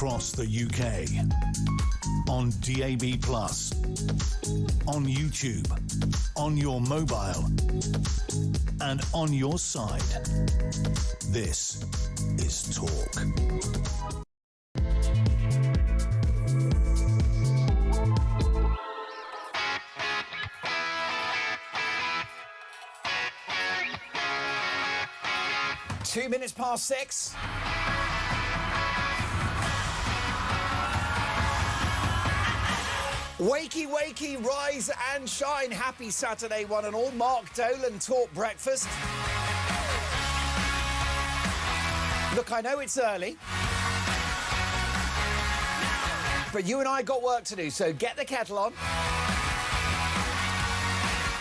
across the UK. On DAB+, on YouTube, on your mobile, and on your side. This is Talk. Two minutes past 6. Wakey, wakey, rise and shine. Happy Saturday, one and all. Mark Dolan, Talk Breakfast. Look, I know it's early, but you and I got work to do, so get the kettle on.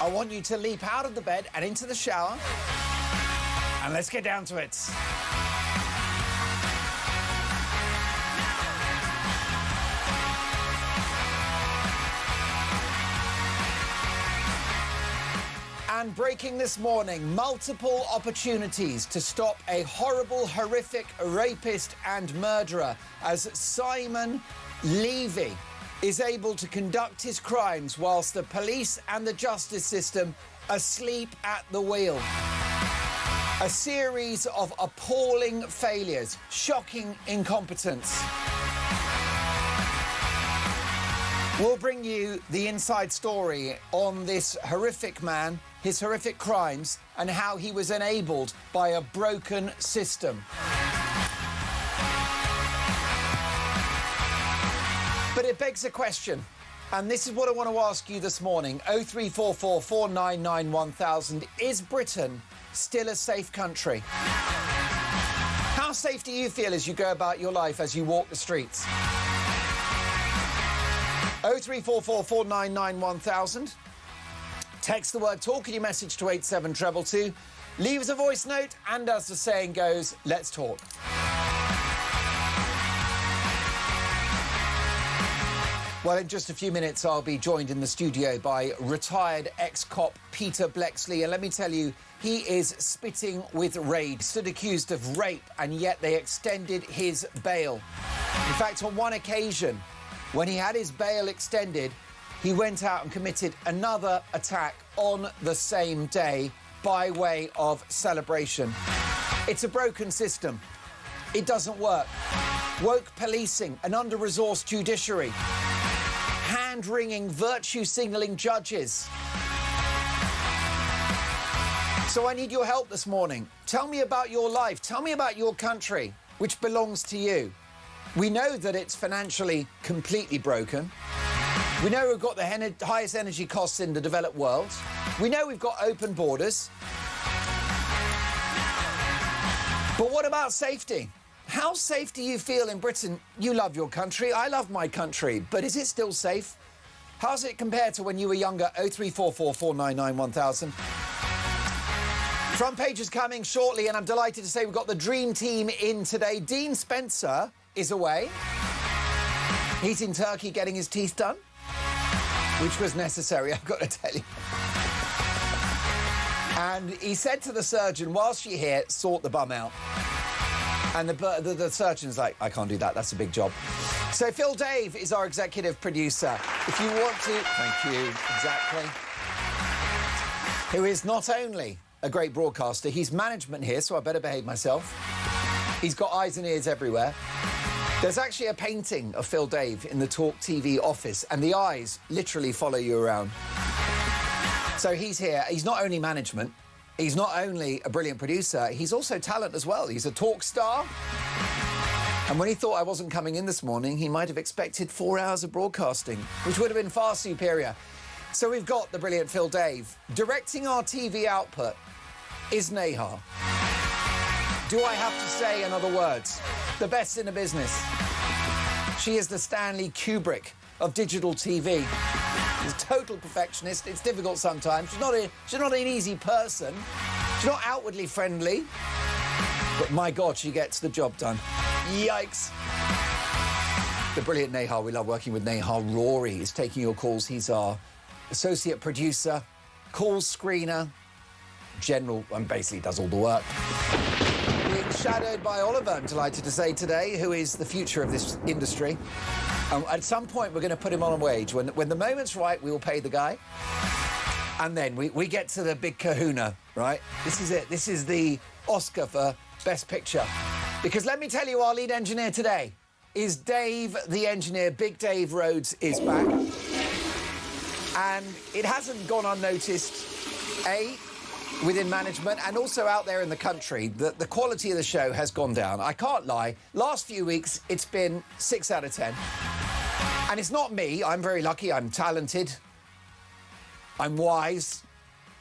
I want you to leap out of the bed and into the shower, and let's get down to it. And breaking this morning, multiple opportunities to stop a horrible, horrific rapist and murderer as Simon Levy is able to conduct his crimes whilst the police and the justice system are asleep at the wheel. A series of appalling failures, shocking incompetence. We'll bring you the inside story on this horrific man, his horrific crimes, and how he was enabled by a broken system. But it begs a question, and this is what I want to ask you this morning. 0344 499 1000. Is Britain still a safe country? How safe do you feel as you go about your life, as you walk the streets? 0344 499 1000. Text the word talk in your message to 87222. Leave us a voice note, and as the saying goes, let's talk. Well, in just a few minutes, I'll be joined in the studio by retired ex-cop Peter Blexley. And let me tell you, he is spitting with rage. Stood accused of rape, and yet they extended his bail. In fact, on one occasion, when he had his bail extended, he went out and committed another attack on the same day by way of celebration. It's a broken system. It doesn't work. Woke policing, an under-resourced judiciary, hand-wringing, virtue-signalling judges. So I need your help this morning. Tell me about your life. Tell me about your country, which belongs to you. We know that it's financially completely broken. We know we've got the highest energy costs in the developed world. We know we've got open borders. But what about safety? How safe do you feel in Britain? You love your country. I love my country. But is it still safe? How's it compared to when you were younger? 0344 499 1000. Front page is coming shortly, and I'm delighted to say we've got the dream team in today. Dean Spencer is away. He's in Turkey getting his teeth done, which was necessary, I've got to tell you. And he said to the surgeon, whilst you're here, sort the bum out. And the surgeon's like, I can't do that, that's a big job. So Phil Dave is our executive producer. If you want to... Thank you, exactly. Who is not only a great broadcaster, he's management here, so I better behave myself. He's got eyes and ears everywhere. There's actually a painting of Phil Dave in the talkTV office, and the eyes literally follow you around. So he's here. He's not only management, he's not only a brilliant producer, he's also talent as well. He's a talk star. And when he thought I wasn't coming in this morning, he might have expected 4 hours of broadcasting, which would have been far superior. So we've got the brilliant Phil Dave. Directing our TV output is Neha. Do I have to say in other words? The best in the business. She is the Stanley Kubrick of digital TV. She's a total perfectionist. It's difficult sometimes. She's not an easy person. She's not outwardly friendly. But my God, she gets the job done. Yikes. The brilliant Neha. We love working with Neha. Rory is taking your calls. He's our associate producer, call screener, general, and basically does all the work. being shadowed by Oliver, I'm delighted to say today, who is the future of this industry. At some point, we're going to put him on a wage. When the moment's right, we will pay the guy. And then we get to the big kahuna, right? This is it. This is the Oscar for Best Picture. Because let me tell you, our lead engineer today is Dave the engineer. Big Dave Rhodes is back. And it hasn't gone unnoticed, within management and also out there in the country, that the quality of the show has gone down. I can't lie. Last few weeks, it's been 6 out of 10. And it's not me. I'm very lucky. I'm talented. I'm wise.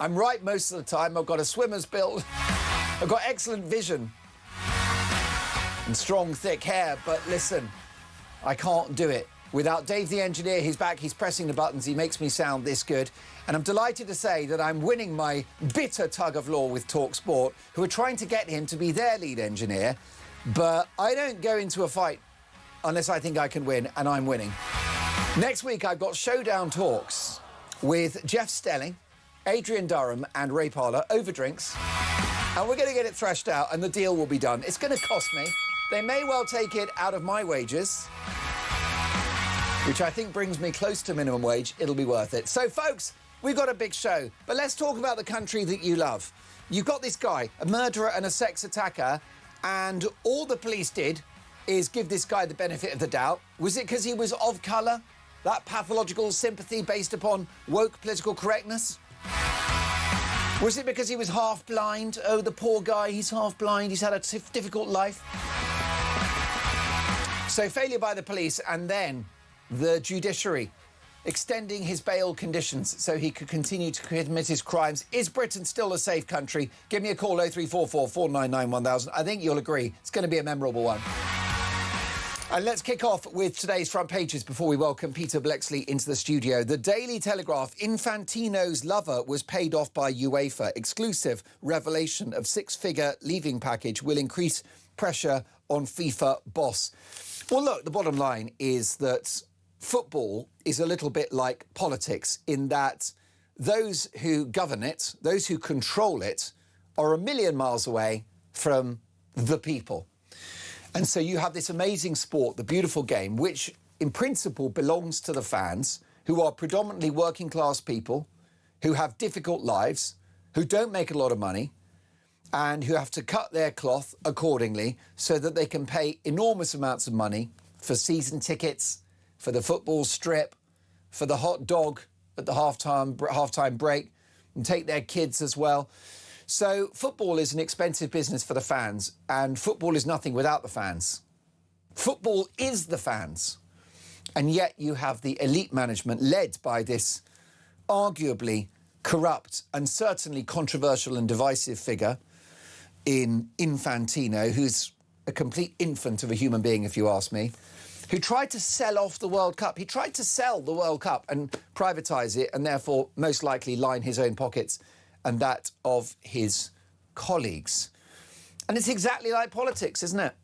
I'm right most of the time. I've got a swimmer's build. I've got excellent vision and strong, thick hair. But listen, I can't do it. Without Dave the engineer, he's back, he's pressing the buttons, he makes me sound this good. And I'm delighted to say that I'm winning my bitter tug of law with talkSPORT, who are trying to get him to be their lead engineer. But I don't go into a fight unless I think I can win, and I'm winning. Next week, I've got showdown talks with Jeff Stelling, Adrian Durham and Ray Parlour over drinks. And we're going to get it thrashed out, and the deal will be done. It's going to cost me. They may well take it out of my wages, which I think brings me close to minimum wage. It'll be worth it. So, folks, we've got a big show. But let's talk about the country that you love. You've got this guy, a murderer and a sex attacker, and all the police did is give this guy the benefit of the doubt. Was it because he was of colour? That pathological sympathy based upon woke political correctness? Was it because he was half blind? Oh, the poor guy, he's half blind. He's had a difficult life. So failure by the police, and then the judiciary extending his bail conditions so he could continue to commit his crimes. Is Britain still a safe country? Give me a call, 0344 499 1000. I think you'll agree it's going to be a memorable one. And let's kick off with today's front pages before we welcome Peter Blexley into the studio. The Daily Telegraph: Infantino's lover was paid off by UEFA. Exclusive revelation of six-figure leaving package will increase pressure on FIFA boss. Well, look, the bottom line is that football is a little bit like politics in that those who govern it, those who control it, are a million miles away from the people. And so you have this amazing sport, the beautiful game, which in principle belongs to the fans, who are predominantly working class people, who have difficult lives, who don't make a lot of money, and who have to cut their cloth accordingly so that they can pay enormous amounts of money for season tickets, for the football strip, for the hot dog at the halftime break, and take their kids as well. So football is an expensive business for the fans, and football is nothing without the fans. Football is the fans. And yet you have the elite management led by this arguably corrupt and certainly controversial and divisive figure in Infantino, who's a complete infant of a human being, if you ask me, who tried to sell off the World Cup. He tried to sell the World Cup and privatise it, and therefore most likely line his own pockets and that of his colleagues. And it's exactly like politics, isn't it?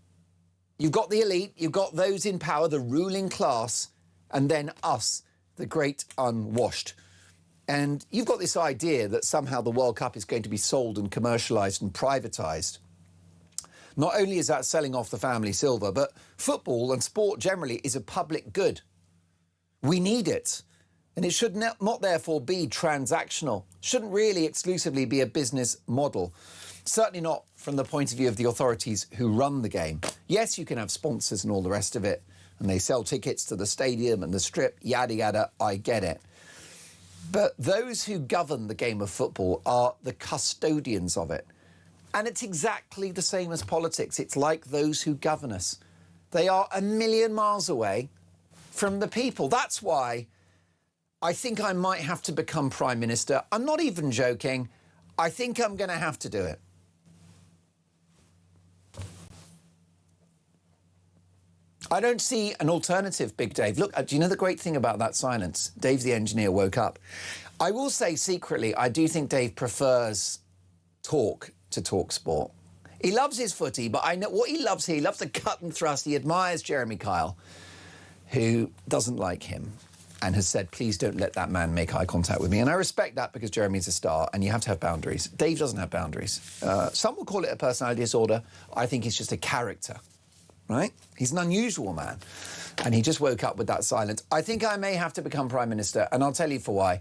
You've got the elite, you've got those in power, the ruling class, and then us, the great unwashed. And you've got this idea that somehow the World Cup is going to be sold and commercialised and privatised. Not only is that selling off the family silver, but football and sport generally is a public good. We need it. And it should not therefore be transactional. Shouldn't really exclusively be a business model. Certainly not from the point of view of the authorities who run the game. Yes, you can have sponsors and all the rest of it, and they sell tickets to the stadium and the strip, yada, yada, I get it. But those who govern the game of football are the custodians of it. And it's exactly the same as politics. It's like those who govern us. They are a million miles away from the people. That's why I think I might have to become Prime Minister. I'm not even joking. I think I'm going to have to do it. I don't see an alternative, Big Dave. Look, do you know the great thing about that silence? Dave the engineer woke up. I will say secretly, I do think Dave prefers talk to talkSPORT. He loves his footy, but I know what he loves here. He loves the cut and thrust. He admires Jeremy Kyle, who doesn't like him. and has said, please don't let that man make eye contact with me. And I respect that because Jeremy's a star and you have to have boundaries. Dave doesn't have boundaries. Some will call it a personality disorder. I think he's just a character, right? He's an unusual man. And he just woke up with that silence. I think I may have to become Prime Minister, and I'll tell you for why.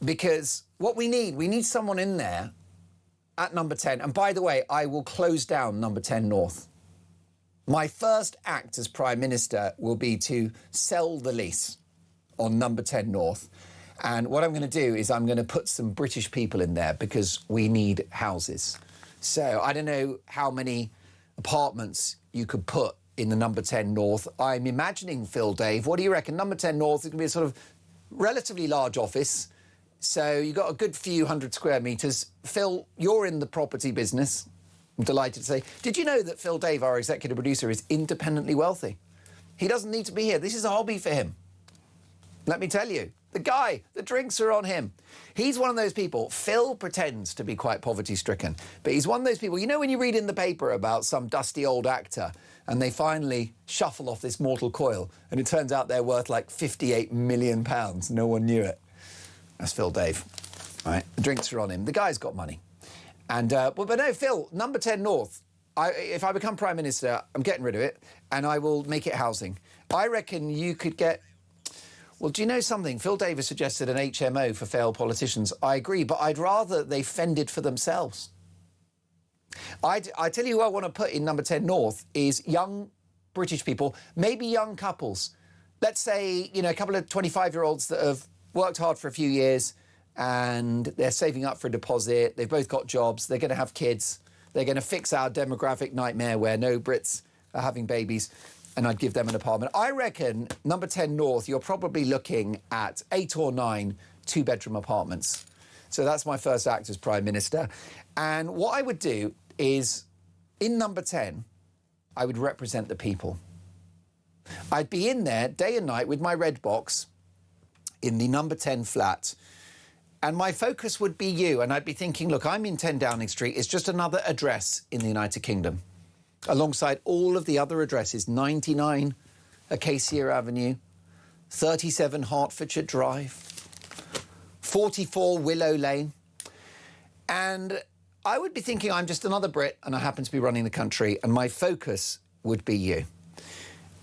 Because what we need someone in there at number 10. And by the way, I will close down number 10 North. My first act as Prime Minister will be to sell the lease on number 10 North. And what I'm going to do is I'm going to put some British people in there because we need houses. So I don't know how many apartments you could put in the number 10 North. I'm imagining, Phil, Dave, what do you reckon? Number 10 North is going to be a sort of relatively large office. So you've got a good few hundred square metres. Phil, you're in the property business. I'm delighted to say. Did you know that Phil Dave, our executive producer, is independently wealthy? He doesn't need to be here. This is a hobby for him. Let me tell you, the guy, the drinks are on him. He's one of those people. Phil pretends to be quite poverty-stricken, but he's one of those people, you know when you read in the paper about some dusty old actor and they finally shuffle off this mortal coil and it turns out they're worth like £58 million. No one knew it. That's Phil Dave, right? The drinks are on him. The guy's got money. And, but no, Phil, number 10 North, if I become Prime Minister, I'm getting rid of it and I will make it housing. I reckon you could get... Well, do you know something? Phil Davis suggested an HMO for failed politicians. I agree, but I'd rather they fended for themselves. I tell you who I want to put in number 10 North is young British people, maybe young couples. Let's say, you know, a couple of 25-year-olds that have worked hard for a few years and they're saving up for a deposit. They've both got jobs. They're going to have kids. They're going to fix our demographic nightmare where no Brits are having babies. And I'd give them an apartment. I reckon number 10 North, you're probably looking at 8 or 9 two-bedroom apartments. So that's my first act as Prime Minister. And what I would do is, in number 10, I would represent the people. I'd be in there day and night with my red box in the number 10 flat. And my focus would be you. And I'd be thinking, look, I'm in 10 Downing Street. It's just another address in the United Kingdom, alongside all of the other addresses, 99 Acacia Avenue, 37 Hertfordshire Drive, 44 Willow Lane. And I would be thinking I'm just another Brit and I happen to be running the country and my focus would be you.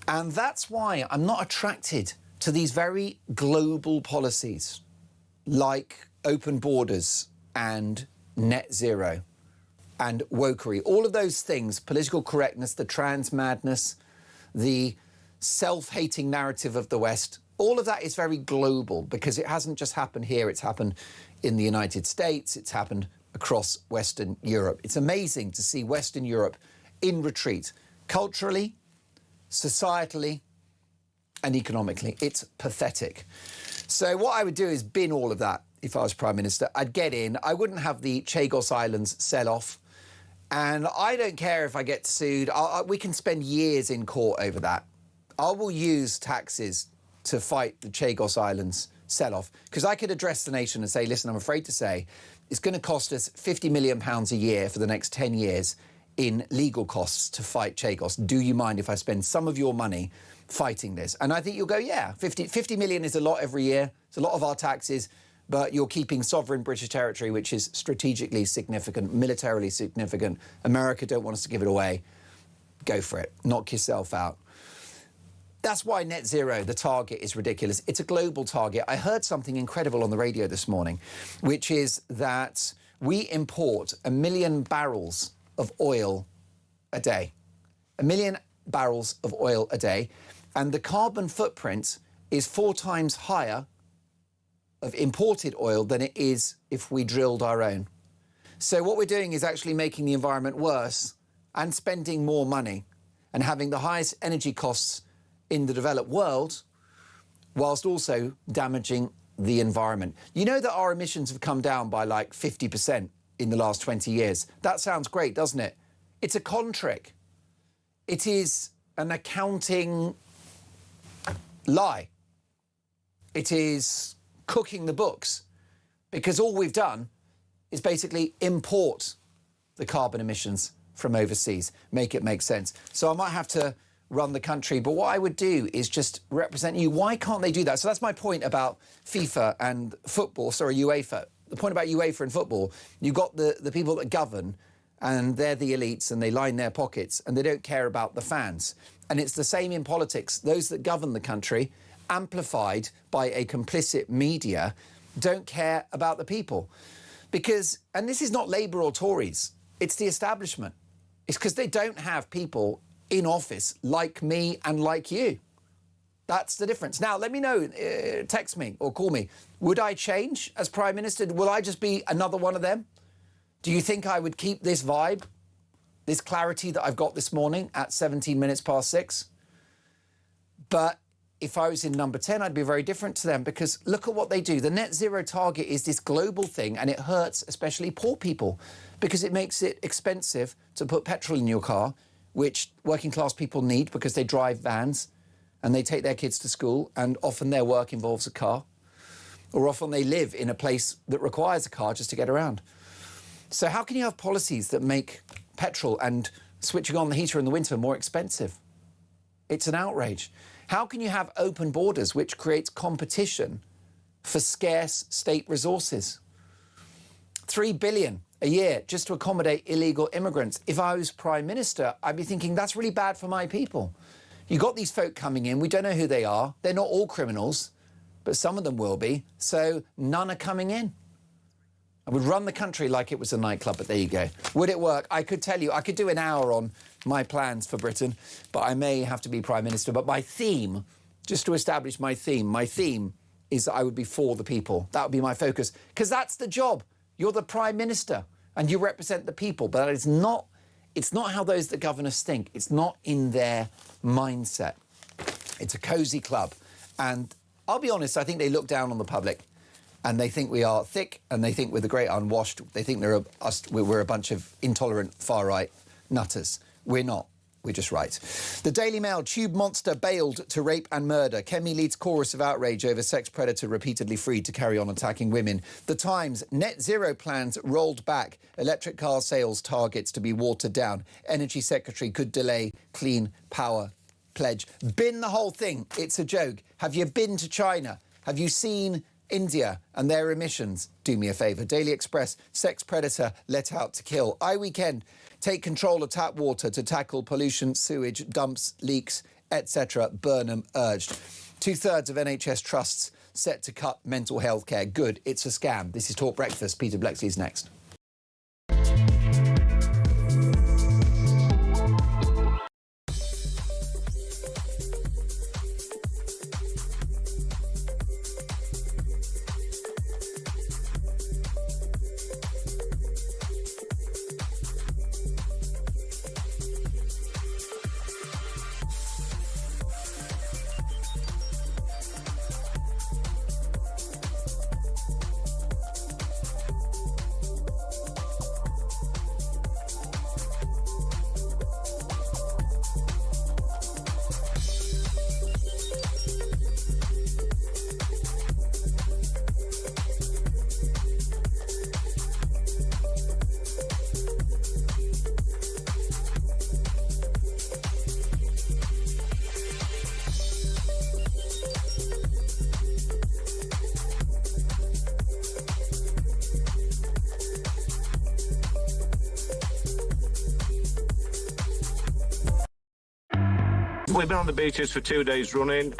And that's why I'm not attracted to these very global policies like open borders and net zero and wokery, all of those things, political correctness, the trans madness, the self-hating narrative of the West, all of that is very global because it hasn't just happened here, it's happened in the United States, it's happened across Western Europe. It's amazing to see Western Europe in retreat, culturally, societally, and economically. It's pathetic. So what I would do is bin all of that if I was Prime Minister. I'd get in, I wouldn't have the Chagos Islands sell-off, and I don't care if I get sued. We can spend years in court over that. I will use taxes to fight the Chagos Islands sell-off, because I could address the nation and say, listen, I'm afraid to say, it's going to cost us £50 million a year for the next 10 years in legal costs to fight Chagos. Do you mind if I spend some of your money fighting this? And I think you'll go, yeah, 50 million is a lot every year. It's a lot of our taxes, but you're keeping sovereign British territory, which is strategically significant, militarily significant. America don't want us to give it away. Go for it. Knock yourself out. That's why net zero, the target, is ridiculous. It's a global target. I heard something incredible on the radio this morning, which is that we import 1 million barrels of oil a day. 1 million barrels of oil a day. And the carbon footprint is 4 times higher of imported oil than it is if we drilled our own. So what we're doing is actually making the environment worse and spending more money and having the highest energy costs in the developed world, whilst also damaging the environment. You know that our emissions have come down by like 50% in the last 20 years. That sounds great, doesn't it? It's a con trick. It is an accounting lie. It is cooking the books, because all we've done is basically import the carbon emissions from overseas, make it make sense. So I might have to run the country, but what I would do is just represent you. Why can't they do that? So that's my point about FIFA and football, sorry, UEFA. The point about UEFA and football, you've got the people that govern, and they're the elites, and they line their pockets, and they don't care about the fans. And it's the same in politics. Those that govern the country, amplified by a complicit media, don't care about the people. Because, and this is not Labour or Tories, it's the establishment. It's because they don't have people in office like me and like you. That's the difference. Now, let me know, text me or call me. Would I change as Prime Minister? Will I just be another one of them? Do you think I would keep this vibe, this clarity that I've got this morning at 17 minutes past 6? But if I was in number 10, I'd be very different to them, because look at what they do. The net zero target is this global thing, and it hurts especially poor people because it makes it expensive to put petrol in your car, which working class people need because they drive vans and they take their kids to school, and often their work involves a car, or often they live in a place that requires a car just to get around. So how can you have policies that make petrol and switching on the heater in the winter more expensive? It's an outrage. How can you have open borders, which creates competition for scarce state resources? 3 billion a year just to accommodate illegal immigrants. If I was Prime Minister, I'd be thinking that's really bad for my people. You got these folk coming in, we don't know who they are. They're not all criminals, but some of them will be. So none are coming in. I would run the country like it was a nightclub, but there you go. Would it work? I could tell you, I could do an hour on my plans for Britain, but I may have to be Prime Minister. But my theme, just to establish my theme is that I would be for the people. That would be my focus, because that's the job. You're the Prime Minister and you represent the people, but it's not how those that govern us think. It's not in their mindset. It's a cosy club. And I'll be honest, I think they look down on the public. And they think we are thick, and they think we're the great unwashed. They think we're a bunch of intolerant far-right nutters. We're not. We're just right. The Daily Mail, tube monster bailed to rape and murder. Kemi leads chorus of outrage over sex predator repeatedly freed to carry on attacking women. The Times, net zero plans rolled back. Electric car sales targets to be watered down. Energy Secretary could delay clean power pledge. Bin the whole thing. It's a joke. Have you been to China? Have you seen India and their emissions? Do me a favour. Daily Express, sex predator let out to kill. iWeekend, take control of tap water to tackle pollution, sewage, dumps, leaks, etc. Burnham urged. 2/3 of NHS trusts set to cut mental health care. Good, it's a scam. This is Talk Breakfast. Peter Blexley's next. We've been on the beaches for 2 days running.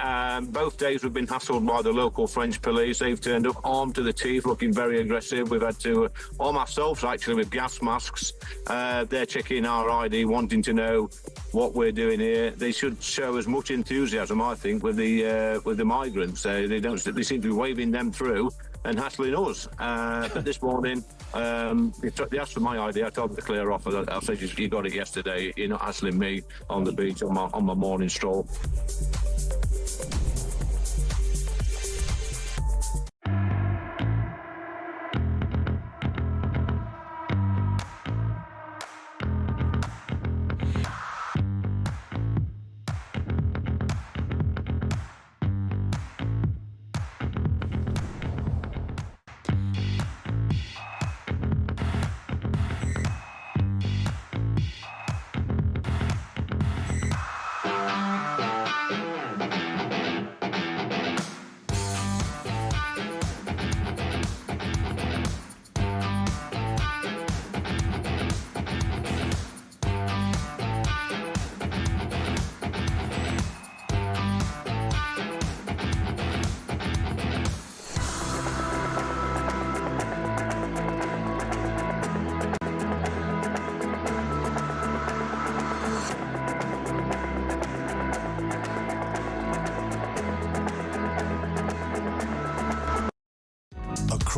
Both days we've been hassled by the local French police. They've turned up armed to the teeth, looking very aggressive. We've had to arm ourselves, actually, with gas masks. They're checking our ID, wanting to know what we're doing here. They should show as much enthusiasm, I think, with the migrants. They seem to be waving them through and hassling us. But this morning, they asked for my ID. I told them to clear off. I said, you got it yesterday. You're not hassling me on the beach on my morning stroll.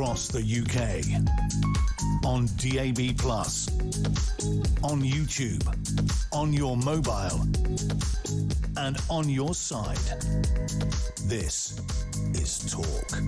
across the UK. On DAB+, on YouTube, on your mobile, and on your side. This is Talk.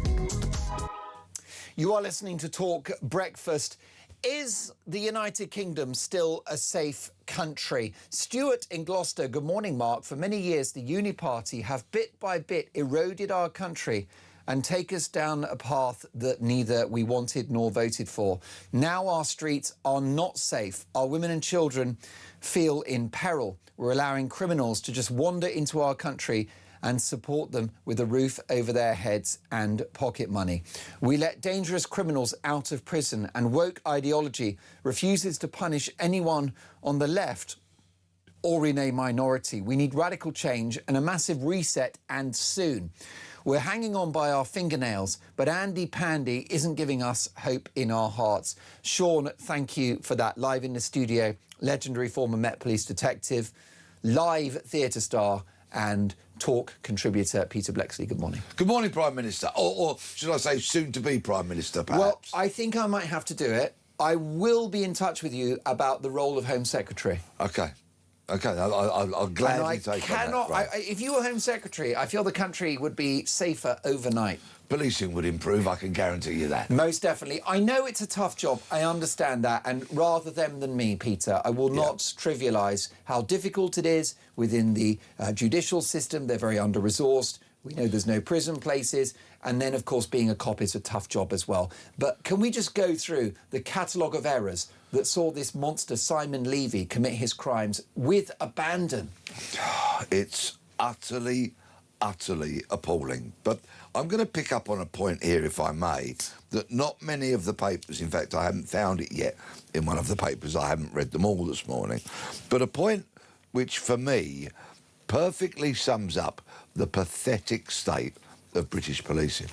You are listening to Talk Breakfast. Is the United Kingdom still a safe country? Stuart in Gloucester, good morning, Mark. For many years, the Uni Party have bit by bit eroded our country and take us down a path that neither we wanted nor voted for. Now our streets are not safe. Our women and children feel in peril. We're allowing criminals to just wander into our country and support them with a roof over their heads and pocket money. We let dangerous criminals out of prison, and woke ideology refuses to punish anyone on the left or in a minority. We need radical change and a massive reset, and soon. We're hanging on by our fingernails, but Andy Pandy isn't giving us hope in our hearts. Sean, thank you for that. Live in the studio, legendary former Met Police detective, live theatre star and Talk contributor Peter Blexley. Good morning. Good morning, Prime Minister. Or should I say soon-to-be Prime Minister, perhaps? Well, I think I might have to do it. I will be in touch with you about the role of Home Secretary. OK. OK, I'll gladly take on that. Right. If you were Home Secretary, I feel the country would be safer overnight. Policing would improve, I can guarantee you that. Most definitely. I know it's a tough job, I understand that, and rather them than me, Peter, I will not trivialise how difficult it is within the judicial system. They're very under-resourced. We know there's no prison places. And then, of course, being a cop is a tough job as well. But can we just go through the catalogue of errors that saw this monster Simon Levy commit his crimes with abandon? It's utterly appalling. But I'm going to pick up on a point here, if I may, that not many of the papers, in fact, I haven't found it yet in one of the papers, I haven't read them all this morning, but a point which, for me, perfectly sums up the pathetic state of British policing.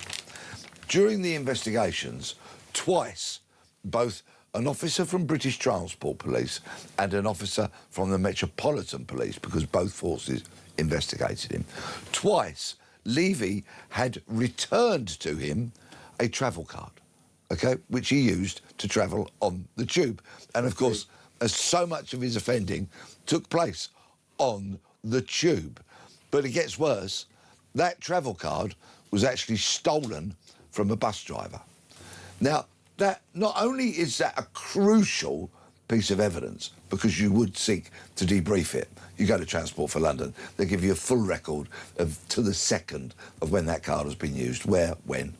During the investigations, twice, both an officer from British Transport Police and an officer from the Metropolitan Police, because both forces investigated him, twice Levy had returned to him a travel card, OK, which he used to travel on the tube. And, of course, as so much of his offending took place on the tube. But it gets worse. That travel card was actually stolen from a bus driver. Now, that not only is that a crucial piece of evidence, because you would seek to debrief it. You go to Transport for London, they give you a full record of to the second of when that card has been used, where, when.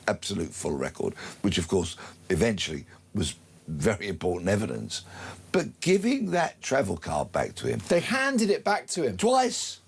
Absolute full record, which, of course, eventually was very important evidence. But giving that travel card back to him... They handed it back to him. Twice,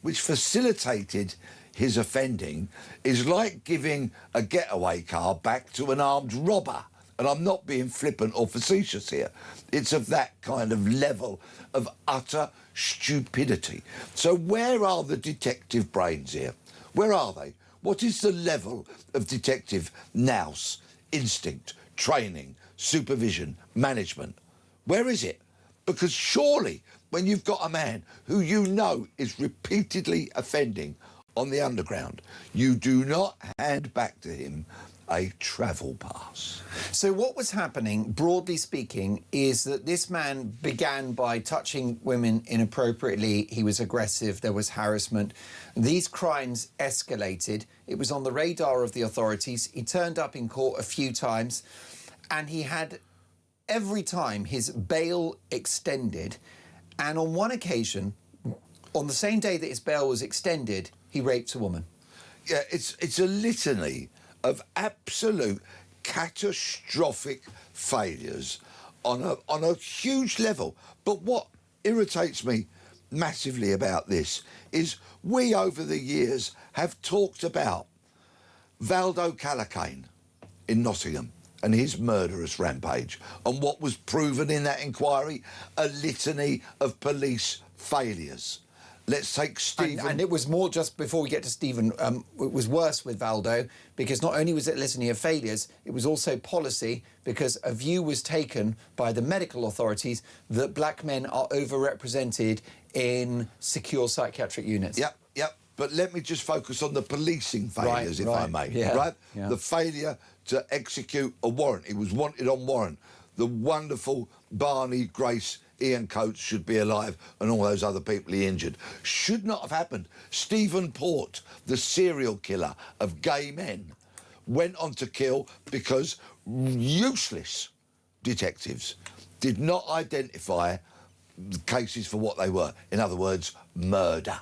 which facilitated his offending, is like giving a getaway car back to an armed robber. And I'm not being flippant or facetious here. It's of that kind of level of utter stupidity. So where are the detective brains here? Where are they? What is the level of detective nous, instinct, training, supervision, management? Where is it? Because surely when you've got a man who you know is repeatedly offending on the underground, you do not hand back to him a travel pass. So what was happening, broadly speaking, is that this man began by touching women inappropriately. He was aggressive. There was harassment. These crimes escalated. It was on the radar of the authorities. He turned up in court a few times, and he had every time his bail extended. And on one occasion, on the same day that his bail was extended, he raped a woman. Yeah, it's a litany of absolute catastrophic failures on a huge level. But what irritates me massively about this is we, over the years, have talked about Valdo Callacane in Nottingham and his murderous rampage, and what was proven in that inquiry, a litany of police failures. Let's take Stephen... And it was more, just before we get to Stephen, it was worse with Valdo, because not only was it a litany of failures, it was also policy, because a view was taken by the medical authorities that black men are overrepresented in secure psychiatric units. Yep. But let me just focus on the policing failures, if I may. Yeah. Right? Yeah. The failure to execute a warrant. He was wanted on warrant. The wonderful Barney, Grace, Ian Coates should be alive, and all those other people he injured. Should not have happened. Stephen Port, the serial killer of gay men, went on to kill because useless detectives did not identify the cases for what they were. In other words, murder.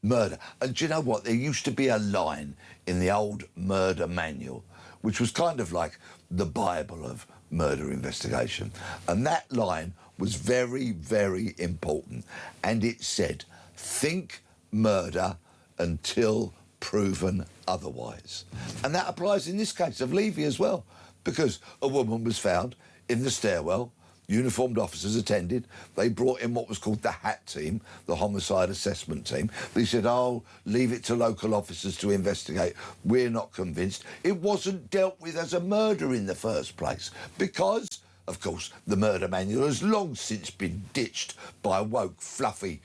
Murder. And do you know what? There used to be a line in the old murder manual, which was kind of like the Bible of murder investigation. And that line was very, very important. And it said, think murder until proven otherwise. And that applies in this case of Levy as well, because a woman was found in the stairwell. Uniformed officers attended. They brought in what was called the HAT team, the homicide assessment team. They said, oh, leave it to local officers to investigate. We're not convinced. It wasn't dealt with as a murder in the first place because, of course, the murder manual has long since been ditched by woke, fluffy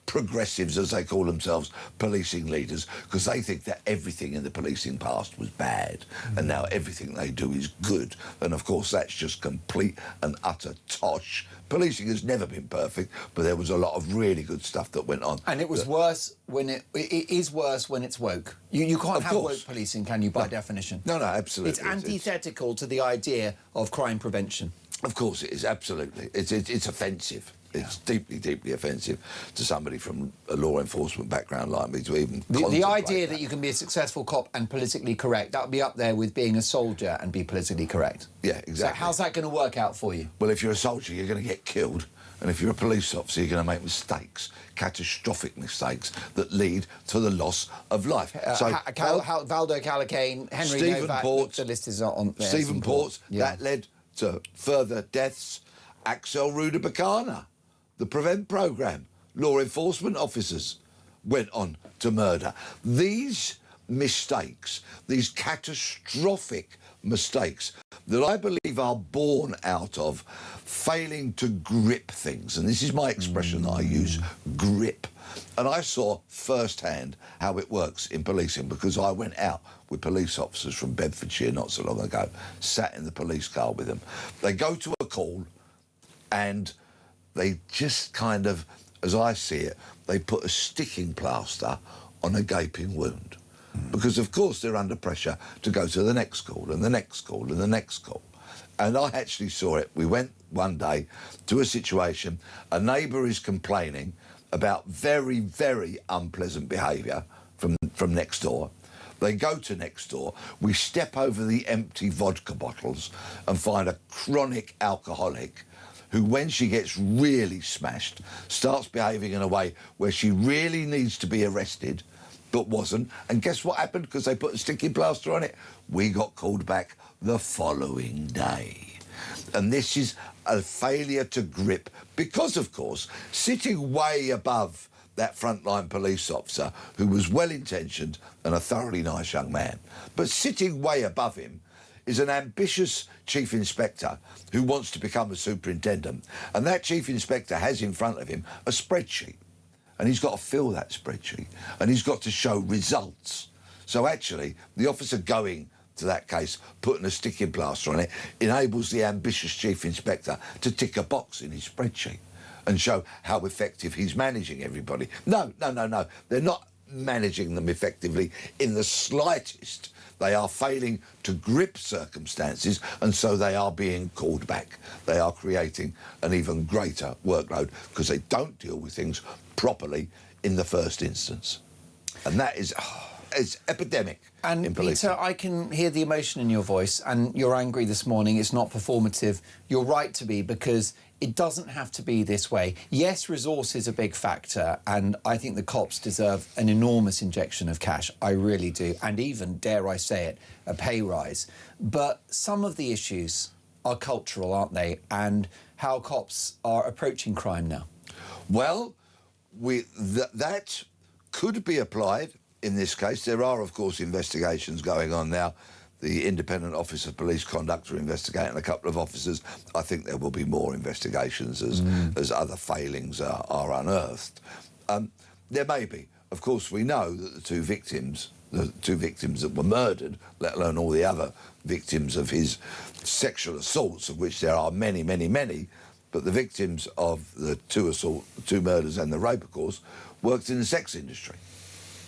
progressives, as they call themselves, policing leaders, because they think that everything in the policing past was bad and now everything they do is good. And of course that's just complete and utter tosh. Policing has never been perfect, but there was a lot of really good stuff that went on. And it was worse when it is worse when it's woke. You can't have woke policing, can you, by definition? No, absolutely. It's antithetical to the idea of crime prevention. Of course it is, absolutely. It's offensive. It's deeply, deeply offensive to somebody from a law enforcement background like me to even The idea that you can be a successful cop and politically correct, that would be up there with being a soldier and be politically correct. Yeah, exactly. So how's that going to work out for you? Well, if you're a soldier, you're going to get killed. And if you're a police officer, you're going to make mistakes, catastrophic mistakes that lead to the loss of life. Valdo Calacane, Henry Stephen Novak, Port, the list is on there. Stephen Port, that led to further deaths. Axel Rudabakana, the Prevent programme, law enforcement officers went on to murder. These mistakes, these catastrophic mistakes that I believe are born out of failing to grip things, and this is my expression that I use, grip. And I saw firsthand how it works in policing because I went out with police officers from Bedfordshire not so long ago, sat in the police car with them. They go to a call and they just kind of, as I see it, they put a sticking plaster on a gaping wound. Because, of course, they're under pressure to go to the next call and the next call and the next call. And I actually saw it. We went one day to a situation, a neighbour is complaining about very, very unpleasant behaviour from next door. They go to next door. We step over the empty vodka bottles and find a chronic alcoholic who, when she gets really smashed, starts behaving in a way where she really needs to be arrested, but wasn't. And guess what happened? Because they put a sticky plaster on it, we got called back the following day. And this is a failure to grip because, of course, sitting way above that frontline police officer, who was well-intentioned and a thoroughly nice young man, but sitting way above him is an ambitious chief inspector who wants to become a superintendent. And that chief inspector has in front of him a spreadsheet. And he's got to fill that spreadsheet. And he's got to show results. So actually, the officer going to that case, putting a sticking plaster on it, enables the ambitious chief inspector to tick a box in his spreadsheet and show how effective he's managing everybody. No. They're not managing them effectively in the slightest. They are failing to grip circumstances, and so they are being called back. They are creating an even greater workload because they don't deal with things properly in the first instance. And that is it's epidemic in policing. Peter, I can hear the emotion in your voice, and you're angry this morning. It's not performative. You're right to be, because it doesn't have to be this way. Yes, resource is a big factor, and I think the cops deserve an enormous injection of cash. I really do. And even, dare I say it, a pay rise. But some of the issues are cultural, aren't they? And how cops are approaching crime now. Well, that could be applied in this case. There are, of course, investigations going on now. The Independent Office of Police Conduct are investigating a couple of officers. I think there will be more investigations as other failings are unearthed. There may be of course, we know that the two victims that were murdered, let alone all the other victims of his sexual assaults, of which there are many, many, many, but the victims of the two murders and the rape, of course, worked in the sex industry.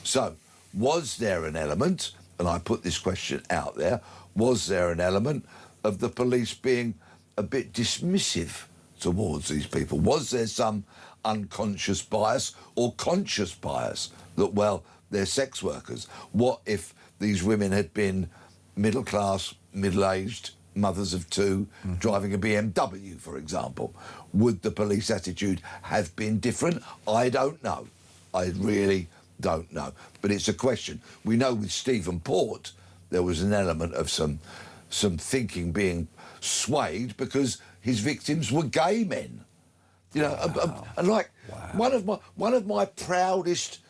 So, was there an element, and I put this question out there, was there an element of the police being a bit dismissive towards these people? Was there some unconscious bias or conscious bias that, well, they're sex workers? What if these women had been middle class, middle-aged, mothers of two, driving a BMW, for example? Would the police attitude have been different? I don't know. I really don't know. But it's a question. We know with Stephen Port there was an element of some thinking being swayed because his victims were gay men. You know, and like one of my proudest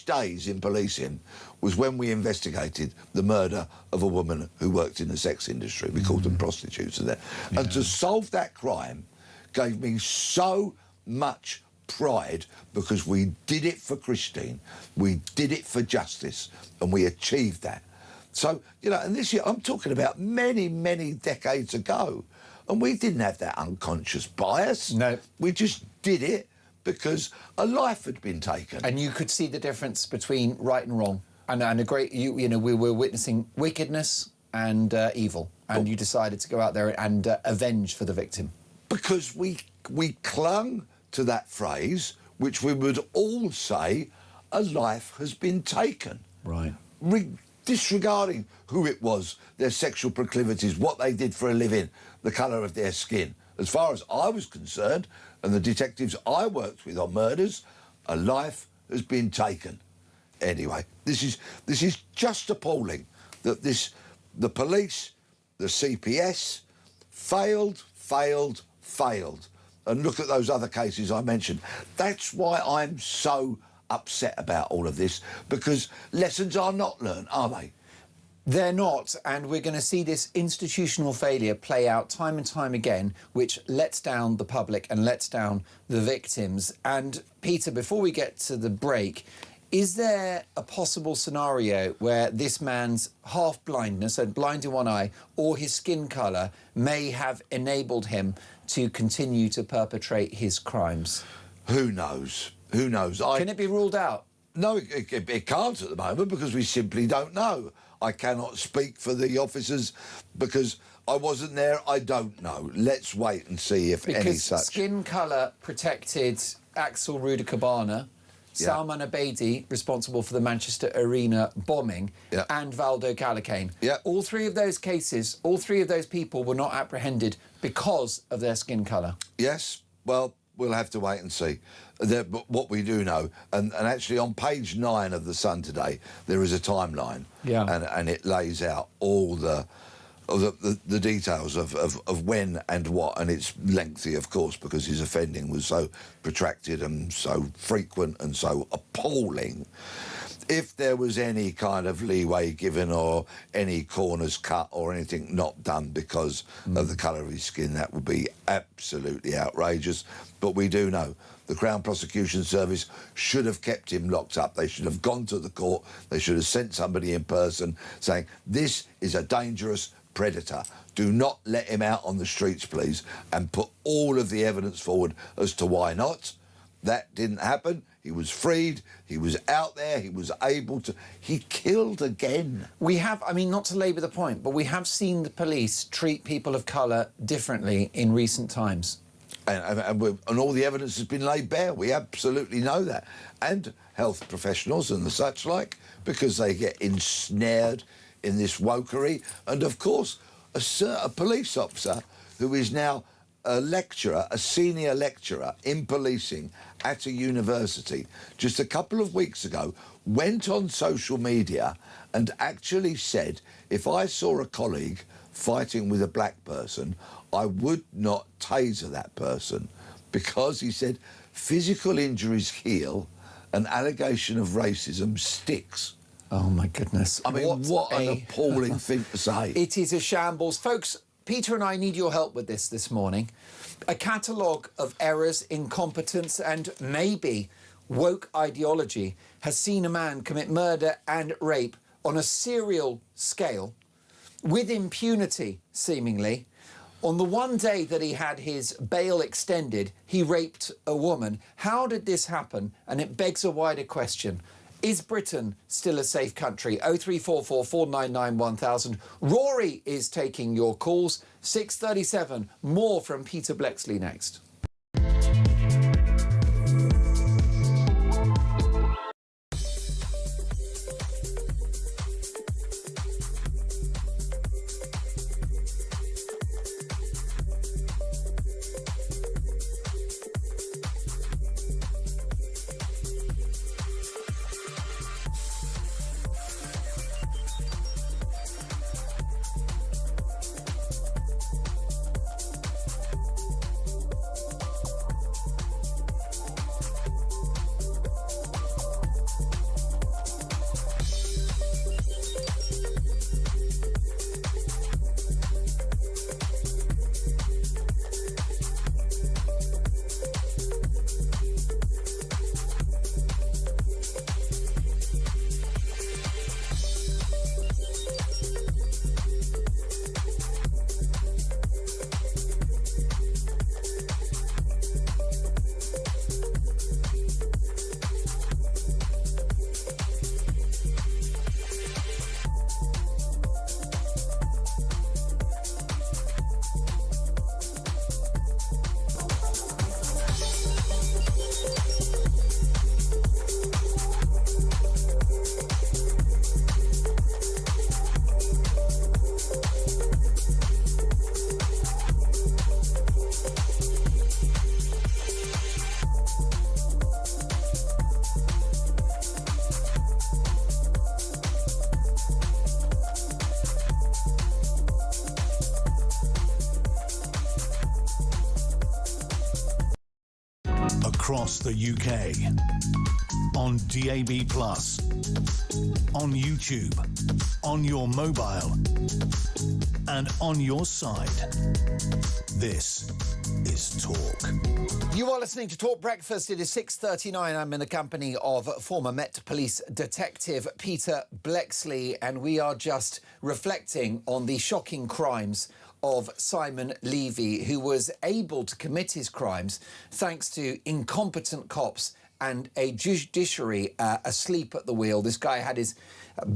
days in policing was when we investigated the murder of a woman who worked in the sex industry. We called them prostitutes and that. Yeah. And to solve that crime gave me so much pride because we did it for Christine, we did it for justice, and we achieved that. So, you know, and this year, I'm talking about many, many decades ago, and we didn't have that unconscious bias. No. We just did it because a life had been taken. And you could see the difference between right and wrong. And a great, you know, we were witnessing wickedness and evil, and you decided to go out there and avenge for the victim. Because we clung to that phrase, which we would all say, a life has been taken. Right. Disregarding who it was, their sexual proclivities, what they did for a living, the colour of their skin. As far as I was concerned, and the detectives I worked with on murders, a life has been taken. Anyway, this is just appalling that the police, the CPS, failed. And look at those other cases I mentioned. That's why I'm so upset about all of this, because lessons are not learned, are they? They're not, and we're going to see this institutional failure play out time and time again, which lets down the public and lets down the victims. And Peter, before we get to the break, is there a possible scenario where this man's half-blindness, and blind in one eye, or his skin colour may have enabled him to continue to perpetrate his crimes? Who knows? Who knows? Can it be ruled out? No, it can't at the moment because we simply don't know. I cannot speak for the officers because I wasn't there. I don't know. Let's wait and see if any such... Because skin colour protected Axel Ruda-Cabana, Salman Abedi, responsible for the Manchester Arena bombing, and Valdo Calacane. All three of those cases, all three of those people were not apprehended because of their skin colour. Yes, well, we'll have to wait and see. But what we do know, and actually on page 9 of The Sun today, there is a timeline, and it lays out all the details of when and what, and it's lengthy, of course, because his offending was so protracted and so frequent and so appalling. If there was any kind of leeway given or any corners cut or anything not done because of the colour of his skin, that would be absolutely outrageous. But we do know the Crown Prosecution Service should have kept him locked up. They should have gone to the court. They should have sent somebody in person saying, this is a dangerous predator. Do not let him out on the streets, please, and put all of the evidence forward as to why not. That didn't happen. He was freed. He was out there. He was able to... He killed again. We have, I mean, not to labour the point, but we have seen the police treat people of colour differently in recent times. And all the evidence has been laid bare. We absolutely know that. And health professionals and the such like, because they get ensnared in this wokery. And, of course, a police officer who is now a lecturer, a senior lecturer in policing at a university, just a couple of weeks ago, went on social media and actually said, if I saw a colleague fighting with a black person, I would not taser that person, because, he said, physical injuries heal, an allegation of racism sticks. Oh, my goodness. I mean, what an appalling thing to say. It is a shambles. Folks, Peter and I need your help with this morning. A catalogue of errors, incompetence, and maybe woke ideology has seen a man commit murder and rape on a serial scale, with impunity, seemingly. On the one day that he had his bail extended, he raped a woman. How did this happen? And it begs a wider question. Is Britain still a safe country? 0344 499 1000. Rory is taking your calls. 6:37. More from Peter Bleksley next. Across the UK, on DAB+, on YouTube, on your mobile, and on your side. This is Talk. You are listening to Talk Breakfast. It is 6:39. I'm in the company of former Met Police Detective Peter Bleksley, and we are just reflecting on the shocking crimes of Simon Levy, who was able to commit his crimes thanks to incompetent cops and a judiciary asleep at the wheel. This guy had his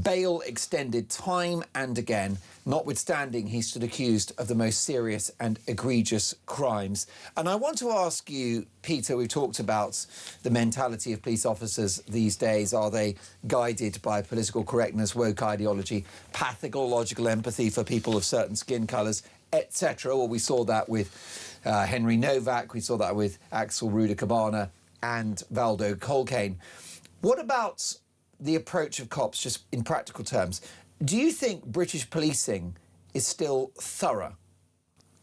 bail extended time and again, notwithstanding he stood accused of the most serious and egregious crimes. And I want to ask you, Peter, we've talked about the mentality of police officers these days. Are they guided by political correctness, woke ideology, pathological empathy for people of certain skin colours, etc.? Well, we saw that with Henry Novak, we saw that with Axel Ruder-Cabana and Valdo Colkane. What about the approach of cops, just in practical terms? Do you think British policing is still thorough?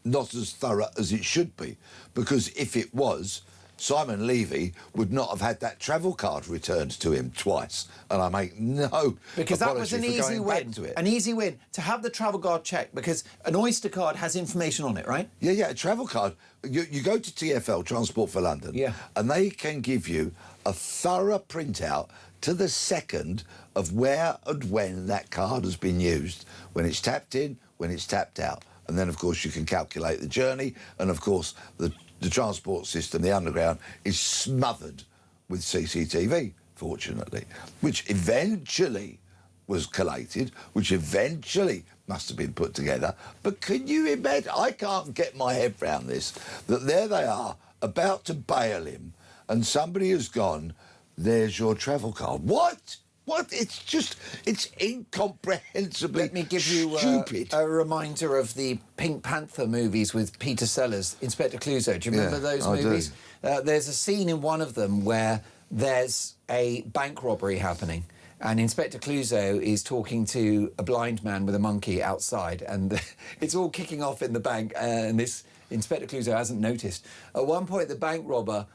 Not as thorough as it should be, because if it was, Simon Levy would not have had that travel card returned to him twice, and I make no because that was an easy win. An easy win to have the travel card checked, because an Oyster card has information on it, right? Yeah, a travel card. You go to TfL, Transport for London, and they can give you a thorough printout to the second of where and when that card has been used, when it's tapped in, when it's tapped out. And then, of course, you can calculate the journey, and, of course, the transport system, the underground, is smothered with CCTV, fortunately, which eventually was collated, which eventually must have been put together. But can you imagine? I can't get my head round this, that there they are, about to bail him, and somebody has gone, there's your travel card. What? What? It's incomprehensibly Let me give you a reminder of the Pink Panther movies with Peter Sellers, Inspector Clouseau. Do you remember those movies? There's a scene in one of them where there's a bank robbery happening, and Inspector Clouseau is talking to a blind man with a monkey outside, and it's all kicking off in the bank, and this Inspector Clouseau hasn't noticed. At one point, the bank robber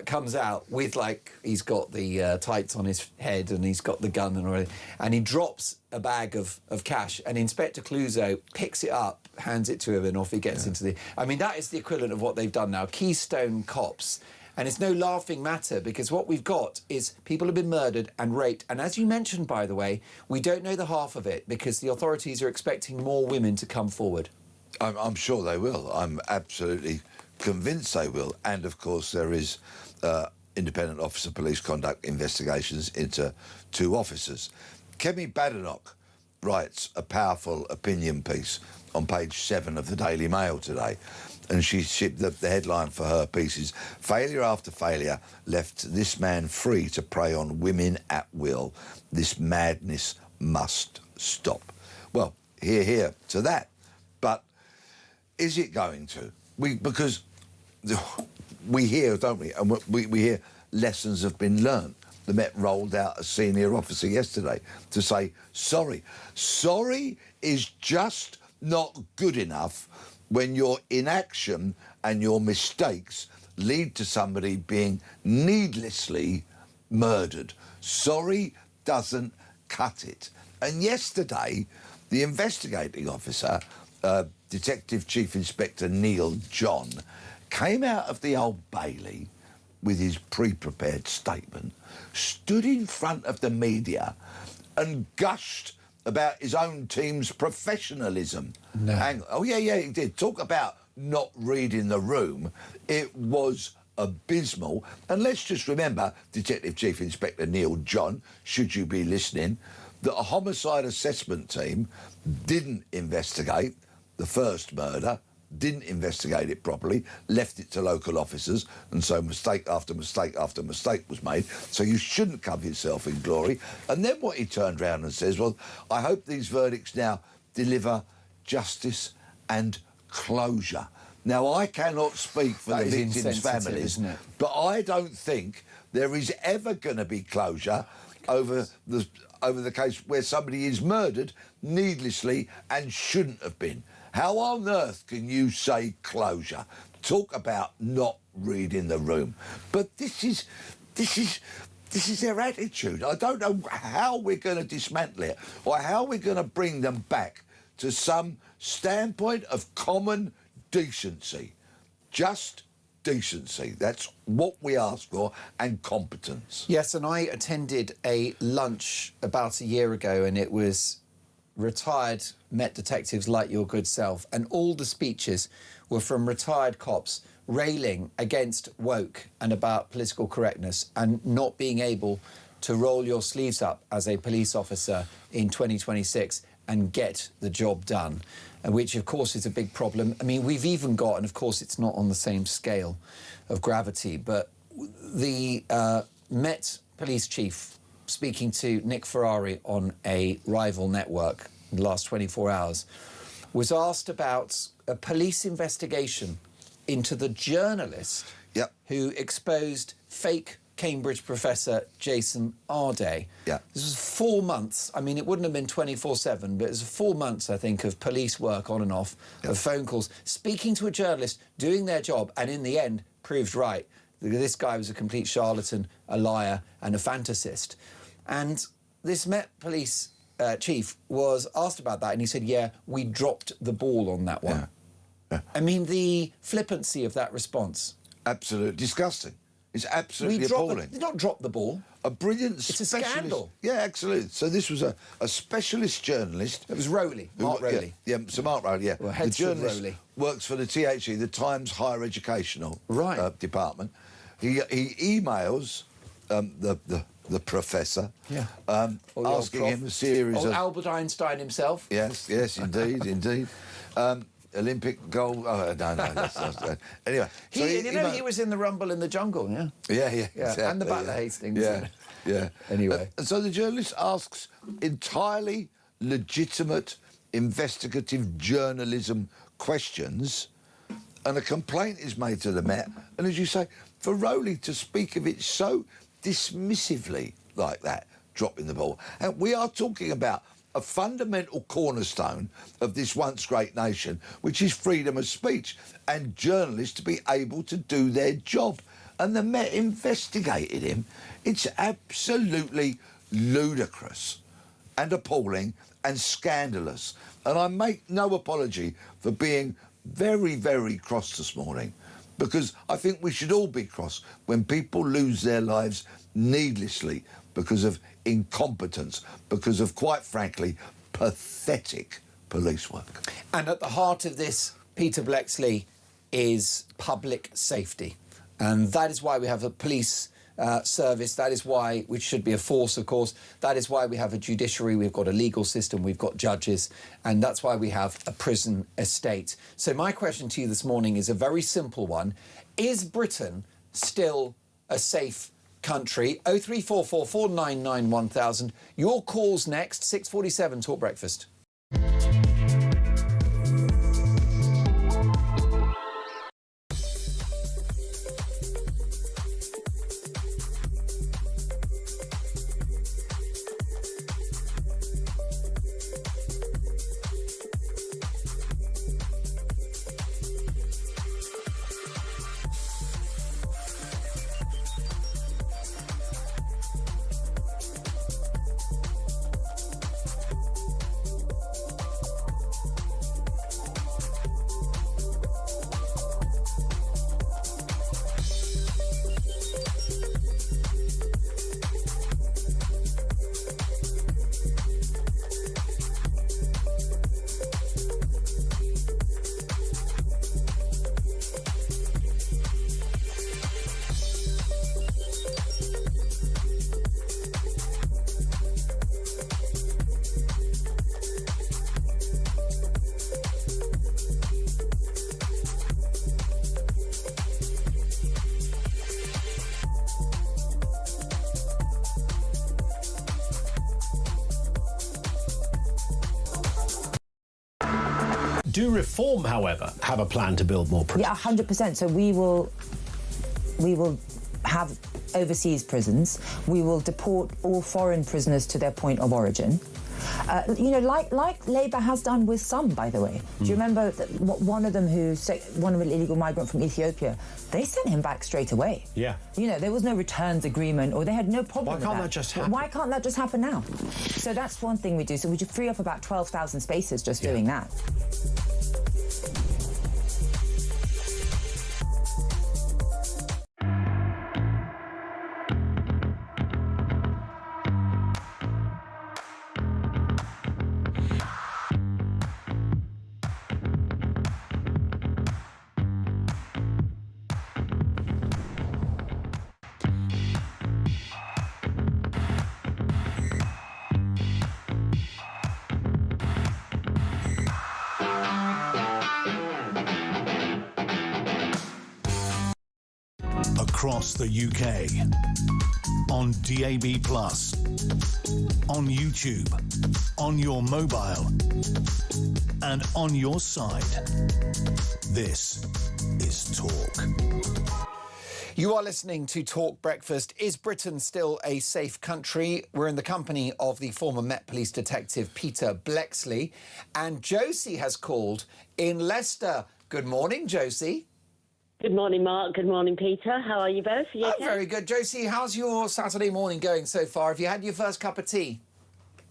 comes out with, like, he's got the tights on his head and he's got the gun and all, and he drops a bag of cash, and Inspector Clouseau picks it up, hands it to him, and off he gets into the... I mean, that is the equivalent of what they've done now. Keystone Cops And it's no laughing matter, because what we've got is people have been murdered and raped. And as you mentioned, by the way, we don't know the half of it because the authorities are expecting more women to come forward. I'm sure they will. I'm absolutely convinced they will. And, of course, there is independent officer police conduct investigations into 2 officers. Kemi Badenoch writes a powerful opinion piece on page 7 of the Daily Mail today. And the headline for her piece is, "Failure after failure left this man free to prey on women at will. This madness must stop." Well, hear to that. But is it going to? Because we hear, don't we? And we hear lessons have been learned. The Met rolled out a senior officer yesterday to say, sorry. Sorry is just not good enough when your inaction and your mistakes lead to somebody being needlessly murdered. Sorry doesn't cut it. And yesterday, the investigating officer, Detective Chief Inspector Neil John, came out of the Old Bailey with his pre-prepared statement, stood in front of the media and gushed about his own team's professionalism. No. Oh, yeah, he did. Talk about not reading the room. It was abysmal. And let's just remember, Detective Chief Inspector Neil John, should you be listening, that a homicide assessment team didn't investigate the first murder, didn't investigate it properly, left it to local officers, and so mistake after mistake after mistake was made. So you shouldn't cover yourself in glory. And then what he turned around and says, well, I hope these verdicts now deliver justice and closure. Now, I cannot speak for the victims' families, isn't it? but I don't think there is ever going to be closure over the case where somebody is murdered needlessly and shouldn't have been. How on earth can you say closure? Talk about not reading the room. But this is their attitude. I don't know how we're going to dismantle it or how we're going to bring them back to some standpoint of common decency. Just decency. That's what we ask for, and competence. Yes, and I attended a lunch about a year ago, and it was retired Met detectives like your good self, and all the speeches were from retired cops railing against woke and about political correctness and not being able to roll your sleeves up as a police officer in 2026 and get the job done, which of course is a big problem. I mean, we've even got, and of course it's not on the same scale of gravity, but the Met police chief speaking to Nick Ferrari on a rival network in the last 24 hours, was asked about a police investigation into the journalist who exposed fake Cambridge professor Jason Arday. Yeah. This was 4 months. I mean, it wouldn't have been 24/7, but it was 4 months, I think, of police work on and off, of phone calls, speaking to a journalist, doing their job, and in the end, proved right. This guy was a complete charlatan, a liar, and a fantasist. And this Met Police chief was asked about that, and he said, yeah, we dropped the ball on that one. Yeah. I mean, the flippancy of that response. Absolutely disgusting. It's absolutely appalling. Not drop the ball. A brilliant It's specialist. a scandal. Yeah, absolutely. So this was a specialist journalist. It was Rowley, Mark Rowley. Yeah, so Mark Rowley, yeah. Well, the journalist Rowley works for the THE, the Times Higher Educational Department. He emails the professor, asking him a series of... Albert Einstein himself. Yes, indeed. Olympic gold. Oh, no. Anyway, he was in the Rumble in the Jungle, yeah. Yeah, exactly, and the Battle of Hastings. Yeah. Anyway, so the journalist asks entirely legitimate investigative journalism questions, and a complaint is made to the Met. And as you say, for Rowley to speak of it so dismissively like that, dropping the ball, and we are talking about a fundamental cornerstone of this once great nation, which is freedom of speech and journalists to be able to do their job. And the Met investigated him. It's absolutely ludicrous and appalling and scandalous. And I make no apology for being very, very cross this morning because I think we should all be cross when people lose their lives needlessly because of incompetence, because of, quite frankly, pathetic police work. And at the heart of this, Peter Blexley, is public safety. And that is why we have a police service. That is why, which should be a force, of course. That is why we have a judiciary. We've got a legal system. We've got judges. And that's why we have a prison estate. So my question to you this morning is a very simple one. Is Britain still a safe country? 0344 499 1000. Your calls next. 6:47 Talk Breakfast. Do Reform, however, have a plan to build more prisons? Yeah, 100%. So we will have overseas prisons. We will deport all foreign prisoners to their point of origin. You know, like Labour has done with some, by the way. Do you remember one of them one of an illegal migrant from Ethiopia, they sent him back straight away. Yeah. You know, there was no returns agreement, or they had no problem with that. Why can't that just happen? Why can't that just happen now? So that's one thing we do. So we should free up about 12,000 spaces just doing that. Across the UK, on DAB+, on YouTube, on your mobile, and on your side. This is Talk. You are listening to Talk Breakfast. Is Britain still a safe country? We're in the company of the former Met Police detective Peter Blexley, and Josie has called in Leicester. Good morning, Josie. Good morning, Mark. Good morning, Peter. How are you both? Are you okay? Very good. Josie, how's your Saturday morning going so far? Have you had your first cup of tea?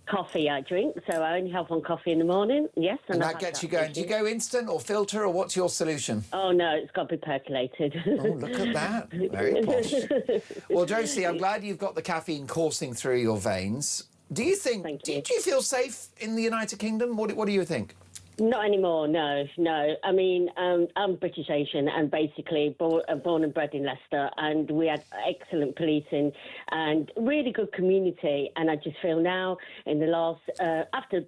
Coffee I drink, so I only have one coffee in the morning, yes. And that gets you going. Do you go instant or filter, or what's your solution? Oh, no, it's got to be percolated. Oh, look at that. Very posh. Well, Josie, I'm glad you've got the caffeine coursing through your veins. Do you think, do you feel safe in the United Kingdom? What do you think? Not anymore, no. I mean, I'm British Asian and basically born and bred in Leicester, and we had excellent policing and really good community. And I just feel now, in the last after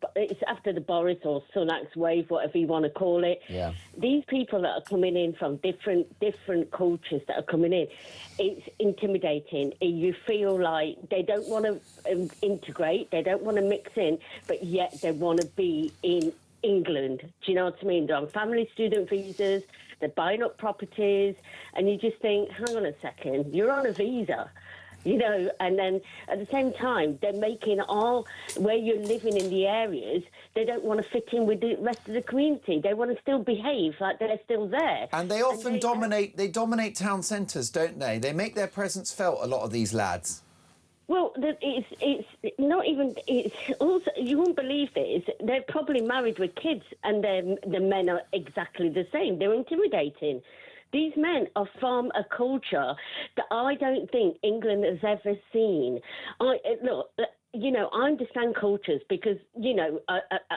the Boris or Sunak's wave, whatever you want to call it, these people that are coming in from different cultures that are coming in, it's intimidating. You feel like they don't want to integrate, they don't want to mix in, but yet they want to be in England. Do you know what I mean? They're on family student visas, they're buying up properties, and you just think, hang on a second, you're on a visa, you know, and then at the same time, they're making all where you're living in the areas, they don't want to fit in with the rest of the community. They want to still behave like they're still there. And they often dominate town centres, don't they? They make their presence felt, a lot of these lads. Well, it's not even. It's also, you wouldn't believe this. They're probably married with kids, and the men are exactly the same. They're intimidating. These men are from a culture that I don't think England has ever seen. Look, you know, I understand cultures because, you know,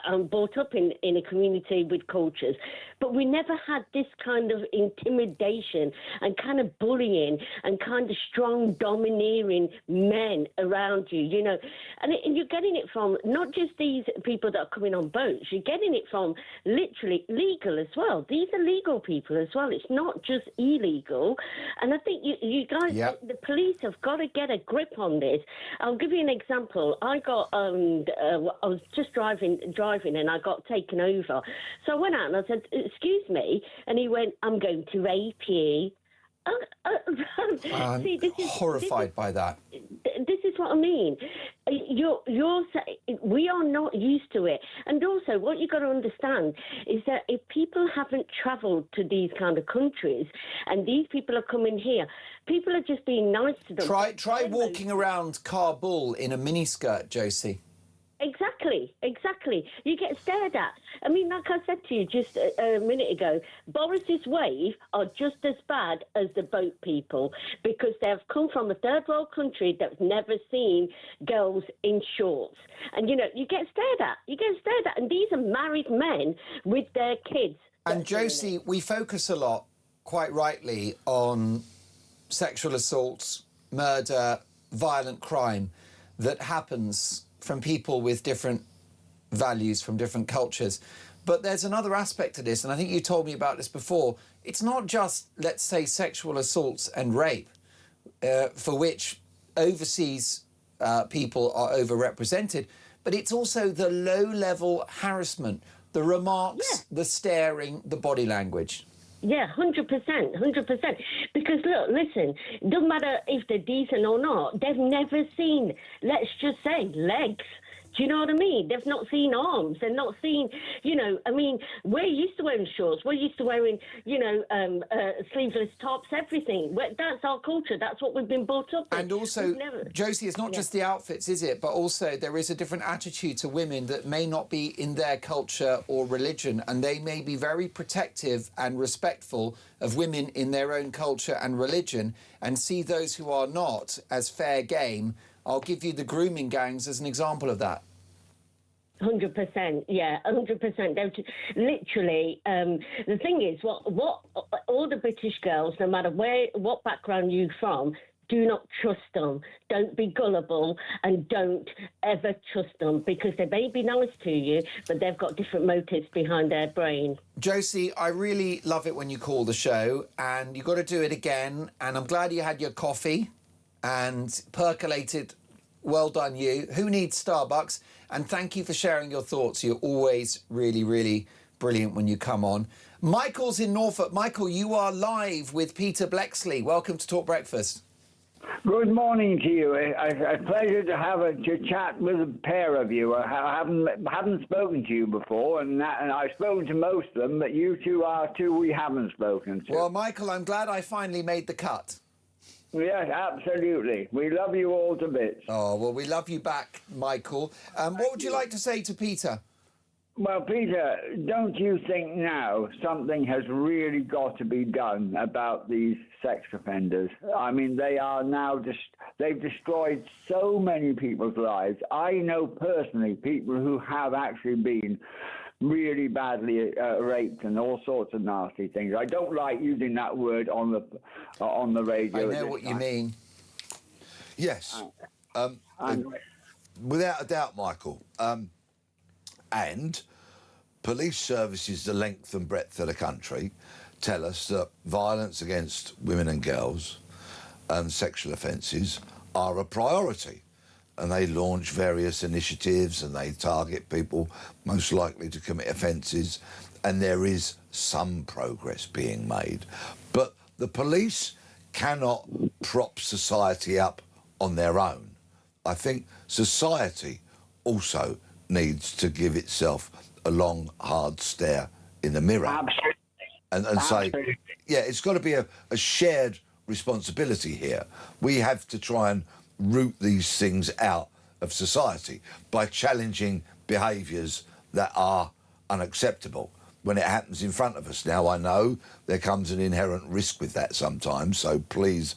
I'm brought up in a community with cultures, but we never had this kind of intimidation and kind of bullying and kind of strong, domineering men around you, you know. And you're getting it from not just these people that are coming on boats, you're getting it from literally legal as well. These are legal people as well. It's not just illegal. And I think you guys, the police have got to get a grip on this. I'll give you an example. I got, I was just driving and I got taken over. So I went out and I said, excuse me. And he went, I'm going to rape you. I'm horrified by that. This is what I mean. We are not used to it. And also, what you've got to understand is that if people haven't travelled to these kind of countries and these people are coming here, people are just being nice to them. Try walking around Kabul in a miniskirt, Josie. Exactly. You get stared at. I mean, like I said to you just a minute ago, Boris's wave are just as bad as the boat people because they've come from a third world country that's never seen girls in shorts. And, you know, you get stared at. And these are married men with their kids. And, Josie, we focus a lot, quite rightly, on sexual assaults, murder, violent crime that happens from people with different values, from different cultures. But there's another aspect to this, and I think you told me about this before. It's not just, let's say, sexual assaults and rape, for which overseas people are overrepresented, but it's also the low-level harassment, the remarks, the staring, the body language. Yeah, 100%. Because, look, listen, it doesn't matter if they're decent or not, they've never seen, let's just say, legs. Do you know what I mean? They've not seen arms. They've not seen, you know, I mean, we're used to wearing shorts. We're used to wearing, you know, sleeveless tops, everything. That's our culture. That's what we've been brought up with. And also, Josie, it's not just the outfits, is it? But also there is a different attitude to women that may not be in their culture or religion, and they may be very protective and respectful of women in their own culture and religion and see those who are not as fair game. I'll give you the grooming gangs as an example of that. 100%, yeah, 100%. Literally, the thing is, what all the British girls, no matter what background you're from, do not trust them. Don't be gullible and don't ever trust them because they may be nice to you, but they've got different motives behind their brain. Josie, I really love it when you call the show, and you've got to do it again. And I'm glad you had your coffee and percolated. Well done, you. Who needs Starbucks? And thank you for sharing your thoughts. You're always really, really brilliant when you come on. Michael's in Norfolk. Michael, you are live with Peter Blexley. Welcome to Talk Breakfast. Good morning to you. It's a pleasure to have a chat with a pair of you. I haven't spoken to you before, and I've spoken to most of them, but you two are two we haven't spoken to. Well, Michael, I'm glad I finally made the cut. Yes, absolutely. We love you all to bits. Oh, well, we love you back, Michael. What would you like to say to Peter? Well, Peter, don't you think now something has really got to be done about these sex offenders? I mean, they are now they've destroyed so many people's lives. I know personally people who have actually been really badly raped and all sorts of nasty things. I don't like using that word on the radio. I know what you mean. Yes, without a doubt, Michael. And police services, the length and breadth of the country, tell us that violence against women and girls and sexual offences are a priority. And they launch various initiatives and they target people most likely to commit offences, and there is some progress being made. But the police cannot prop society up on their own. I think society also needs to give itself a long, hard stare in the mirror. Absolutely. And say, yeah, it's got to be a shared responsibility here. We have to try and root these things out of society by challenging behaviours that are unacceptable. when it happens in front of us. Now, I know there comes an inherent risk with that sometimes, so please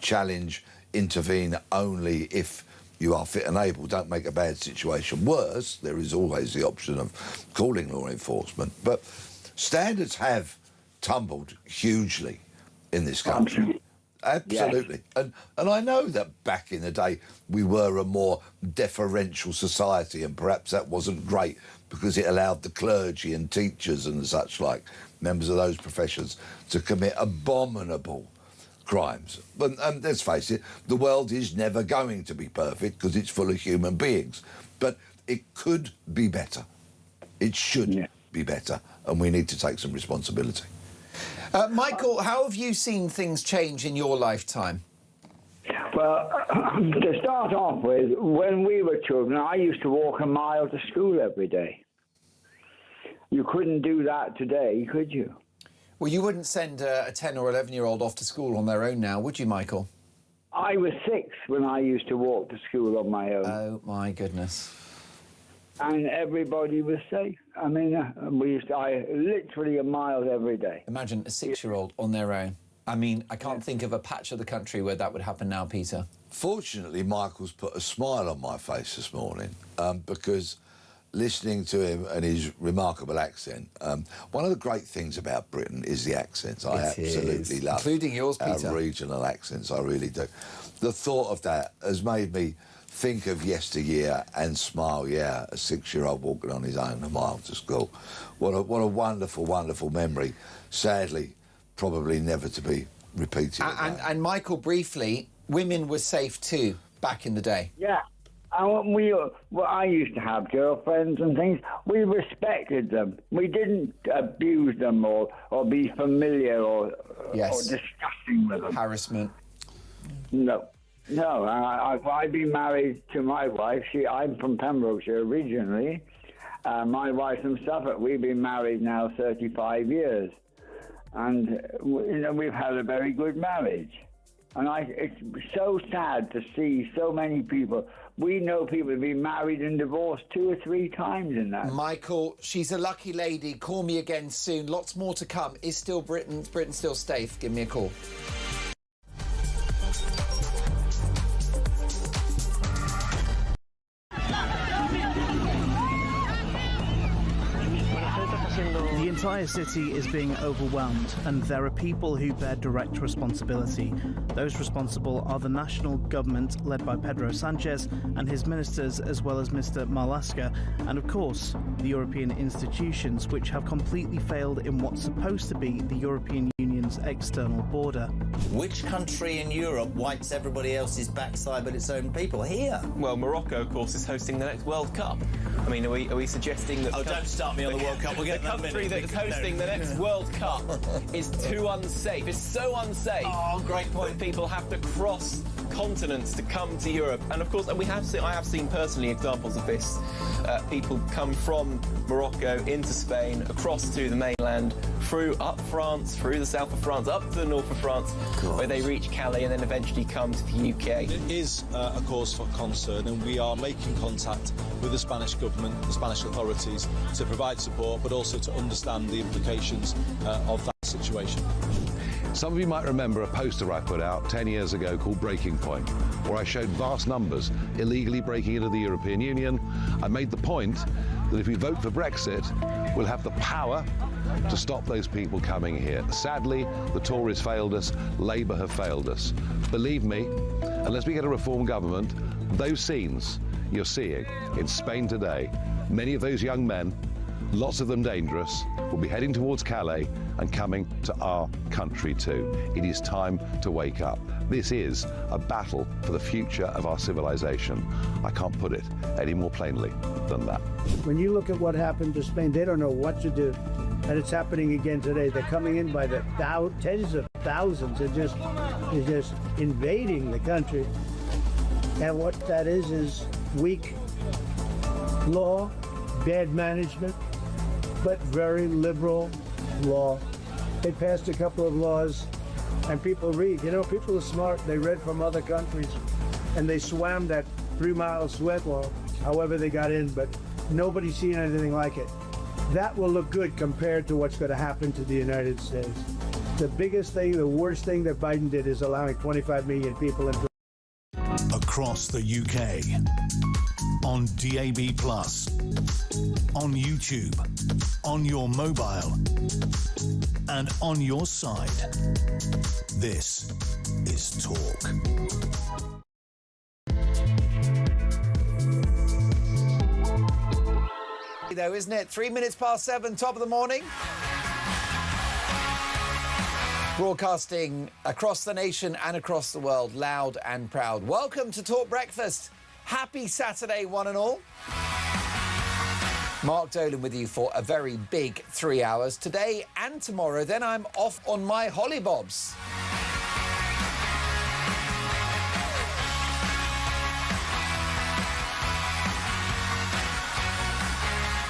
challenge, intervene only if you are fit and able. Don't make a bad situation worse. There is always the option of calling law enforcement. But standards have tumbled hugely in this country. Absolutely. Yes. And I know that back in the day we were a more deferential society, and perhaps that wasn't great because it allowed the clergy and teachers and such like, members of those professions, to commit abominable crimes. But let's face it, the world is never going to be perfect because it's full of human beings. But it could be better. It should be better, and we need to take some responsibility. Michael, how have you seen things change in your lifetime? Well, to start off with, when we were children, I used to walk a mile to school every day. You couldn't do that today, could you? Well, you wouldn't send a 10 or 11-year-old off to school on their own now, would you, Michael? I was 6 when I used to walk to school on my own. Oh, my goodness. And everybody was safe. I mean, I literally a mile every day. Imagine a 6-year-old on their own. I mean, I can't think of a patch of the country where that would happen now, Peter. Fortunately, Michael's put a smile on my face this morning because listening to him and his remarkable accent, one of the great things about Britain is the accents. I absolutely love, including yours, Peter. Our regional accents, I really do. The thought of that has made me think of yesteryear and smile. Yeah, a 6-year-old walking on his own a mile to school. What a wonderful, wonderful memory. Sadly, probably never to be repeated. And Michael, briefly, women were safe too back in the day. Yeah. I used to have girlfriends and things. We respected them. We didn't abuse them or be familiar or disgusting with them. Harassment. No. No, I've been married to my wife. I'm from Pembrokeshire originally. My wife's from Suffolk. We've been married now 35 years. And we've had a very good marriage. And it's so sad to see so many people. We know people have been married and divorced 2 or 3 times in that. Michael, she's a lucky lady. Call me again soon. Lots more to come. Is still Britain still safe? Give me a call. The entire city is being overwhelmed, and there are people who bear direct responsibility. Those responsible are the national government, led by Pedro Sanchez and his ministers, as well as Mr. Marlaska, and of course, the European institutions, which have completely failed in what's supposed to be the European Union's external border. Which country in Europe wipes everybody else's backside but its own people? Here. Well, Morocco, of course, is hosting the next World Cup. I mean, are we suggesting that... Oh, don't start me on the World Cup. We'll get the country that is hosting the next World Cup is too unsafe. It's so unsafe. Oh, great point. That people have to cross continents to come to Europe. And, of course, I have seen personally examples of this. People come from Morocco into Spain, across to the mainland, up France, through the south of France, up to the north of France, where they reach Calais and then eventually come to the UK. It is a cause for concern, and we are making contact with the Spanish government, the Spanish authorities, to provide support, but also to understand the implications of that situation. Some of you might remember a poster I put out 10 years ago called Breaking Point, where I showed vast numbers illegally breaking into the European Union. I made the point that if we vote for Brexit, we'll have the power to stop those people coming here. Sadly, the Tories failed us, Labour have failed us. Believe me, unless we get a reform government, those scenes you're seeing in Spain today, many of those young men, lots of them dangerous, will be heading towards Calais and coming to our country too. It is time to wake up. This is a battle for the future of our civilization. I can't put it any more plainly than that. When you look at what happened to Spain, they don't know what to do. And it's happening again today. They're coming in by the tens of thousands. They're just invading the country. And what that is weak law, bad management, but very liberal law. They passed a couple of laws, and people read. You know, people are smart. They read from other countries, and they swam that 3-mile sweat wall, however they got in, but nobody's seen anything like it. that will look good compared to what's going to happen to the United States. The biggest thing, the worst thing that Biden did is allowing 25 million people into across the UK, on DAB+, on YouTube, on your mobile, and on your side. This is Talk. Though, isn't it? 3 minutes past 7, top of the morning. Broadcasting across the nation and across the world, loud and proud. Welcome to Talk Breakfast. Happy Saturday, one and all. Mark Dolan with you for a very big 3 hours today and tomorrow. Then I'm off on my hollybobs.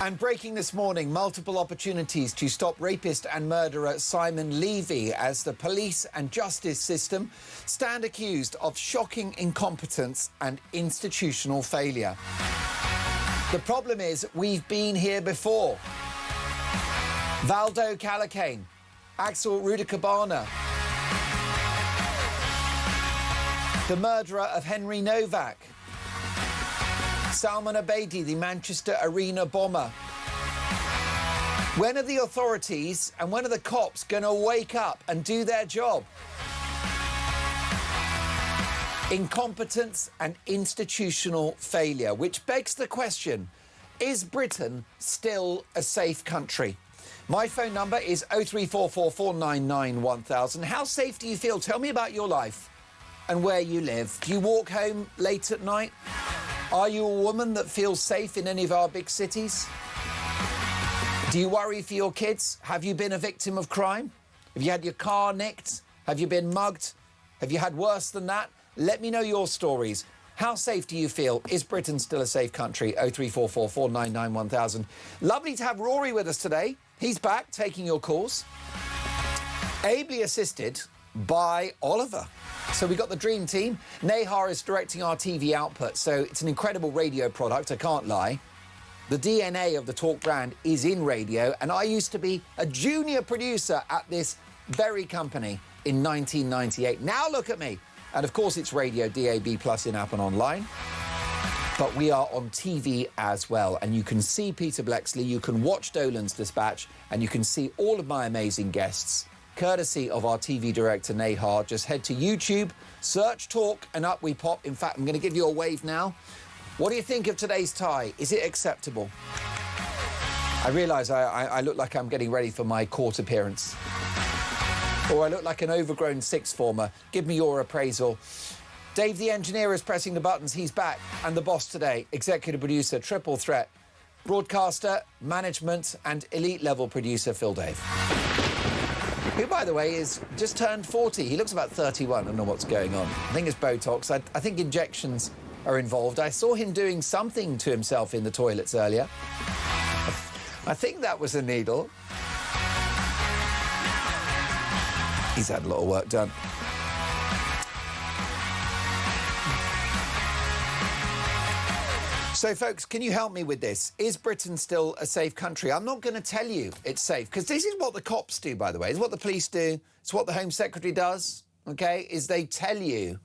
And breaking this morning, multiple opportunities to stop rapist and murderer Simon Levy as the police and justice system stand accused of shocking incompetence and institutional failure. The problem is we've been here before. Valdo Calacane, Axel Rudicabana, the murderer of Henry Novak, Salman Abedi, the Manchester Arena bomber. When are the authorities and when are the cops going to wake up and do their job? Incompetence and institutional failure, which begs the question, is Britain still a safe country? My phone number is 03444991000. How safe do you feel? Tell me about your life and where you live. Do you walk home late at night? Are you a woman that feels safe in any of our big cities? Do you worry for your kids? Have you been a victim of crime? Have you had your car nicked? Have you been mugged? Have you had worse than that? Let me know your stories. How safe do you feel? Is Britain still a safe country? 03444991000. Lovely to have Rory with us today. He's back taking your calls. Ably assisted by Oliver. So we've got the dream team. Nahar is directing our TV output, so it's an incredible radio product, I can't lie. The DNA of the Talk brand is in radio, and I used to be a junior producer at this very company in 1998. Now look at me. And of course it's radio, DAB+, in-app and online. But we are on TV as well, and you can see Peter Blexley, you can watch Dolan's Dispatch, and you can see all of my amazing guests, courtesy of our TV director, Nahar. Just head to YouTube, search Talk, and up we pop. In fact, I'm going to give you a wave now. What do you think of today's tie? Is it acceptable? I realise I look like I'm getting ready for my court appearance. Or I look like an overgrown sixth former. Give me your appraisal. Dave the engineer is pressing the buttons. He's back. And the boss today, executive producer, triple threat, broadcaster, management and elite level producer, Phil Dave. Who, by the way, is just turned 40. He looks about 31. I don't know what's going on. I think it's Botox. I think injections are involved. I saw him doing something to himself in the toilets earlier. I think that was a needle. He's had a lot of work done. So, folks, can you help me with this? Is Britain still a safe country? I'm not going to tell you it's safe, because this is what the cops do, by the way. It's what the police do. It's what the Home Secretary does, OK, is they tell you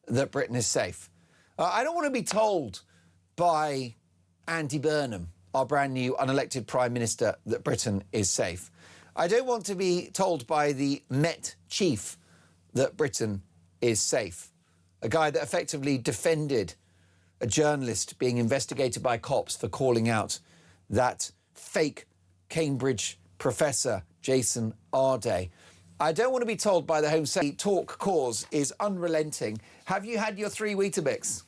that Britain is safe. I don't want to be told by Andy Burnham, our brand new unelected Prime Minister, that Britain is safe. I don't want to be told by the Met Chief that Britain is safe. A guy that effectively defended a journalist being investigated by cops for calling out that fake Cambridge professor, Jason Arday. I don't want to be told by the Home Secretary Talk cause is unrelenting. Have you had your 3 Weetabix?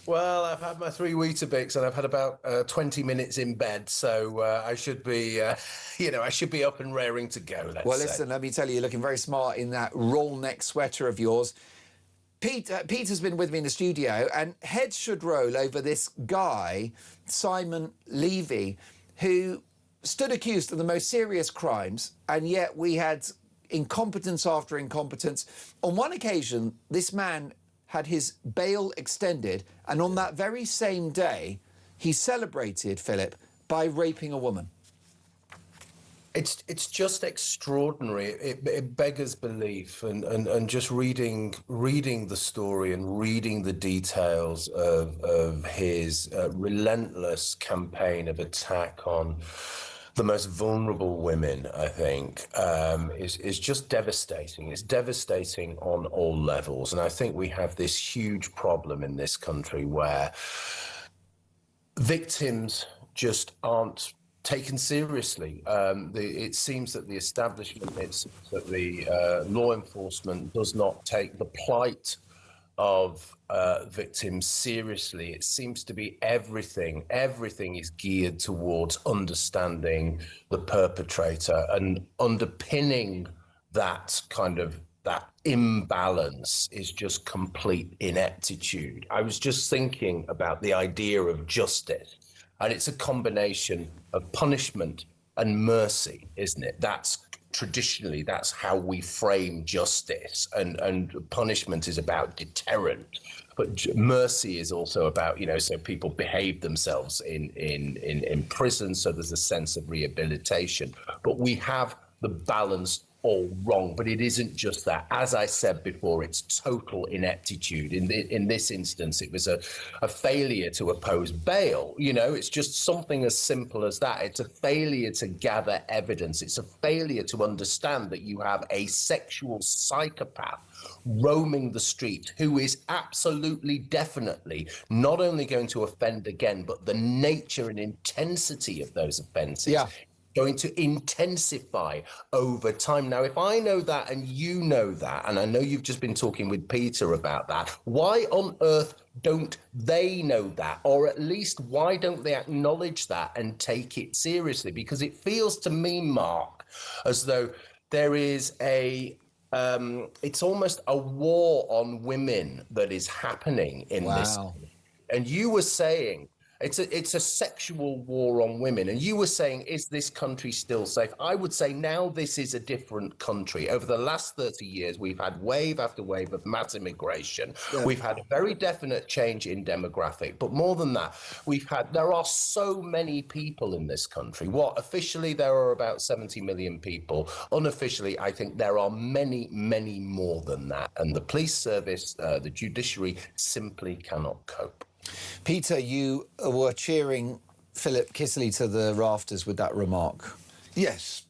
Well, I've had my 3 Weetabix and I've had about 20 minutes in bed, so I should be, I should be up and raring to go, let's Well, say. listen, let me tell you, you're looking very smart in that roll-neck sweater of yours. Peter's been with me in the studio, and heads should roll over this guy, Simon Levy, who stood accused of the most serious crimes, and yet we had incompetence after incompetence. On one occasion, this man had his bail extended, and on that very same day, he celebrated, Philip, by raping a woman. It's just extraordinary. It beggars belief, and just reading the story and reading the details of his relentless campaign of attack on the most vulnerable women, I think, is just devastating. It's devastating on all levels, and I think we have this huge problem in this country where victims just aren't taken seriously. It seems that the establishment, that the law enforcement does not take the plight of victims seriously. It seems to be everything is geared towards understanding the perpetrator, and underpinning that imbalance is just complete ineptitude. I was just thinking about the idea of justice, and it's a combination of punishment and mercy, isn't it? Traditionally, that's how we frame justice, and punishment is about deterrent, but mercy is also about, so people behave themselves in prison, so there's a sense of rehabilitation. But we have the balance all wrong. But it isn't just that. As I said before, it's total ineptitude. In this instance, it was a failure to oppose bail. It's just something as simple as that. It's a failure to gather evidence. It's a failure to understand that you have a sexual psychopath roaming the street who is absolutely, definitely not only going to offend again, but the nature and intensity of those offences going to intensify over time. Now, if I know that and you know that, and I know you've just been talking with Peter about that, why on earth don't they know that? Or at least why don't they acknowledge that and take it seriously? Because it feels to me, Mark, as though there is it's almost a war on women that is happening in this. And you were saying, it's a sexual war on women. And you were saying, is this country still safe? I would say now this is a different country. Over the last 30 years, we've had wave after wave of mass immigration. Yeah. We've had a very definite change in demographic. But more than that, there are so many people in this country. Officially, there are about 70 million people. Unofficially, I think there are many, many more than that. And the police service, the judiciary simply cannot cope. Peter, you were cheering Philip Kisely to the rafters with that remark. Yes,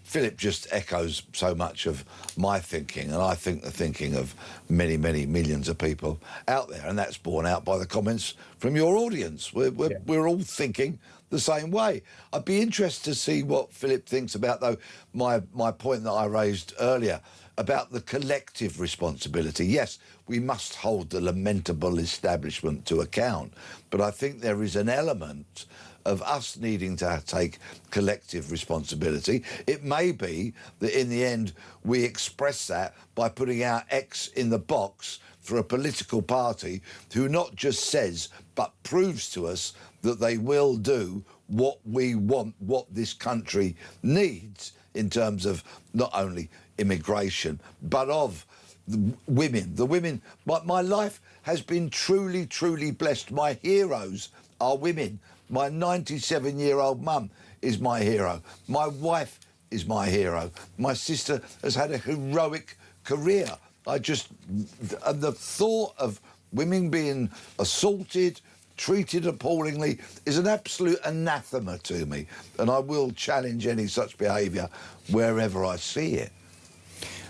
Philip just echoes so much of my thinking, and I think the thinking of many, many millions of people out there, and that's borne out by the comments from your audience. We're all thinking the same way. I'd be interested to see what Philip thinks about, though, my point that I raised earlier about the collective responsibility. Yes, we must hold the lamentable establishment to account, but I think there is an element of us needing to take collective responsibility. It may be that in the end we express that by putting our X in the box for a political party who not just says but proves to us that they will do what we want, what this country needs in terms of not only immigration but of the women. But my life has been truly, truly blessed. My heroes are women. My 97-year-old mum is my hero. My wife is my hero. My sister has had a heroic career. The thought of women being assaulted, treated appallingly, is an absolute anathema to me, and I will challenge any such behaviour wherever I see it.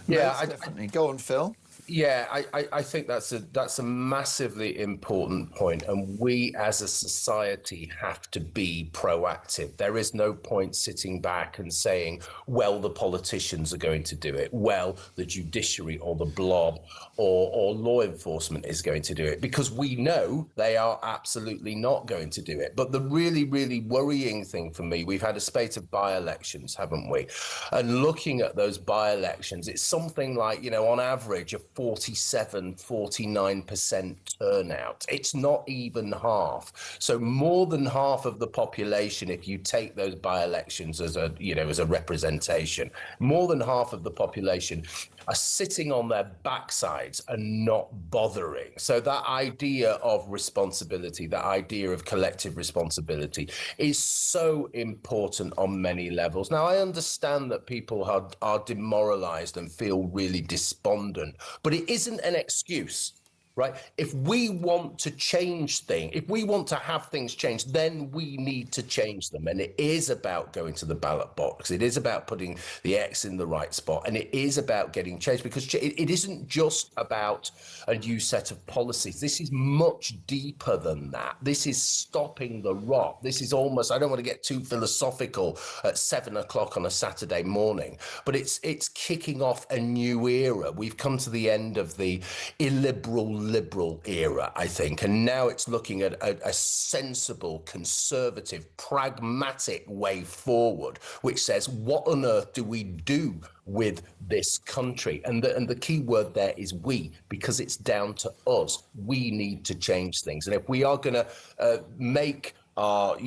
Yeah, definitely. Go on, Phil. Yeah, I think that's a massively important point, and we as a society have to be proactive. There is no point sitting back and saying, well, the politicians are going to do it, well, the judiciary or the blob or law enforcement is going to do it, because we know they are absolutely not going to do it. But the really, really worrying thing for me, we've had a spate of by-elections, haven't we? And looking at those by-elections, it's something like, on average, a 47, 49% turnout. It's not even half. So more than half of the population, if you take those by-elections as a, you know, as a representation, more than half of the population are sitting on their backsides and not bothering. So that idea of responsibility, that idea of collective responsibility is so important on many levels. Now, I understand that people are demoralized and feel really despondent, but it isn't an excuse. Right? If we want to change things, if we want to have things changed, then we need to change them. And it is about going to the ballot box. It is about putting the X in the right spot. And it is about getting changed, because it isn't just about a new set of policies. This is much deeper than that. This is stopping the rot. This is almost, I don't want to get too philosophical at 7 o'clock on a Saturday morning, but it's kicking off a new era. We've come to the end of the illiberal liberal era, I think, and now it's looking at a sensible, conservative, pragmatic way forward, which says, what on earth do we do with this country? And the key word there is we, because it's down to us. We need to change things. And if we are going to make our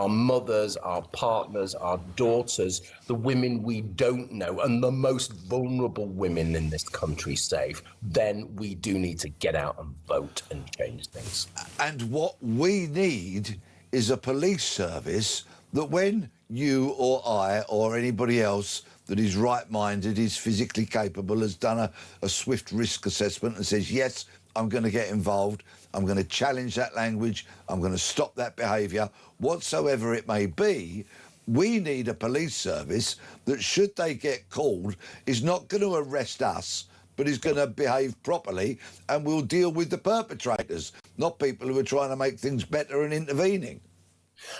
mothers, our partners, our daughters, the women we don't know, and the most vulnerable women in this country safe, then we do need to get out and vote and change things. And what we need is a police service that when you or I or anybody else that is right-minded, is physically capable, has done a swift risk assessment and says, yes, I'm going to get involved, I'm going to challenge that language, I'm going to stop that behaviour, whatsoever it may be, we need a police service that, should they get called, is not going to arrest us, but is going to behave properly, and will deal with the perpetrators, not people who are trying to make things better and intervening.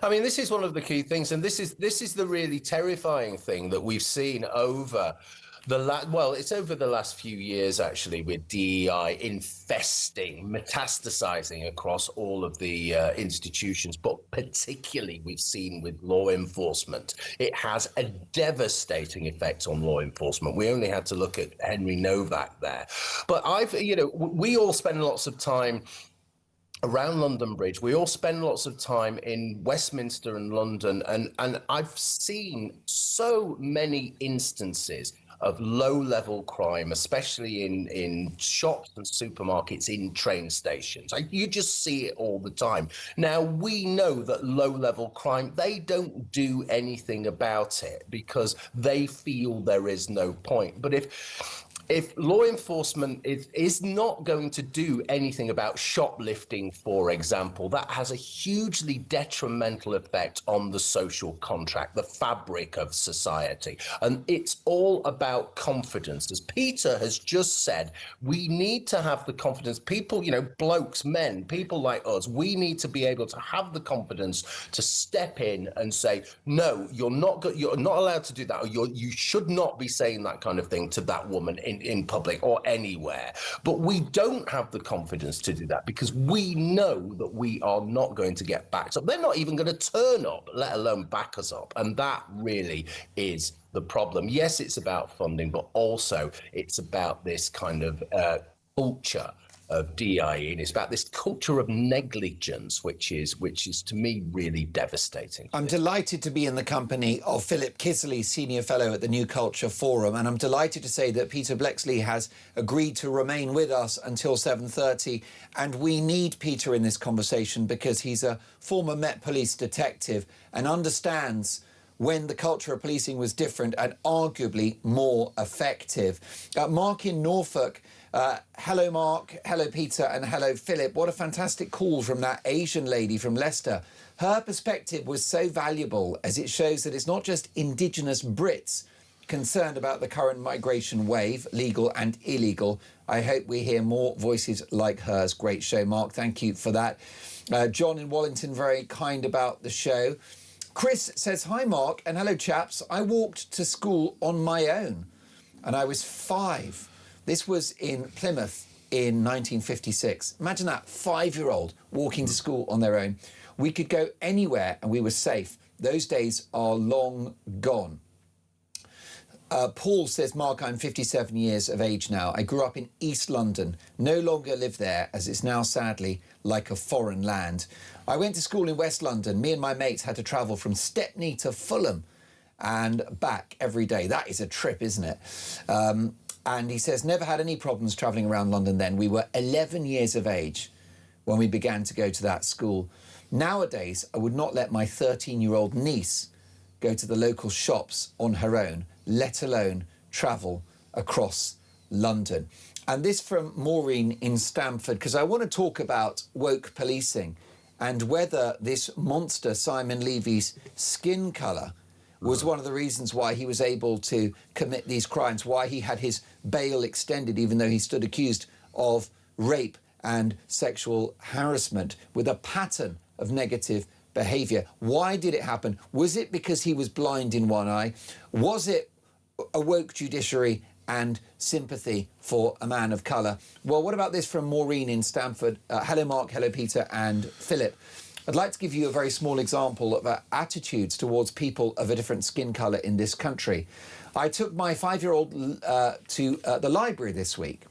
I mean, this is one of the key things, and this is the really terrifying thing that we've seen over it's over the last few years, actually, with DEI infesting, metastasizing across all of the institutions, but particularly we've seen with law enforcement. It has a devastating effect on law enforcement. We only had to look at Henry Novak there. But we all spend lots of time around London Bridge. We all spend lots of time in Westminster and London, and I've seen so many instances of low-level crime, especially in shops and supermarkets, in train stations. You just see it all the time. Now, we know that low-level crime, they don't do anything about it because they feel there is no point. But if law enforcement is not going to do anything about shoplifting, for example, that has a hugely detrimental effect on the social contract, the fabric of society. And it's all about confidence. As Peter has just said, we need to have the confidence. People, blokes, men, people like us, we need to be able to have the confidence to step in and say, no, you're not allowed to do that, or you should not be saying that kind of thing to that woman in public or anywhere. But we don't have the confidence to do that because we know that we are not going to get backed up. They're not even going to turn up, let alone back us up. And that really is the problem. Yes, it's about funding, but also it's about this kind of culture of DIE, and it's about this culture of negligence, which is to me really devastating. I'm delighted to be in the company of Philip Kisley, Senior Fellow at the New Culture Forum, and I'm delighted to say that Peter Blexley has agreed to remain with us until 7:30, and we need Peter in this conversation because he's a former Met Police detective and understands when the culture of policing was different and arguably more effective. Mark in Norfolk. Hello, Mark. Hello, Peter. And hello, Philip. What a fantastic call from that Asian lady from Leicester. Her perspective was so valuable as it shows that it's not just Indigenous Brits concerned about the current migration wave, legal and illegal. I hope we hear more voices like hers. Great show, Mark. Thank you for that. John in Wallington, very kind about the show. Chris says, hi, Mark, and hello, chaps. I walked to school on my own, and I was 5. This was in Plymouth in 1956. Imagine that, 5-year-old walking to school on their own. We could go anywhere and we were safe. Those days are long gone. Paul says, Mark, I'm 57 years of age now. I grew up in East London, no longer live there as it's now sadly like a foreign land. I went to school in West London. Me and my mates had to travel from Stepney to Fulham and back every day. That is a trip, isn't it? And he says, never had any problems travelling around London then. We were 11 years of age when we began to go to that school. Nowadays, I would not let my 13-year-old niece go to the local shops on her own, let alone travel across London. And this from Maureen in Stamford, because I want to talk about woke policing and whether this monster Simon Levy's skin colour was one of the reasons why he was able to commit these crimes, why he had his bail extended, even though he stood accused of rape and sexual harassment with a pattern of negative behaviour. Why did it happen? Was it because he was blind in one eye? Was it a woke judiciary and sympathy for a man of colour? Well, what about this from Maureen in Stamford? Hello, Mark. Hello, Peter and Philip. I'd like to give you a very small example of attitudes towards people of a different skin colour in this country. I took my 5-year-old to the library this week.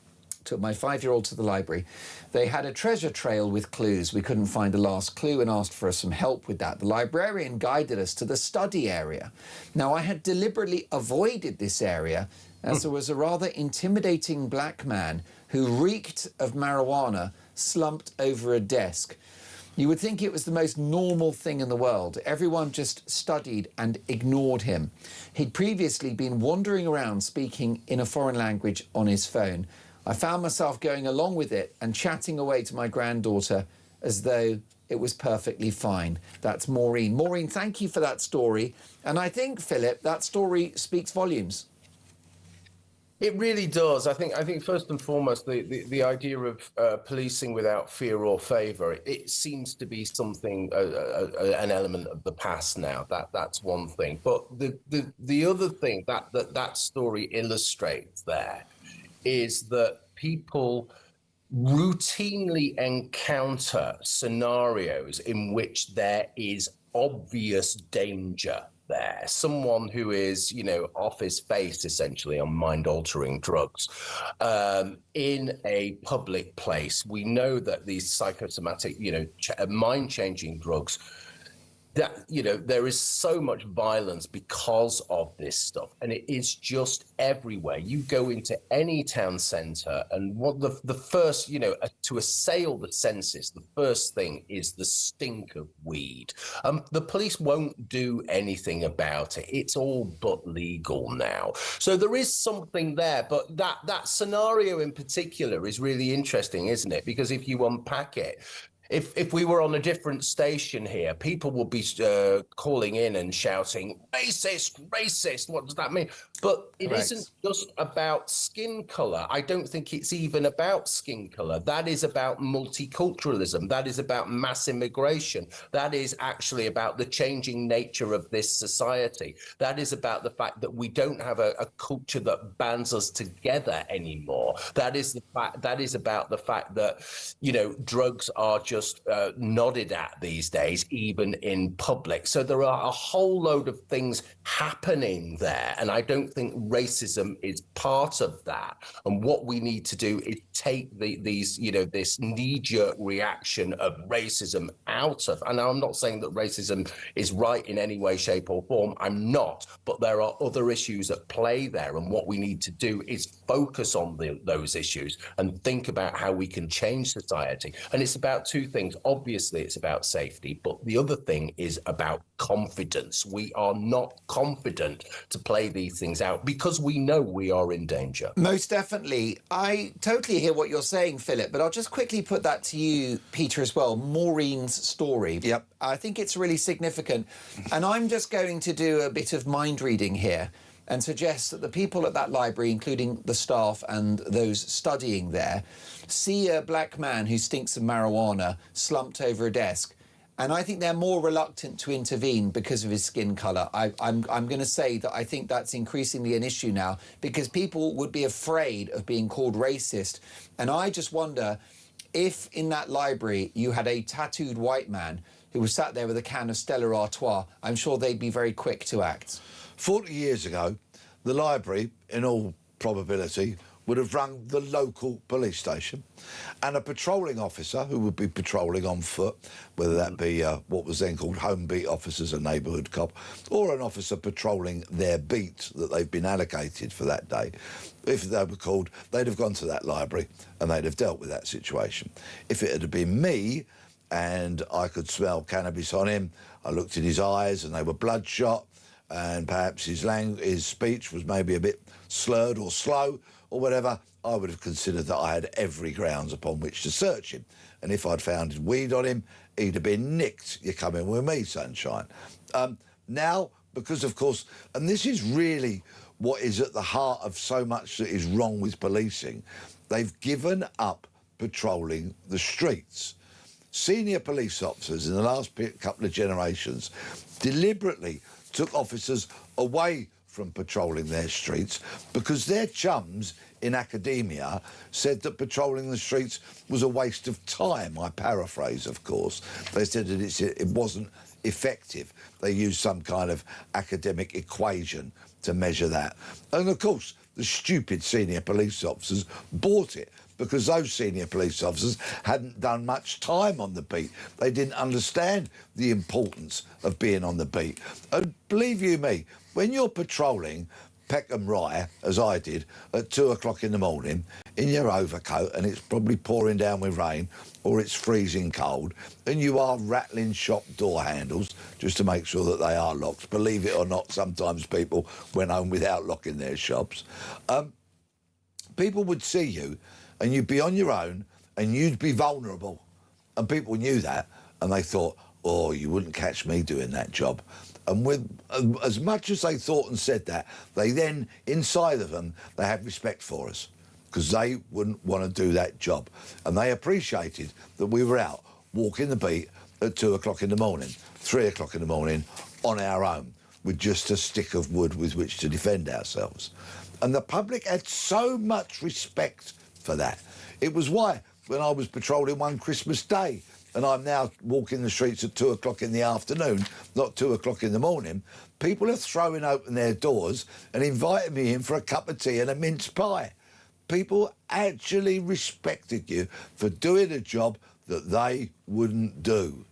Took my 5-year-old to the library. They had a treasure trail with clues. We couldn't find the last clue and asked for some help with that. The librarian guided us to the study area. Now, I had deliberately avoided this area as there was a rather intimidating black man who reeked of marijuana slumped over a desk. You would think it was the most normal thing in the world. Everyone just studied and ignored him. He'd previously been wandering around speaking in a foreign language on his phone. I found myself going along with it and chatting away to my granddaughter as though it was perfectly fine. That's Maureen. Maureen, thank you for that story. And I think, Philip, that story speaks volumes. It really does. I think first and foremost, the idea of policing without fear or favour, it seems to be something, an element of the past now. That's one thing. But the other thing that story illustrates there is that people routinely encounter scenarios in which there is obvious danger there. Someone who is, off his face, essentially, on mind-altering drugs in a public place. We know that these psychosomatic, mind-changing drugs, that, there is so much violence because of this stuff, and it is just everywhere. You go into any town centre, and what the first, to assail the senses, the first thing is the stink of weed. The police won't do anything about it. It's all but legal now. So there is something there, but that scenario in particular is really interesting, isn't it? Because if you unpack it, If we were on a different station here, people would be calling in and shouting, racist, racist, what does that mean? But it isn't just about skin colour. I don't think it's even about skin colour. That is about multiculturalism. That is about mass immigration. That is actually about the changing nature of this society. That is about the fact that we don't have a culture that bands us together anymore. That is about the fact that, drugs are just nodded at these days, even in public. So there are a whole load of things happening there, and I don't think racism is part of that. And what we need to do is take this knee-jerk reaction of racism out of. And I'm not saying that racism is right in any way, shape, or form. I'm not. But there are other issues at play there, and what we need to do is focus on those issues and think about how we can change society. And it's about two things. Obviously, it's about safety, but the other thing is about confidence. We are not confident to play these things out because we know we are in danger. Most definitely. I totally hear what you're saying, Philip, but I'll just quickly put that to you, Peter, as well. Maureen's story. Yep. I think it's really significant. And I'm just going to do a bit of mind reading here and suggest that the people at that library, including the staff and those studying there, see a black man who stinks of marijuana slumped over a desk, and I think they're more reluctant to intervene because of his skin colour. I'm going to say that I think that's increasingly an issue now because people would be afraid of being called racist. And I just wonder if in that library you had a tattooed white man who was sat there with a can of Stella Artois, I'm sure they'd be very quick to act. 40 years ago, the library, in all probability, would have rung the local police station, and a patrolling officer who would be patrolling on foot, whether that be what was then called home beat officers, a neighbourhood cop, or an officer patrolling their beat that they've been allocated for that day. If they were called, they'd have gone to that library and they'd have dealt with that situation. If it had been me and I could smell cannabis on him, I looked in his eyes and they were bloodshot, and perhaps his speech was maybe a bit slurred or slow or whatever, I would have considered that I had every grounds upon which to search him. And if I'd found weed on him, he'd have been nicked. You're coming with me, sunshine. Now, because of course, and this is really what is at the heart of so much that is wrong with policing, they've given up patrolling the streets. Senior police officers in the last couple of generations deliberately took officers away from patrolling their streets because their chums in academia said that patrolling the streets was a waste of time. I paraphrase, of course. They said that it wasn't effective. They used some kind of academic equation to measure that. And of course, the stupid senior police officers bought it because those senior police officers hadn't done much time on the beat. They didn't understand the importance of being on the beat. And believe you me, when you're patrolling Peckham Rye, as I did, at 2 o'clock in the morning, in your overcoat, and it's probably pouring down with rain, or it's freezing cold, and you are rattling shop door handles just to make sure that they are locked. Believe it or not, sometimes people went home without locking their shops. People would see you, and you'd be on your own, and you'd be vulnerable. And people knew that, and they thought, oh, you wouldn't catch me doing that job. And with as much as they thought and said that, they then, inside of them, they had respect for us because they wouldn't want to do that job. And they appreciated that we were out walking the beat at 2 o'clock in the morning, 3 o'clock in the morning, on our own, with just a stick of wood with which to defend ourselves. And the public had so much respect for that. It was why, when I was patrolling one Christmas Day, and I'm now walking the streets at 2 o'clock in the afternoon, not 2 o'clock in the morning, people are throwing open their doors and inviting me in for a cup of tea and a mince pie. People actually respected you for doing a job that they wouldn't do,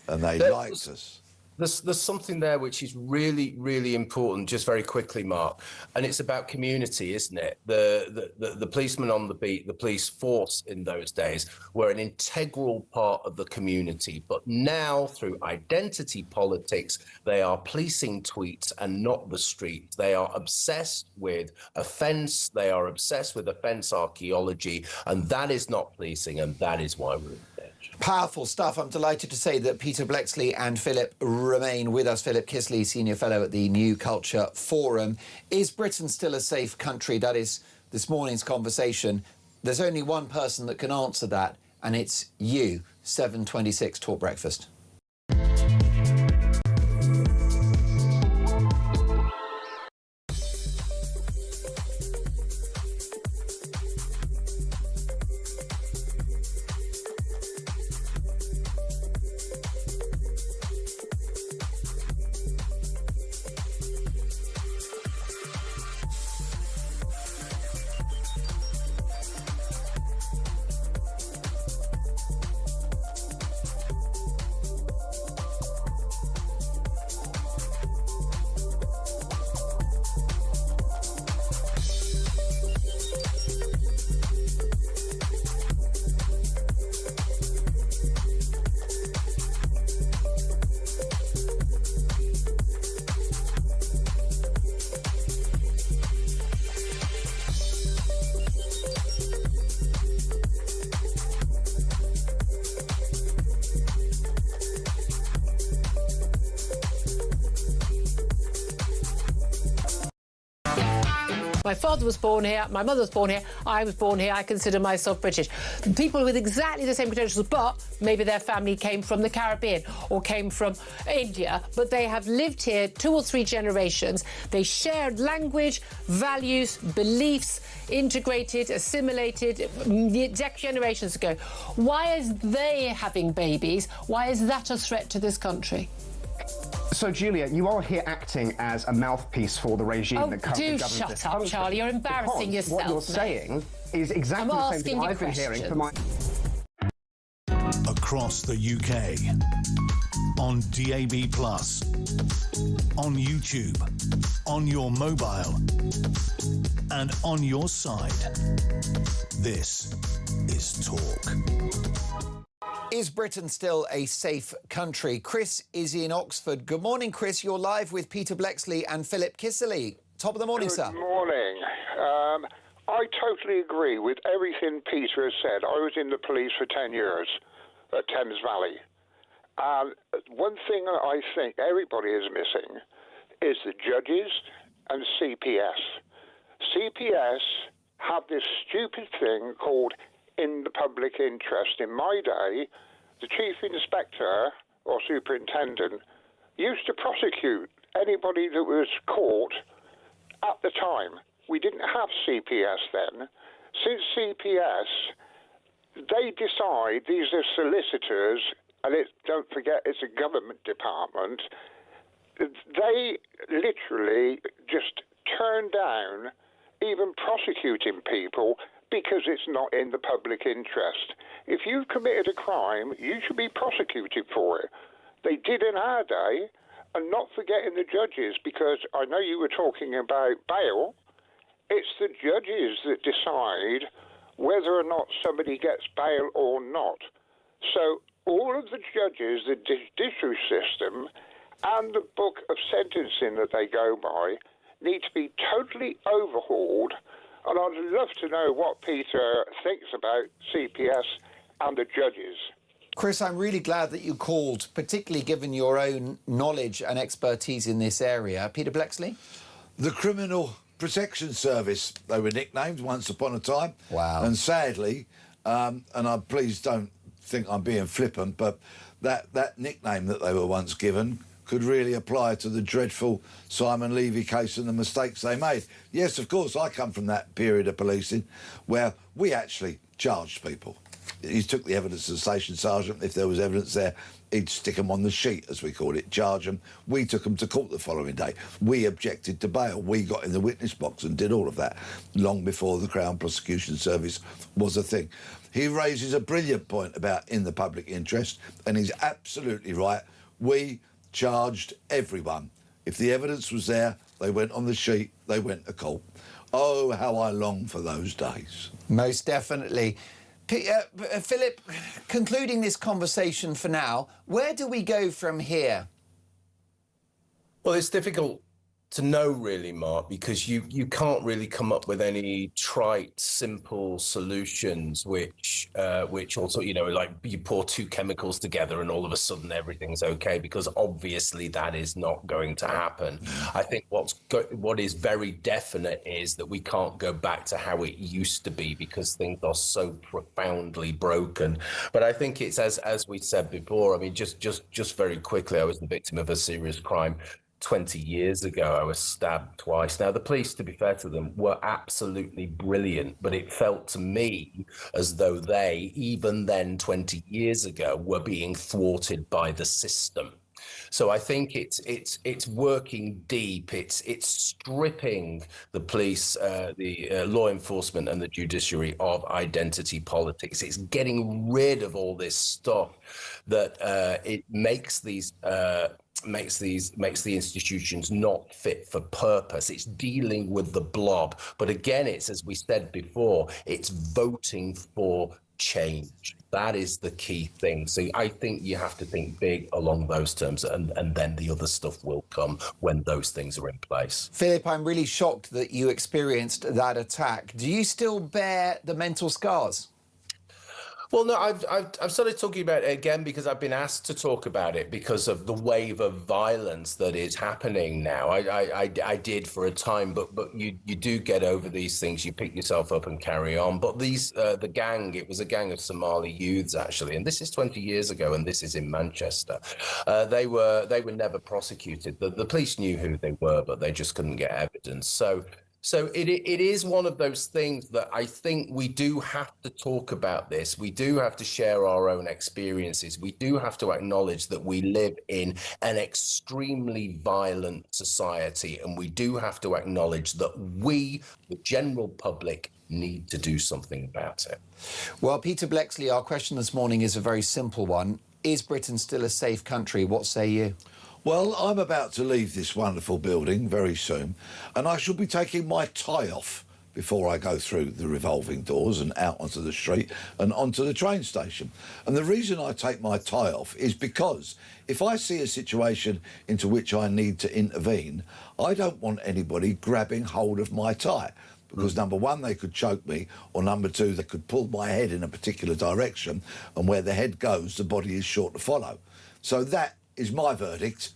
and they liked us. There's something there which is really, really important, just very quickly, Mark, and it's about community, isn't it? The policemen on the beat, the police force in those days were an integral part of the community. But now, through identity politics, they are policing tweets and not the street. They are obsessed with offence. They are obsessed with offence archaeology, and that is not policing, and that is why we're in danger. Powerful stuff. I'm delighted to say that Peter Blexley and Philip remain with us. Philip Kisley, Senior Fellow at the New Culture Forum. Is Britain still a safe country? That is this morning's conversation. There's only one person that can answer that, and it's you. 7:26 Talk Breakfast. My father was born here, my mother was born here, I was born here, I consider myself British. People with exactly the same credentials, but maybe their family came from the Caribbean or came from India, but they have lived here 2 or 3 generations. They shared language, values, beliefs, integrated, assimilated generations ago. Why is they having babies? Why is that a threat to this country? So, Julia, you are here acting as a mouthpiece for the regime that currently governs this country. Do shut up, Charlie. You're embarrassing yourself. What you're saying is exactly the same thing I've been hearing from my... Across the UK, on DAB+, on YouTube, on your mobile, and on your side. This is Talk. Is Britain still a safe country? Chris is in Oxford. Good morning, Chris. You're live with Peter Blexley and Philip Kisserly. Top of the morning, sir. Good morning. I totally agree with everything Peter has said. I was in the police for 10 years at Thames Valley. One thing I think everybody is missing is the judges and CPS. CPS have this stupid thing called in the public interest. In my day, the chief inspector or superintendent used to prosecute anybody that was caught at the time. We didn't have CPS then. Since CPS, they decide, these are solicitors, and don't forget it's a government department, they literally just turn down even prosecuting people because it's not in the public interest. If you've committed a crime, you should be prosecuted for it. They did in our day, and not forgetting the judges, because I know you were talking about bail. It's the judges that decide whether or not somebody gets bail or not. So all of the judges, the judiciary system, and the book of sentencing that they go by need to be totally overhauled. And I'd love to know what Peter thinks about CPS and the judges. Chris, I'm really glad that you called, particularly given your own knowledge and expertise in this area. Peter Blexley? The Criminal Protection Service, they were nicknamed once upon a time. Wow. And sadly, please don't think I'm being flippant, but that nickname that they were once given could really apply to the dreadful Simon Levy case and the mistakes they made. Yes, of course, I come from that period of policing where we actually charged people. He took the evidence to the station sergeant. If there was evidence there, he'd stick them on the sheet, as we call it, charge them. We took them to court the following day. We objected to bail. We got in the witness box and did all of that long before the Crown Prosecution Service was a thing. He raises a brilliant point about in the public interest, and he's absolutely right. We charged everyone. If the evidence was there, they went on the sheet, they went to court. Oh, how I long for those days. Most definitely. Philip, concluding this conversation for now, where do we go from here? Well, it's difficult to know, really, Mark, because you can't really come up with any trite, simple solutions which also, you know, like you pour two chemicals together and all of a sudden everything's okay, because obviously that is not going to happen. I think what is very definite is that we can't go back to how it used to be because things are so profoundly broken. But I think it's as we said before. I mean, just very quickly, I was the victim of a serious crime 20 years ago. I was stabbed twice. Now, the police, to be fair to them, were absolutely brilliant, but it felt to me as though they, even then 20 years ago, were being thwarted by the system. So I think it's working deep. It's stripping the police, the law enforcement and the judiciary of identity politics. It's getting rid of all this stuff that it makes these makes the institutions not fit for purpose. It's dealing with the blob. But again, it's, as we said before, it's voting for change. That is the key thing. So I think you have to think big along those terms, and then the other stuff will come when those things are in place. Philip, I'm really shocked that you experienced that attack. Do you still bear the mental scars? Well, no, I've started talking about it again because I've been asked to talk about it because of the wave of violence that is happening now. I did for a time, but you do get over these things. You pick yourself up and carry on. But these the gang, it was a gang of Somali youths actually, and this is 20 years ago, and this is in Manchester. They were never prosecuted. The police knew who they were, but they just couldn't get evidence. So So it is one of those things that I think we do have to talk about this. We do have to share our own experiences. We do have to acknowledge that we live in an extremely violent society, and we do have to acknowledge that we, the general public, need to do something about it. Well, Peter Blexley, our question this morning is a very simple one. Is Britain still a safe country? What say you? Well, I'm about to leave this wonderful building very soon, and I shall be taking my tie off before I go through the revolving doors and out onto the street and onto the train station. And the reason I take my tie off is because if I see a situation into which I need to intervene, I don't want anybody grabbing hold of my tie. Because number one, they could choke me, or number two, they could pull my head in a particular direction, and where the head goes, the body is sure to follow. So that is my verdict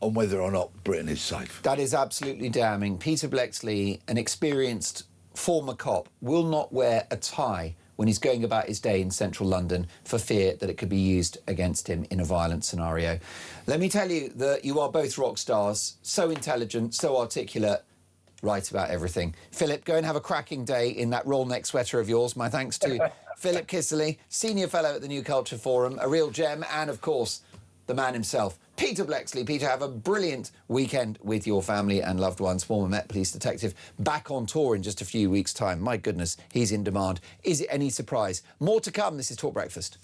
on whether or not Britain is safe. That is absolutely damning. Peter Blexley, an experienced former cop, will not wear a tie when he's going about his day in central London for fear that it could be used against him in a violent scenario. Let me tell you that you are both rock stars, so intelligent, so articulate, right about everything. Philip, go and have a cracking day in that roll neck sweater of yours. My thanks to Philip Kisserly, Senior Fellow at the New Culture Forum, a real gem, and of course, the man himself, Peter Blexley. Peter, have a brilliant weekend with your family and loved ones. Former Met Police detective back on tour in just a few weeks' time. My goodness, he's in demand. Is it any surprise? More to come. This is Talk Breakfast.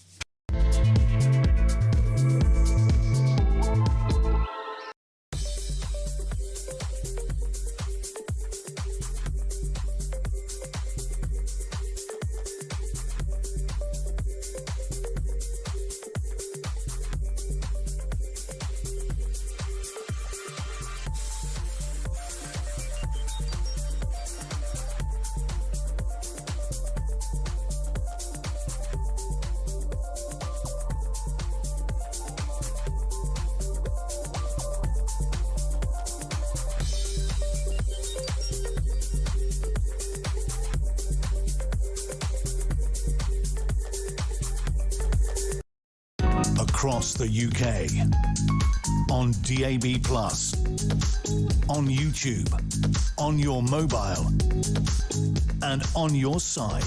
Across the UK, on DAB+, on YouTube, on your mobile, and on your side.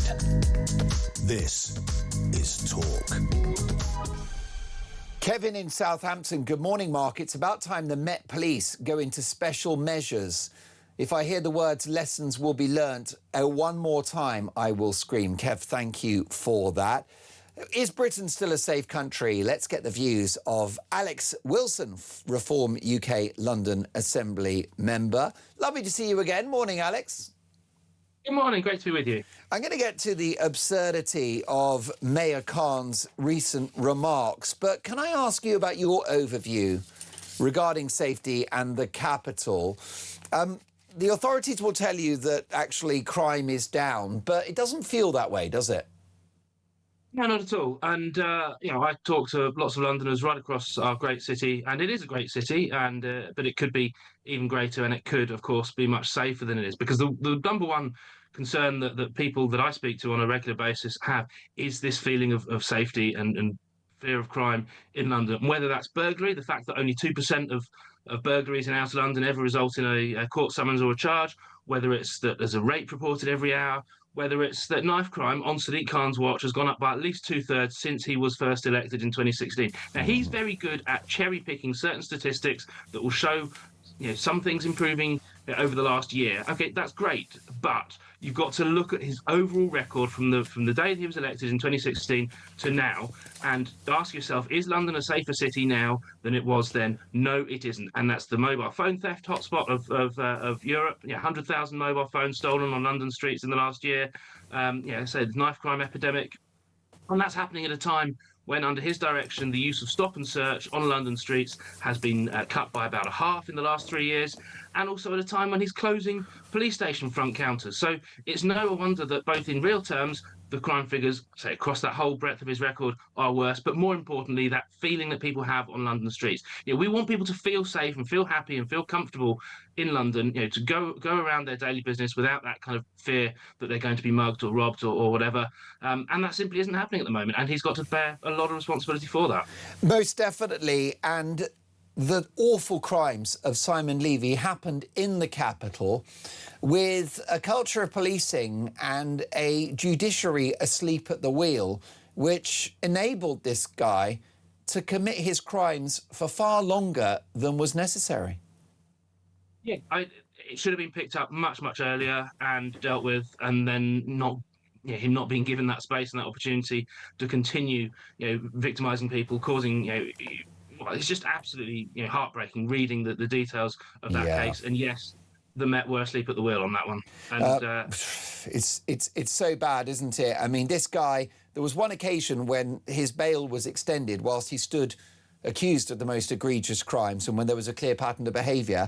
This is Talk. Kevin in Southampton, good morning, Mark. It's about time the Met Police go into special measures. If I hear the words lessons will be learnt one more time, I will scream. Kev, thank you for that. Is Britain still a safe country? Let's get the views of Alex Wilson, Reform UK London Assembly member. Lovely to see you again. Morning, Alex. Good morning. Great to be with you. I'm going to get to the absurdity of Mayor Khan's recent remarks, but can I ask you about your overview regarding safety and the capital? The authorities will tell you that actually crime is down, but it doesn't feel that way, does it? No, not at all. And, I talk to lots of Londoners right across our great city, and it is a great city, and but it could be even greater, and it could, of course, be much safer than it is. Because the number one concern that people that I speak to on a regular basis have is this feeling of safety and fear of crime in London. And whether that's burglary, the fact that only 2% of burglaries in outer London ever result in a court summons or a charge, whether it's that there's a rape reported every hour, whether it's that knife crime on Sadiq Khan's watch has gone up by at least 2/3 since he was first elected in 2016. Now, he's very good at cherry-picking certain statistics that will show some things improving over the last year. OK, that's great, but you've got to look at his overall record from the day that he was elected in 2016 to now and ask yourself, is London a safer city now than it was then? No, it isn't. And that's the mobile phone theft hotspot of Europe. 100,000 mobile phones stolen on London streets in the last year. So the knife crime epidemic. And that's happening at a time when, under his direction, the use of stop and search on London streets has been cut by about a half in the last 3 years, and also at a time when he's closing police station front counters. So it's no wonder that both in real terms, the crime figures, say, across that whole breadth of his record are worse, but more importantly, that feeling that people have on London streets. We want people to feel safe and feel happy and feel comfortable in London, to go around their daily business without that kind of fear that they're going to be mugged or robbed or whatever. And that simply isn't happening at the moment. And he's got to bear a lot of responsibility for that. Most definitely. And the awful crimes of Simon Levy happened in the capital with a culture of policing and a judiciary asleep at the wheel, which enabled this guy to commit his crimes for far longer than was necessary. Yeah, it should have been picked up much, much earlier and dealt with, and then him not being given that space and that opportunity to continue, victimising people, causing, well, it's just absolutely, heartbreaking reading the details of that case. And yes, the Met were asleep at the wheel on that one. And it's so bad, isn't it? I mean, this guy, there was one occasion when his bail was extended whilst he stood accused of the most egregious crimes and when there was a clear pattern of behaviour,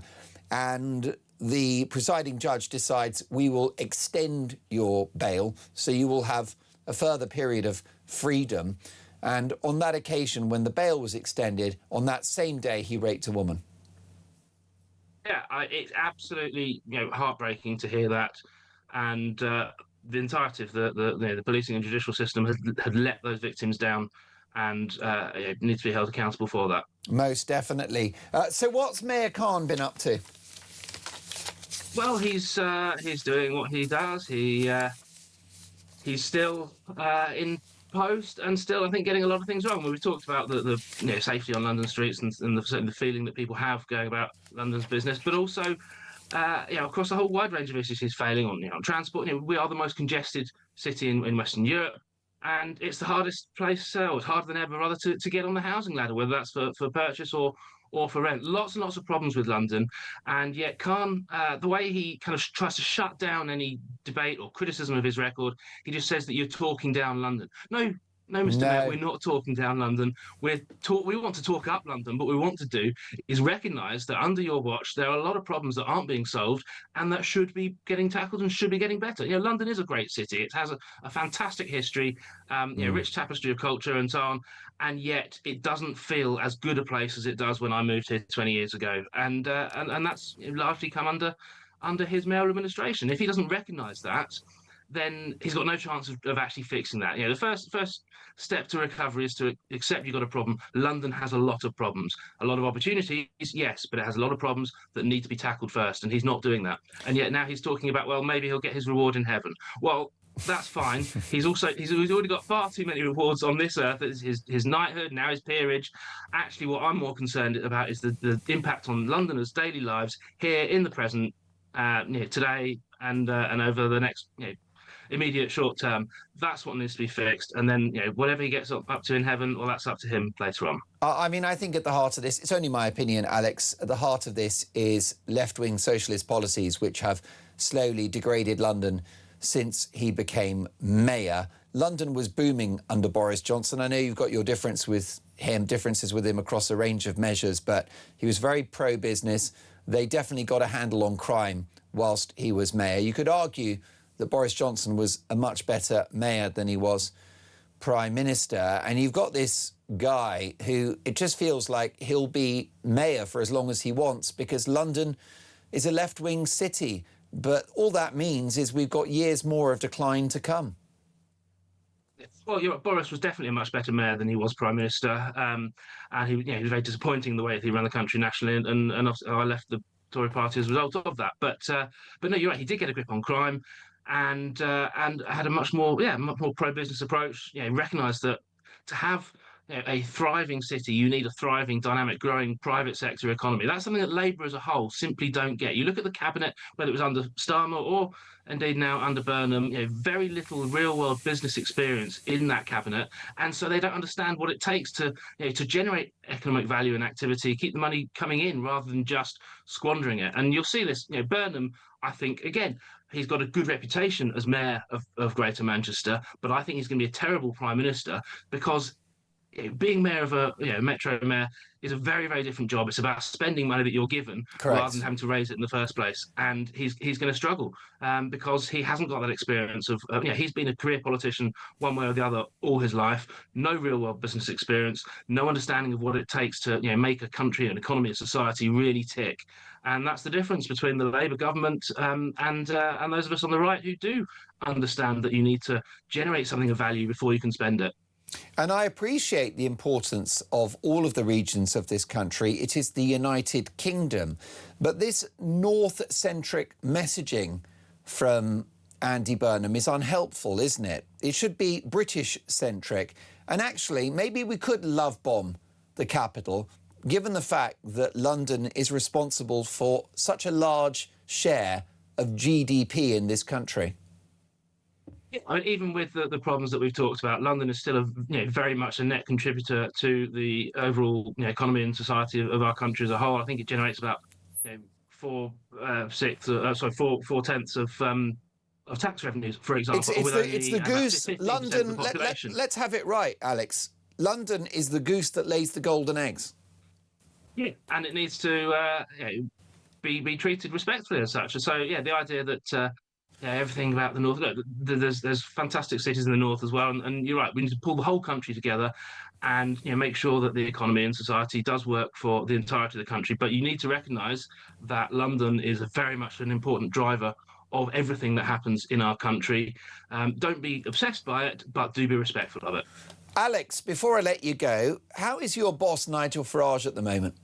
and the presiding judge decides, we will extend your bail so you will have a further period of freedom. And on that occasion, when the bail was extended, on that same day, he raped a woman. Yeah, it's absolutely heartbreaking to hear that, and the entirety of the policing and judicial system had let those victims down, and need to be held accountable for that. Most definitely. So what's Mayor Khan been up to? Well, he's doing what he does. He's still in post and still, I think, getting a lot of things wrong. We've talked about the safety on London streets and the feeling that people have going about London's business, but also across a whole wide range of issues he's failing on. On transport, we are the most congested city in Western Europe, and it's the hardest place, or it's harder than ever, rather, to get on the housing ladder, whether that's for purchase or for rent. Lots and lots of problems with London, and yet Khan, the way he kind of tries to shut down any debate or criticism of his record, he just says that you're talking down London. No, Mr. Mayor, we're not talking down London. We want to talk up London, but what we want to do is recognise that under your watch there are a lot of problems that aren't being solved and that should be getting tackled and should be getting better. London is a great city. It has a fantastic history, rich tapestry of culture and so on, and yet it doesn't feel as good a place as it does when I moved here 20 years ago. And that's largely come under his mayoral administration. If he doesn't recognise that, then he's got no chance of actually fixing that. The first step to recovery is to accept you've got a problem. London has a lot of problems, a lot of opportunities, yes, but it has a lot of problems that need to be tackled first, and he's not doing that. And yet now he's talking about, well, maybe he'll get his reward in heaven. Well, that's fine. He's already got far too many rewards on this earth. His knighthood, now his peerage. Actually, what I'm more concerned about is the impact on Londoners' daily lives here in the present, today and over the next immediate short term. That's what needs to be fixed, and then whatever he gets up to in heaven, well, that's up to him later on. I mean, I think at the heart of this, it's only my opinion, Alex, at the heart of this is left-wing socialist policies which have slowly degraded London since he became mayor. London was booming under Boris Johnson. I know you've got your differences with him across a range of measures, but he was very pro-business. They definitely got a handle on crime whilst he was mayor. You could argue that Boris Johnson was a much better mayor than he was prime minister. And you've got this guy who it just feels like he'll be mayor for as long as he wants because London is a left-wing city. But all that means is we've got years more of decline to come. Well, Boris was definitely a much better mayor than he was prime minister. And he was very disappointing the way that he ran the country nationally. And I left the Tory party as a result of that. But no, you're right. He did get a grip on crime. And had a much more pro-business approach. Recognised that to have a thriving city, you need a thriving, dynamic, growing private sector economy. That's something that Labour as a whole simply don't get. You look at the cabinet, whether it was under Starmer or indeed now under Burnham, very little real-world business experience in that cabinet, and so they don't understand what it takes to generate economic value and activity, keep the money coming in rather than just squandering it. And you'll see this. Burnham, I think, again, he's got a good reputation as mayor of Greater Manchester, but I think he's going to be a terrible prime minister because being mayor of a metro mayor is a very, very different job. It's about spending money that you're given rather than having to raise it in the first place. And he's going to struggle because he hasn't got that experience of he's been a career politician one way or the other all his life. No real world business experience, no understanding of what it takes to make a country, an economy, a society really tick. And that's the difference between the Labour government and those of us on the right who do understand that you need to generate something of value before you can spend it. And I appreciate the importance of all of the regions of this country. It is the United Kingdom. But this North-centric messaging from Andy Burnham is unhelpful, isn't it? It should be British-centric. And actually, maybe we could love bomb the capital, given the fact that London is responsible for such a large share of GDP in this country. Yeah, I mean, even with the problems that we've talked about, London is still very much a net contributor to the overall economy and society of our country as a whole. I think it generates about 4/10 of tax revenues, for example. It's the goose. London. Let's have it right, Alex. London is the goose that lays the golden eggs. Yeah, and it needs to be treated respectfully as such. And so, yeah, the idea that everything about the north. Look, there's fantastic cities in the north as well, and you're right. We need to pull the whole country together, and make sure that the economy and society does work for the entirety of the country. But you need to recognise that London is very much an important driver of everything that happens in our country. Don't be obsessed by it, but do be respectful of it. Alex, before I let you go, how is your boss Nigel Farage at the moment?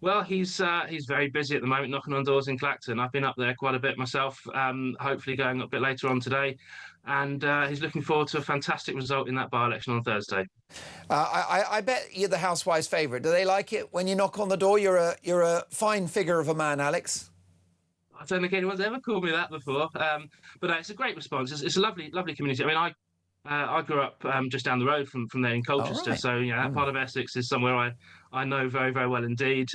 Well, he's very busy at the moment, knocking on doors in Clacton. I've been up there quite a bit myself, hopefully going up a bit later on today. And he's looking forward to a fantastic result in that by-election on Thursday. I bet you're the housewives' favourite. Do they like it when you knock on the door? You're a fine figure of a man, Alex. I don't think anyone's ever called me that before. But it's a great response. It's a lovely community. I mean, I grew up just down the road from there in Colchester, right. So that part of Essex is somewhere I know very, very well indeed.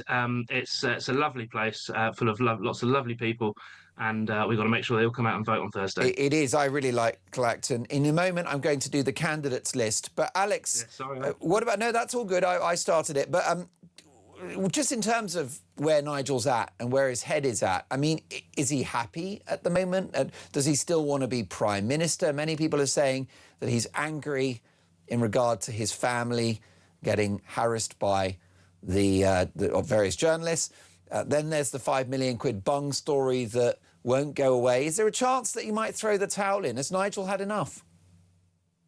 It's a lovely place, full of lots of lovely people, and we've got to make sure they all come out and vote on Thursday. It is. I really like Clacton. In a moment, I'm going to do the candidates list. But Alex, what about? No, that's all good. I started it, but just in terms of where Nigel's at and where his head is at, I mean, is he happy at the moment? Does he still want to be Prime Minister? Many people are saying that he's angry in regard to his family getting harassed by the various journalists. Then there's the £5 million bung story that won't go away. Is there a chance that he might throw the towel in? Has Nigel had enough?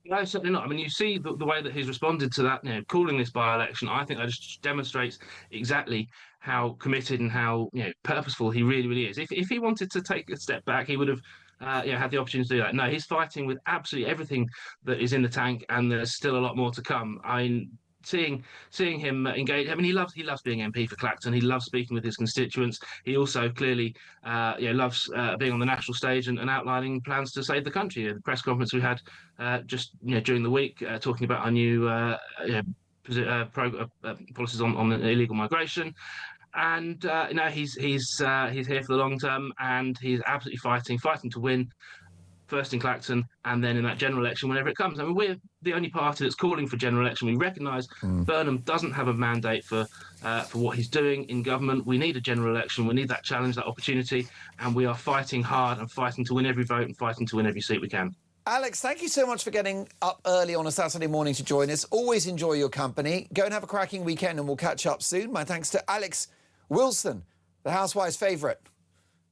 No, certainly not. I mean, you see the way that he's responded to that, calling this by-election. I think that just demonstrates exactly how committed and how purposeful he really, really is. If he wanted to take a step back, he would have had the opportunity to do that. No, he's fighting with absolutely everything that is in the tank, and there's still a lot more to come. Seeing him engage. I mean, he loves being MP for Clacton. He loves speaking with his constituents. He also clearly loves being on the national stage and outlining plans to save the country. The press conference we had just during the week talking about our new policies on illegal migration. And he's here for the long term, and he's absolutely fighting to win. First in Clacton, and then in that general election whenever it comes. I mean, we're the only party that's calling for general election. We recognise Burnham doesn't have a mandate for what he's doing in government. We need a general election. We need that challenge, that opportunity, and we are fighting hard and fighting to win every vote and fighting to win every seat we can. Alex, thank you so much for getting up early on a Saturday morning to join us. Always enjoy your company. Go and have a cracking weekend, and we'll catch up soon. My thanks to Alex Wilson, the housewives' favourite.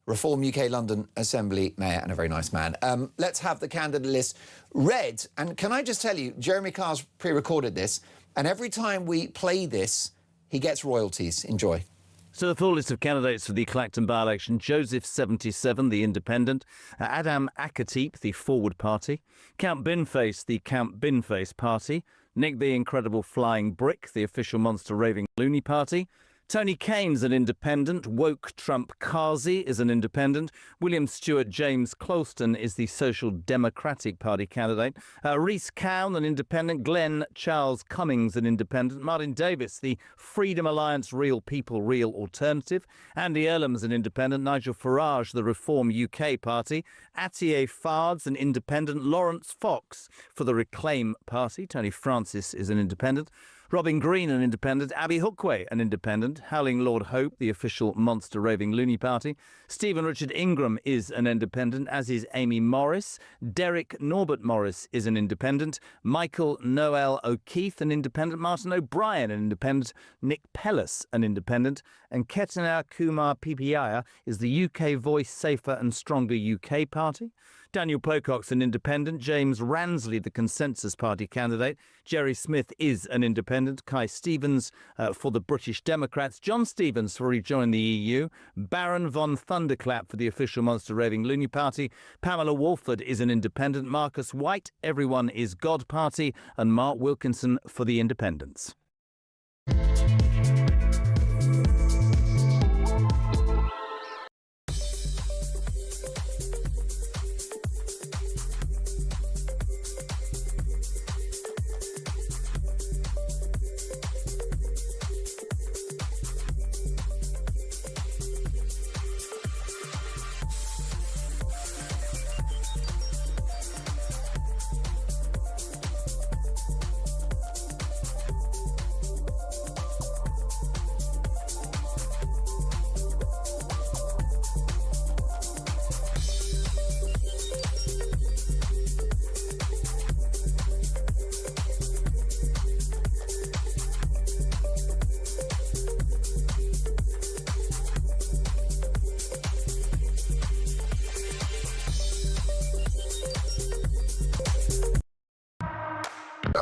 Reform UK London Assembly Mayor, and a very nice man. Let's have the candidate list read. And can I just tell you, Jeremy Carr's pre-recorded this, and every time we play this, he gets royalties. Enjoy. So the full list of candidates for the Clacton by-election: Joseph 77, the Independent; Adam Akatip, the Forward Party; Count Binface, the Count Binface Party; Nick the Incredible Flying Brick, the Official Monster Raving Loony Party; Tony Kane's an independent. Woke Trump Kazi is an independent. William Stewart James Clouston is the Social Democratic Party candidate. Rhys Cowan, an independent. Glenn Charles Cummings, an independent. Martin Davis, the Freedom Alliance Real People, Real Alternative. Andy Earlam's an independent. Nigel Farage, the Reform UK Party. Atiye Fards, an independent. Lawrence Fox for the Reclaim Party. Tony Francis is an independent. Robin Green, an independent. Abby Hookway, an independent. Howling Lord Hope, the Official Monster Raving Loony Party. Stephen Richard Ingram is an independent, as is Amy Morris. Derek Norbert Morris is an independent. Michael Noel O'Keefe, an independent. Martin O'Brien, an independent. Nick Pellis, an independent. And Ketanar Kumar Pipiaya is the UK Voice Safer and Stronger UK Party. Daniel Pocock's an independent. James Ransley, the Consensus Party candidate. Jerry Smith is an independent. Kai Stevens for the British Democrats. John Stevens for rejoin the EU. Baron von Thunderclap for the official Monster Raving Loony Party. Pamela Walford is an independent. Marcus White, Everyone is God Party. And Mark Wilkinson for the Independents.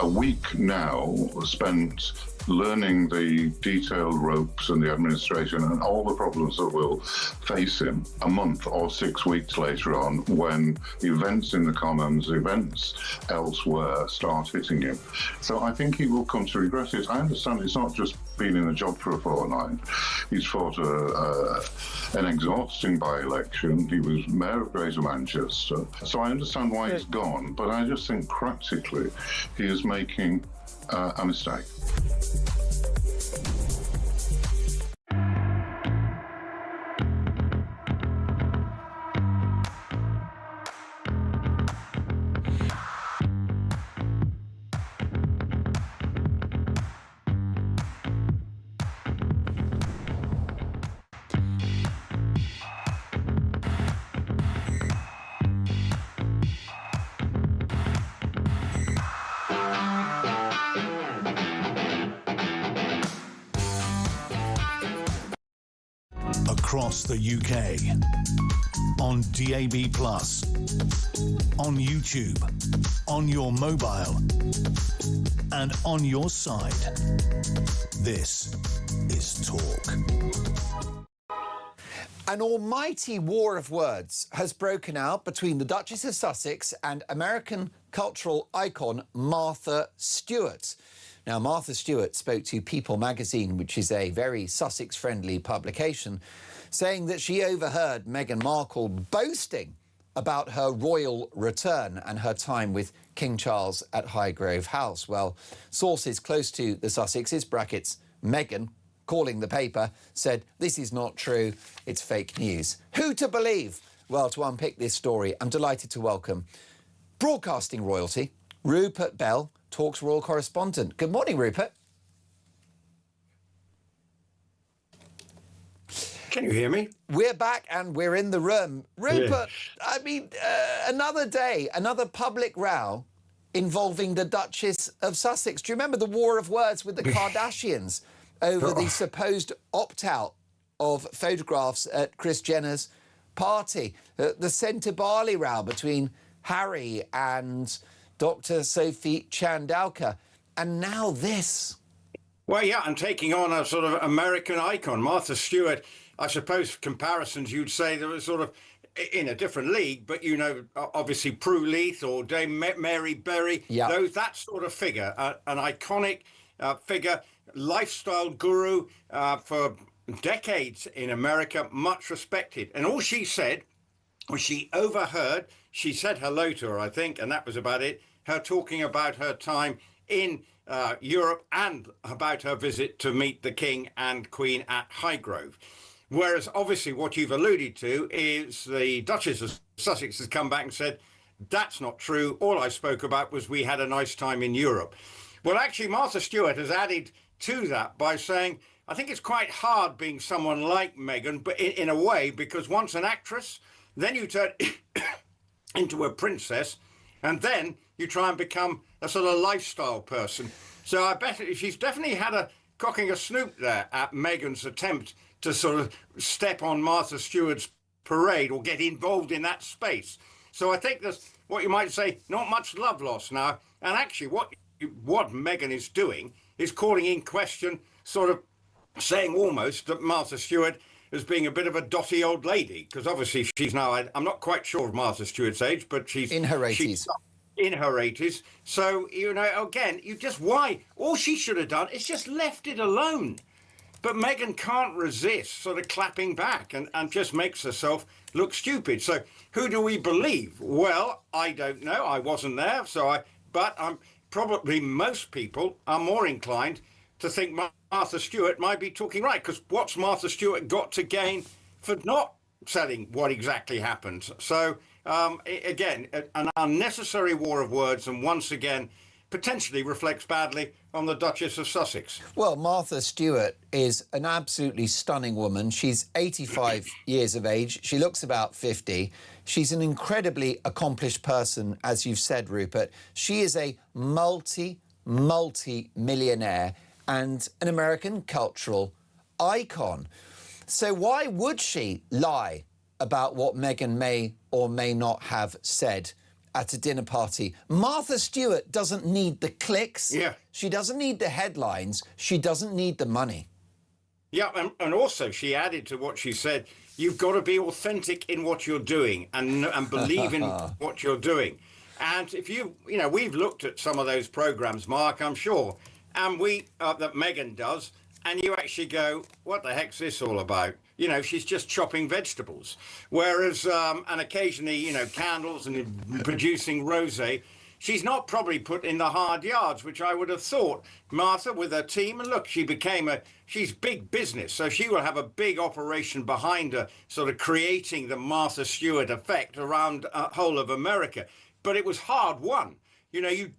A week now spent learning the detailed ropes and the administration and all the problems that will face him a month or 6 weeks later on when events in the Commons, events elsewhere start hitting him. So I think he will come to regret it. I understand it's not just been in a job for a fortnight. He's fought an exhausting by-election. He was Mayor of Greater Manchester. So I understand why he's gone, but I just think practically he is making a mistake. Across the UK, on DAB+, on YouTube, on your mobile, and on your side. This is Talk. An almighty war of words has broken out between the Duchess of Sussex and American cultural icon Martha Stewart. Now, Martha Stewart spoke to People magazine, which is a very Sussex-friendly publication, saying that she overheard Meghan Markle boasting about her royal return and her time with King Charles at Highgrove House. Well, sources close to the Sussexes, brackets Meghan, calling the paper, said this is not true, it's fake news. Who to believe? Well, to unpick this story, I'm delighted to welcome broadcasting royalty, Rupert Bell, Talk's royal correspondent. Good morning, Rupert. Can you hear me? We're back and we're in the room. Rupert, I mean, another day, another public row involving the Duchess of Sussex. Do you remember the war of words with the Kardashians over the supposed opt-out of photographs at Kris Jenner's party? The centre Barley row between Harry and Dr. Sophie Chandauka. And now this. Well, yeah, and taking on a sort of American icon, Martha Stewart. I suppose comparisons you'd say they were sort of in a different league, but, you know, obviously Prue Leith or Dame Mary Berry, that sort of figure, an iconic figure, lifestyle guru for decades in America, much respected. And all she said was she overheard, she said hello to her, I think, and that was about it, her talking about her time in Europe and about her visit to meet the King and Queen at Highgrove. Whereas obviously what you've alluded to is the Duchess of Sussex has come back and said, that's not true. All I spoke about was we had a nice time in Europe. Well, actually, Martha Stewart has added to that by saying, I think it's quite hard being someone like Meghan, but in a way, because once an actress, then you turn into a princess, and then you try and become a sort of lifestyle person. So I bet she's definitely had a cocking a snoop there at Meghan's attempt to sort of step on Martha Stewart's parade or get involved in that space. So I think there's what you might say, not much love lost now. And actually, what Meghan is doing is calling in question, sort of saying almost that Martha Stewart as being a bit of a dotty old lady, because obviously she's now, I'm not quite sure of Martha Stewart's age, but she's in her 80s. She's in her 80s. So, you know, again, why? All she should have done is just left it alone. But Meghan can't resist sort of clapping back and just makes herself look stupid. So who do we believe? Well, I don't know. I wasn't there. But I'm probably most people are more inclined to think Martha Stewart might be talking right, because what's Martha Stewart got to gain for not telling what exactly happened? So, again, an unnecessary war of words, and once again, potentially reflects badly on the Duchess of Sussex. Well, Martha Stewart is an absolutely stunning woman. She's 85 years of age. She looks about 50. She's an incredibly accomplished person, as you've said, Rupert. She is a multi-millionaire and an American cultural icon. So why would she lie about what Meghan may or may not have said at a dinner party? Martha Stewart doesn't need the clicks. Yeah. She doesn't need the headlines. She doesn't need the money. Yeah, and also she added to what she said, you've got to be authentic in what you're doing and believe in what you're doing. And if we've looked at some of those programs, Mark, I'm sure, and that Meghan does, and you actually go, what the heck's this all about? You know, she's just chopping vegetables. Whereas, and occasionally, candles and producing rosé, she's not probably put in the hard yards, which I would have thought. Martha, with her team, and look, she's big business, so she will have a big operation behind her, sort of creating the Martha Stewart effect around whole of America. But it was hard won.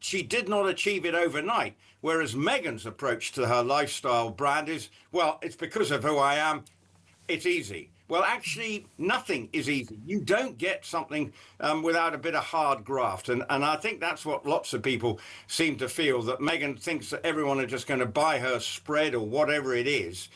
She did not achieve it overnight, whereas Meghan's approach to her lifestyle brand is, well, it's because of who I am, it's easy. Well, actually, nothing is easy. You don't get something without a bit of hard graft. And I think that's what lots of people seem to feel, that Meghan thinks that everyone are just going to buy her spread or whatever it is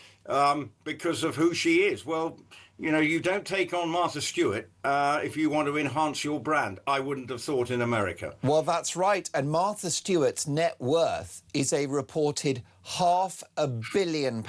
because of who she is. Well, you don't take on Martha Stewart if you want to enhance your brand. I wouldn't have thought in America. Well, that's right. And Martha Stewart's net worth is a reported £500 million.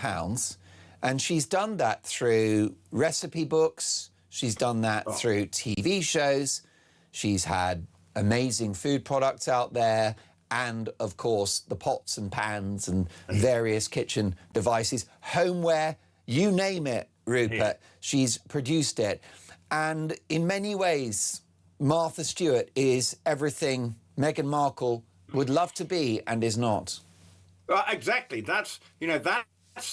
And she's done that through recipe books. She's done that through TV shows. She's had amazing food products out there. And, of course, the pots and pans and various kitchen devices, homeware, you name it, Rupert. Yeah. She's produced it. And in many ways, Martha Stewart is everything Meghan Markle would love to be and is not. Exactly. That's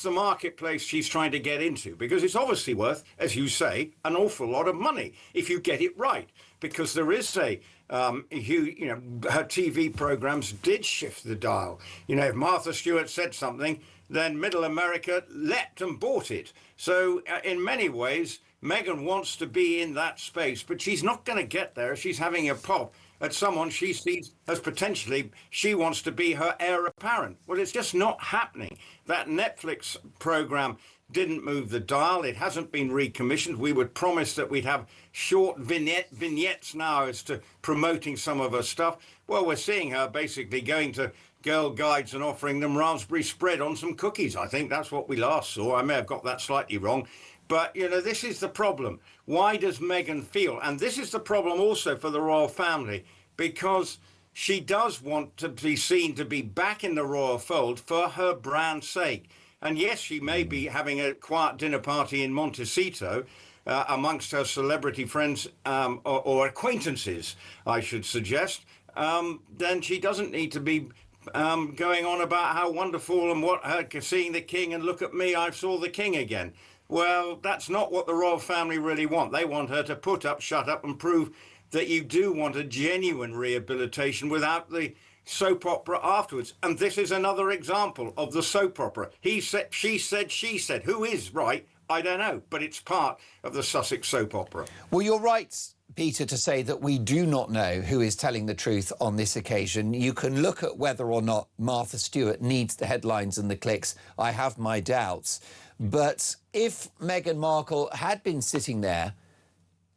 the marketplace she's trying to get into, because it's obviously worth, as you say, an awful lot of money if you get it right. Because there is her TV programs did shift the dial. If Martha Stewart said something, then Middle America leapt and bought it. So in many ways, Meghan wants to be in that space, but she's not going to get there if she's having a pop at someone she sees as potentially she wants to be her heir apparent. Well, it's just not happening. That Netflix program didn't move the dial. It hasn't been recommissioned. We would promise that we'd have short vignettes now as to promoting some of her stuff. Well, we're seeing her basically going to Girl Guides and offering them raspberry spread on some cookies. I think that's what we last saw. I may have got that slightly wrong. But, this is the problem. Why does Meghan feel? And this is the problem also for the royal family, because she does want to be seen to be back in the royal fold for her brand's sake. And yes, she may be having a quiet dinner party in Montecito amongst her celebrity friends or acquaintances, I should suggest. Then she doesn't need to be going on about how wonderful and what seeing the king and look at me, I saw the king again. Well, that's not what the royal family really want. They want her to put up, shut up and prove that you do want a genuine rehabilitation without the soap opera afterwards. And this is another example of the soap opera. He said, she said, she said. Who is right? I don't know, but it's part of the Sussex soap opera. Well, you're right, Peter, to say that we do not know who is telling the truth on this occasion. You can look at whether or not Martha Stewart needs the headlines and the clicks. I have my doubts. But if Meghan Markle had been sitting there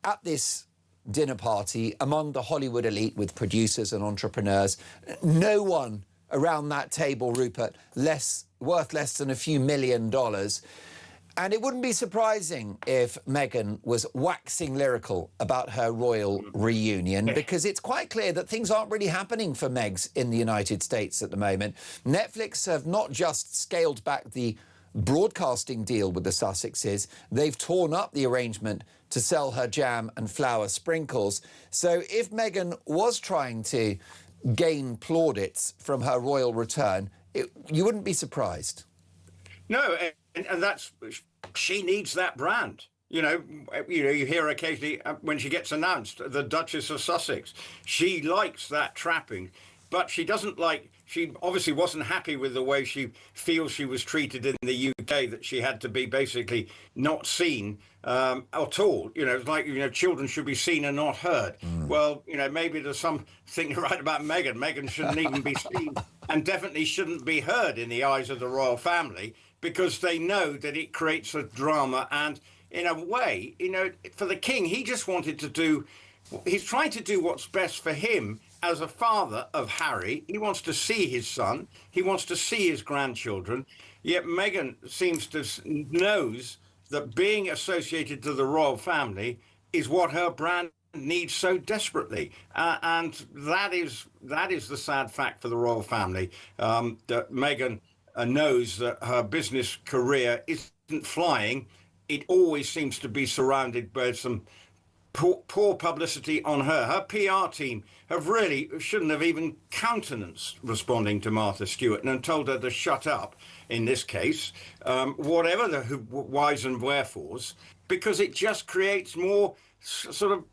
at this dinner party among the Hollywood elite with producers and entrepreneurs. No one around that table, Rupert, worth less than a few $1 million. And it wouldn't be surprising if Meghan was waxing lyrical about her royal reunion, because it's quite clear that things aren't really happening for Megs in the United States at the moment. Netflix have not just scaled back the broadcasting deal with the Sussexes, they've torn up the arrangement to sell her jam and flour sprinkles. So if Meghan was trying to gain plaudits from her royal return, you wouldn't be surprised. No, and that's, she needs that brand. You know, you hear occasionally when she gets announced, the Duchess of Sussex. She likes that trapping, but she doesn't like. She obviously wasn't happy with the way she feels she was treated in the UK. That she had to be basically not seen at all. You know, it's like, children should be seen and not heard. Well, maybe there's something right about Meghan. Meghan shouldn't even be seen, and definitely shouldn't be heard in the eyes of the royal family, because they know that it creates a drama. And in a way, for the king, he just wanted to do, he's trying to do what's best for him as a father of Harry. He wants to see his son. He wants to see his grandchildren. Yet Meghan seems to knows that being associated to the royal family is what her brand needs so desperately. And that is the sad fact for the royal family, that Meghan knows that her business career isn't flying. It always seems to be surrounded by some poor publicity on her. Her PR team shouldn't have even countenanced responding to Martha Stewart and told her to shut up in this case, whatever the whys and wherefores, because it just creates more sort of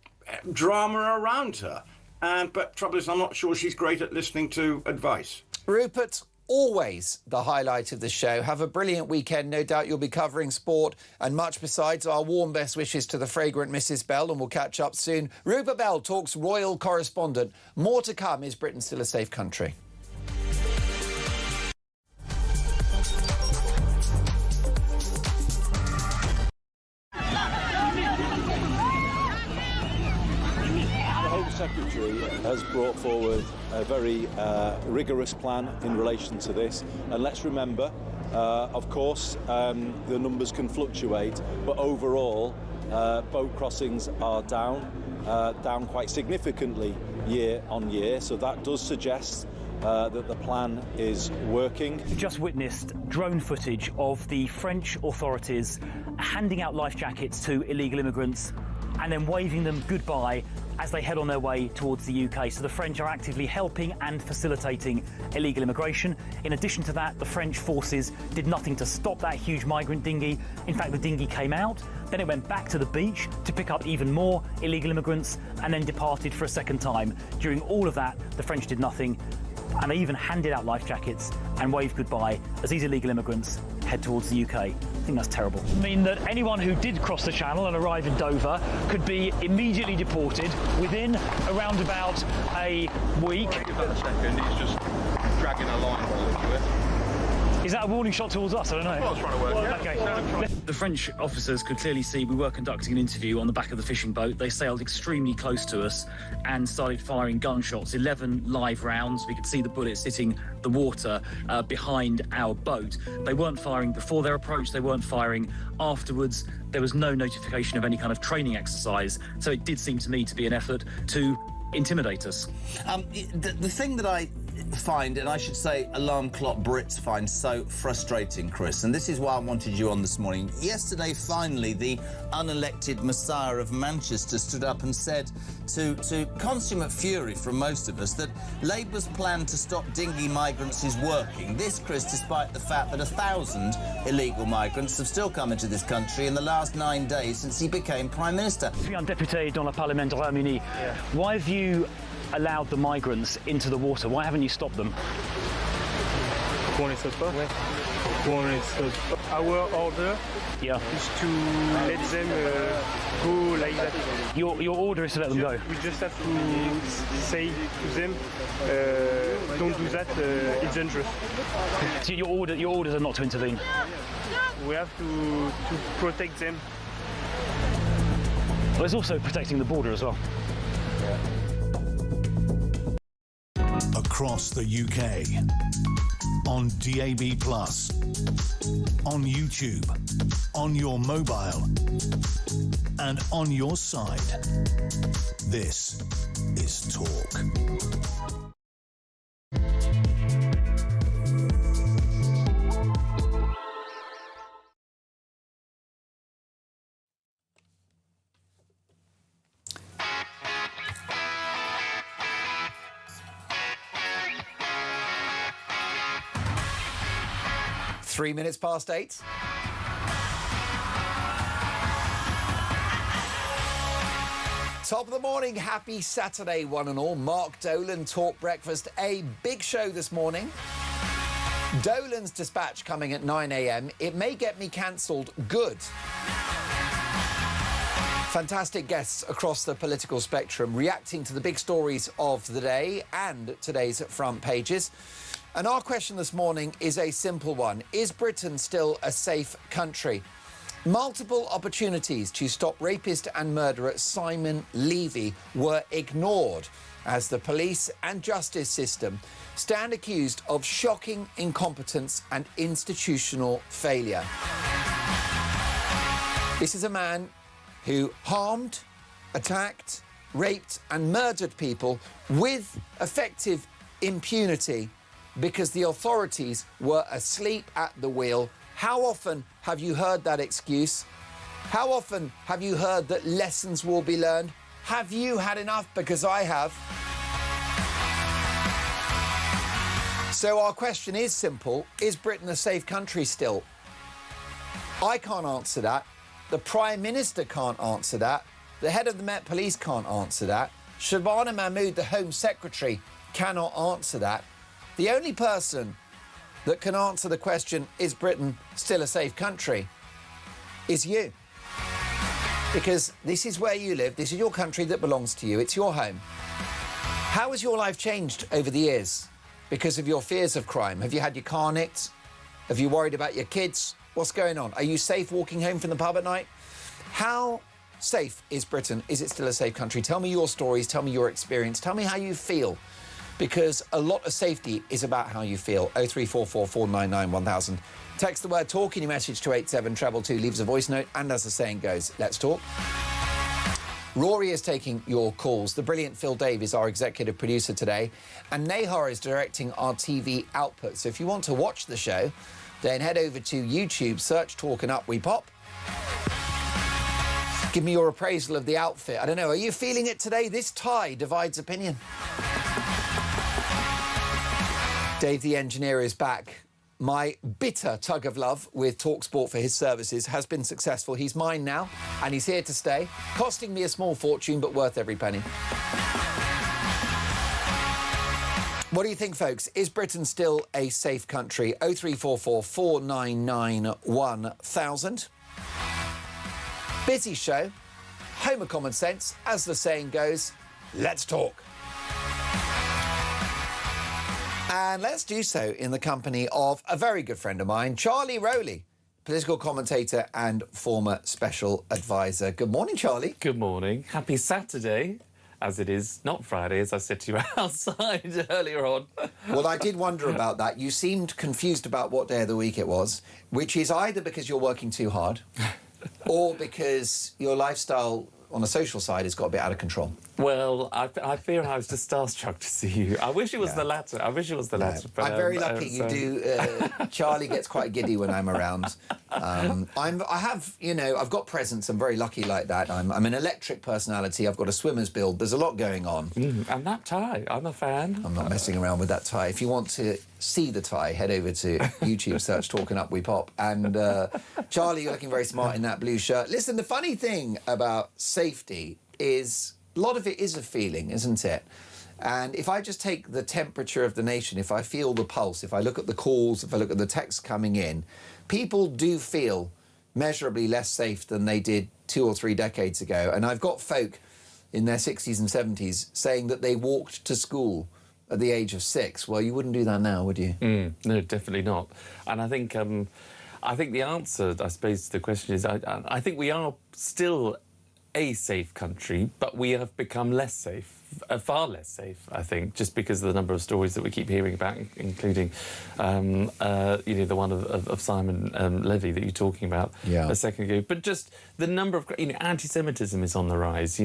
drama around her. But trouble is, I'm not sure she's great at listening to advice. Rupert, always the highlight of the show. Have a brilliant weekend. No doubt you'll be covering sport and much besides. Our warm best wishes to the fragrant Mrs. Bell, and we'll catch up soon. Rupert Bell talks royal correspondent. More to come. Is Britain still a safe country? Secretary has brought forward a very rigorous plan in relation to this, and let's remember, of course, the numbers can fluctuate, but overall boat crossings are down quite significantly year on year, so that does suggest that the plan is working. We've just witnessed drone footage of the French authorities handing out life jackets to illegal immigrants and then waving them goodbye as they head on their way towards the UK. So the French are actively helping and facilitating illegal immigration. In addition to that, the French forces did nothing to stop that huge migrant dinghy. In fact, the dinghy came out, then it went back to the beach to pick up even more illegal immigrants, and then departed for a second time. During all of that, the French did nothing, and they even handed out life jackets and waved goodbye as these illegal immigrants head towards the UK. I think that's terrible. I mean that anyone who did cross the channel and arrive in Dover could be immediately deported within around about a week. Give that a second, he's just dragging a line by the look of it. Is that a warning shot towards us? I don't know. Well, I was trying to work out. Okay. The French officers could clearly see we were conducting an interview on the back of the fishing boat. They sailed extremely close to us and started firing gunshots, 11 live rounds. We could see the bullets hitting the water behind our boat. They weren't firing before their approach. They weren't firing afterwards. There was no notification of any kind of training exercise. So it did seem to me to be an effort to intimidate us. The thing that I find, and I should say alarm clock Brits find so frustrating, Chris, and this is why I wanted you on this morning. Yesterday, finally, the unelected Messiah of Manchester stood up and said, to consummate fury from most of us, that Labour's plan to stop dinghy migrants is working. This, Chris, despite the fact that 1,000 illegal migrants have still come into this country in the last 9 days since he became Prime Minister. Je suis un député dans le Parlement du Royaume-Uni. Why have you allowed the migrants into the water? Why haven't you stopped them? Our order is to let them go like that. Your order is to let them go? We just have to say to them, don't do that, it's dangerous. So your orders are not to intervene? We have to protect them. But there's also protecting the border as well. Across the UK, on DAB+, on YouTube, on your mobile, and on your side. This is Talk. Three minutes past 8. Top of the morning, happy Saturday, one and all. Mark Dolan, Talk Breakfast, a big show this morning. Dolan's dispatch coming at 9 a.m. It may get me cancelled. Good. Fantastic guests across the political spectrum reacting to the big stories of the day and today's front pages. And our question this morning is a simple one. Is Britain still a safe country? Multiple opportunities to stop rapist and murderer Simon Levy were ignored as the police and justice system stand accused of shocking incompetence and institutional failure. This is a man who harmed, attacked, raped and murdered people with effective impunity because the authorities were asleep at the wheel. How often have you heard that excuse? How often have you heard that lessons will be learned? Have you had enough? Because I have. So our question is simple. Is Britain a safe country still? I can't answer that. The Prime Minister can't answer that. The head of the Met Police can't answer that. Shabana Mahmood, the Home Secretary, cannot answer that. The only person that can answer the question, is Britain still a safe country, is you. Because this is where you live, this is your country that belongs to you, it's your home. How has your life changed over the years because of your fears of crime? Have you had your car nicked? Have you worried about your kids? What's going on? Are you safe walking home from the pub at night? How safe is Britain? Is it still a safe country? Tell me your stories, tell me your experience, tell me how you feel. Because a lot of safety is about how you feel. 0344 499 1000. Text the word talk in your message to 87222, leaves a voice note, and as the saying goes, let's talk. Rory is taking your calls. The brilliant Phil Dave is our executive producer today, and Nahar is directing our TV output. So if you want to watch the show, then head over to YouTube, search Talk and Up We Pop. Give me your appraisal of the outfit. I don't know, are you feeling it today? This tie divides opinion. Dave the engineer is back. My bitter tug of love with TalkSport for his services has been successful. He's mine now, and he's here to stay, costing me a small fortune, but worth every penny. What do you think, folks? Is Britain still a safe country? 0344 499 1000. Busy show, home of common sense, as the saying goes, let's talk. And let's do so in the company of a very good friend of mine, Charlie Rowley, political commentator and former special advisor. Good morning, Charlie. Good morning. Happy Saturday, as it is not Friday, as I said to you outside earlier on. Well, I did wonder about that. You seemed confused about what day of the week it was, which is either because you're working too hard or because your lifestyle on the social side has got a bit out of control. Well, I fear I was just starstruck to see you. I wish it was the latter. I wish it was the latter. But, I'm very lucky you do. Charlie gets quite giddy when I'm around. I have, you know, I've got presence. I'm very lucky like that. I'm an electric personality. I've got a swimmer's build. There's a lot going on. And that tie, I'm a fan. I'm not messing around with that tie. If you want to see the tie, head over to YouTube, search Talking Up We Pop. And Charlie, you're looking very smart in that blue shirt. Listen, the funny thing about safety is a lot of it is a feeling, isn't it? And if I just take the temperature of the nation, if I feel the pulse, if I look at the calls, if I look at the texts coming in, people do feel measurably less safe than they did 2 or 3 decades ago. And I've got folk in their 60s and 70s saying that they walked to school at the age of 6. Well, you wouldn't do that now, would you? No, definitely not. And I think the answer, I suppose, to the question is I think we are still a safe country, but we have become less safe, far less safe, I think, just because of the number of stories that we keep hearing about, including, the one of Simon Levy that you're talking about a second ago. But just the number of, anti-Semitism is on the rise,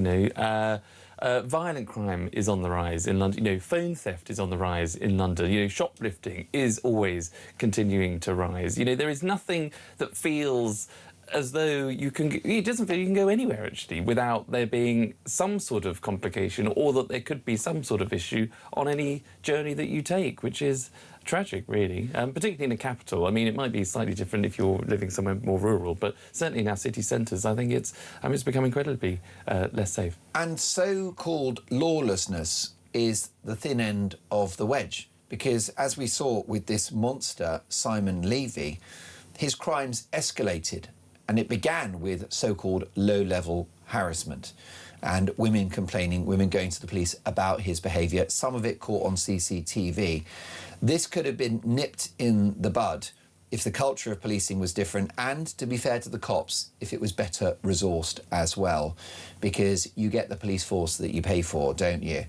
violent crime is on the rise in London. Phone theft is on the rise in London. Shoplifting is always continuing to rise. There is nothing that feels as though it doesn't feel you can go anywhere, actually, without there being some sort of complication or that there could be some sort of issue on any journey that you take, which is tragic, really, particularly in a capital. I mean, it might be slightly different if you're living somewhere more rural, but certainly in our city centres, I think it's become incredibly less safe. And so-called lawlessness is the thin end of the wedge, because as we saw with this monster, Simon Levy, his crimes escalated. And it began with so-called low-level harassment and women complaining, women going to the police about his behaviour, some of it caught on CCTV. This could have been nipped in the bud if the culture of policing was different and, to be fair to the cops, if it was better resourced as well, because you get the police force that you pay for, don't you?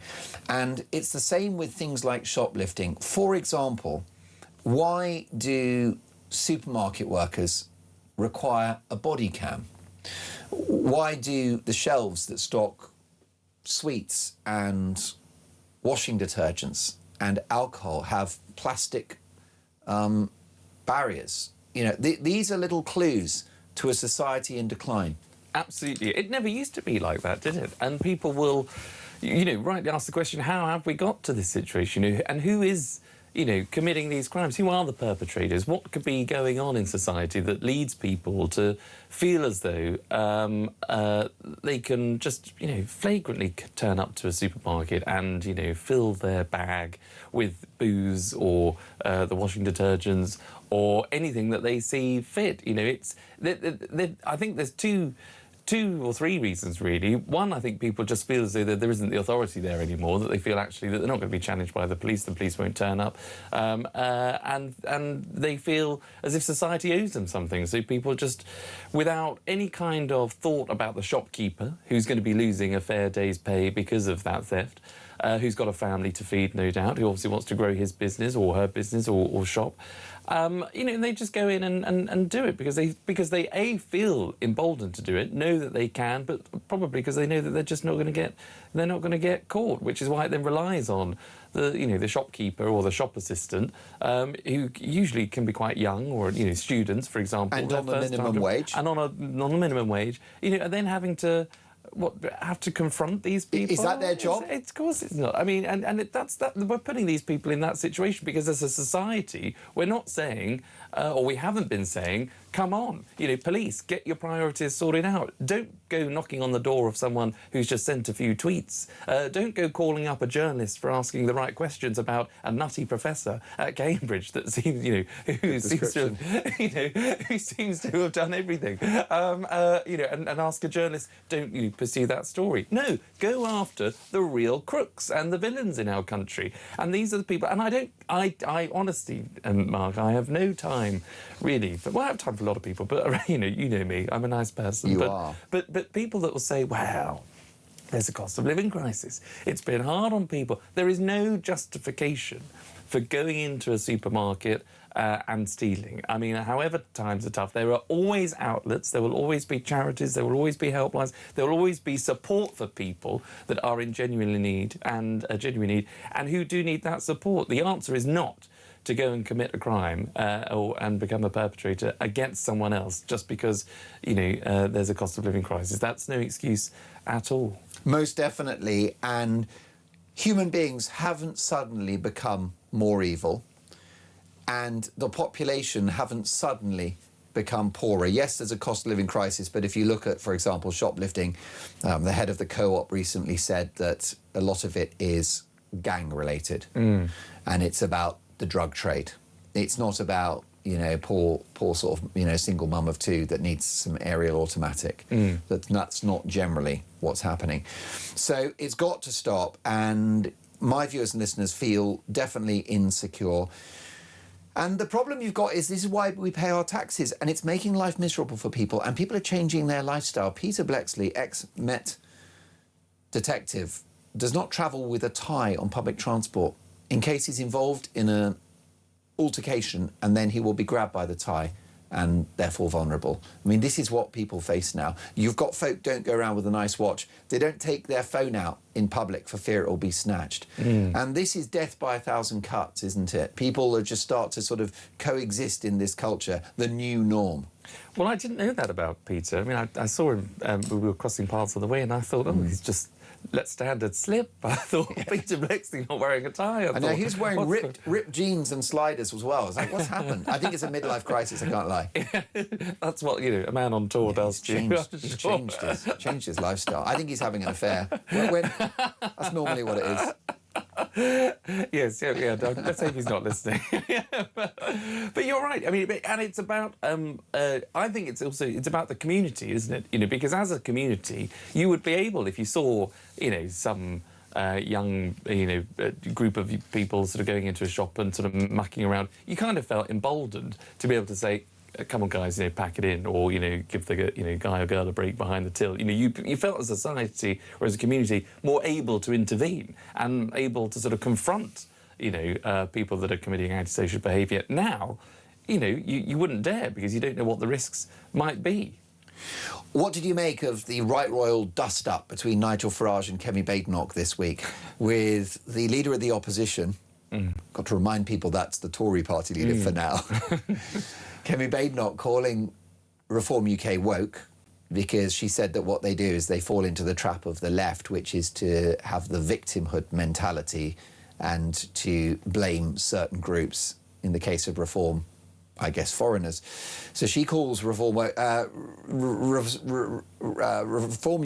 And it's the same with things like shoplifting. For example, why do supermarket workers require a body cam? Why do the shelves that stock sweets and washing detergents and alcohol have plastic barriers? These are little clues to a society in decline. Absolutely. It never used to be like that, did it? And people will, rightly ask the question, how have we got to this situation? And who is committing these crimes? Who are the perpetrators? What could be going on in society that leads people to feel as though they can just, flagrantly turn up to a supermarket and, fill their bag with booze or the washing detergents or anything that they see fit? I think there's two or three reasons, really. One, I think people just feel as though there isn't the authority there anymore, that they feel actually that they're not going to be challenged by the police won't turn up, and they feel as if society owes them something. So people just, without any kind of thought about the shopkeeper, who's going to be losing a fair day's pay because of that theft, who's got a family to feed, no doubt, who obviously wants to grow his business or her business or shop, they just go in and do it because they A, feel emboldened to do it, know that they can, but probably because they know that they're just not going to get caught, which is why it then relies on the shopkeeper or the shop assistant, who usually can be quite young, or students, for example, and on the minimum wage, and on a minimum wage, and then having to have to confront these people. Is that their job? Of course it's not. I mean, and that's that. We're putting these people in that situation because as a society, we're not saying, or we haven't been saying, come on, police, get your priorities sorted out. Don't go knocking on the door of someone who's just sent a few tweets. Don't go calling up a journalist for asking the right questions about a nutty professor at Cambridge that seems, who seems to have done everything. And ask a journalist, don't you pursue that story? No, go after the real crooks and the villains in our country. And these are the people. And I honestly, Mark, I have no time really. I have time for a lot of people, but you know me, I'm a nice person. You are. But people that will say, well, there's a cost of living crisis. It's been hard on people. There is no justification for going into a supermarket and stealing. I mean, however times are tough, there are always outlets, there will always be charities, there will always be helplines, there will always be support for people that are in genuine need and who do need that support. The answer is not to go and commit a crime and become a perpetrator against someone else just because, there's a cost of living crisis. That's no excuse at all. Most definitely. And human beings haven't suddenly become more evil, and the population haven't suddenly become poorer. Yes, there's a cost of living crisis, but if you look at, for example, shoplifting, the head of the co-op recently said that a lot of it is gang-related, and it's about the drug trade. It's not about, poor sort of, single mum of two that needs some aerial automatic. That's not generally what's happening. So it's got to stop, and my viewers and listeners feel definitely insecure. And the problem you've got is this is why we pay our taxes, and it's making life miserable for people, and people are changing their lifestyle. Peter Blexley, ex-Met detective, does not travel with a tie on public transport in case he's involved in an altercation, and then he will be grabbed by the tie and therefore vulnerable. I mean, this is what people face now. You've got folk don't go around with a nice watch. They don't take their phone out in public for fear it will be snatched. And this is death by 1,000 cuts, isn't it? People are just start to sort of coexist in this culture, the new norm. Well, I didn't know that about Peter. I mean, I saw him, we were crossing paths on the way, and I thought, oh, he's just let standard slip. I thought Peter Blexley not wearing a tie. I know, he was wearing ripped jeans and sliders as well. I was like, what's happened? I think it's a midlife crisis, I can't lie. That's what, you know, a man on tour does. He's changed his lifestyle. I think he's having an affair. That's normally what it is. Yes, yeah. Let's hope he's not listening. But you're right. I mean, and it's about. I think it's about the community, isn't it? You know, because as a community, you would be able, if you saw, you know, some young, you know, group of people sort of going into a shop and sort of mucking around, you kind of felt emboldened to be able to say, come on, guys, you know, pack it in, or, you know, give the, you know, guy or girl a break behind the till. You know, you felt as a society or as a community more able to intervene and able to sort of confront, you know, people that are committing antisocial behaviour. Now, you know, you wouldn't dare because you don't know what the risks might be. What did you make of the right royal dust-up between Nigel Farage and Kemi Badenoch this week, with the leader of the opposition, got to remind people that's the Tory party leader for now, Kemi Badenoch calling Reform UK woke because she said that what they do is they fall into the trap of the left, which is to have the victimhood mentality and to blame certain groups, in the case of Reform, I guess foreigners. So she calls Reform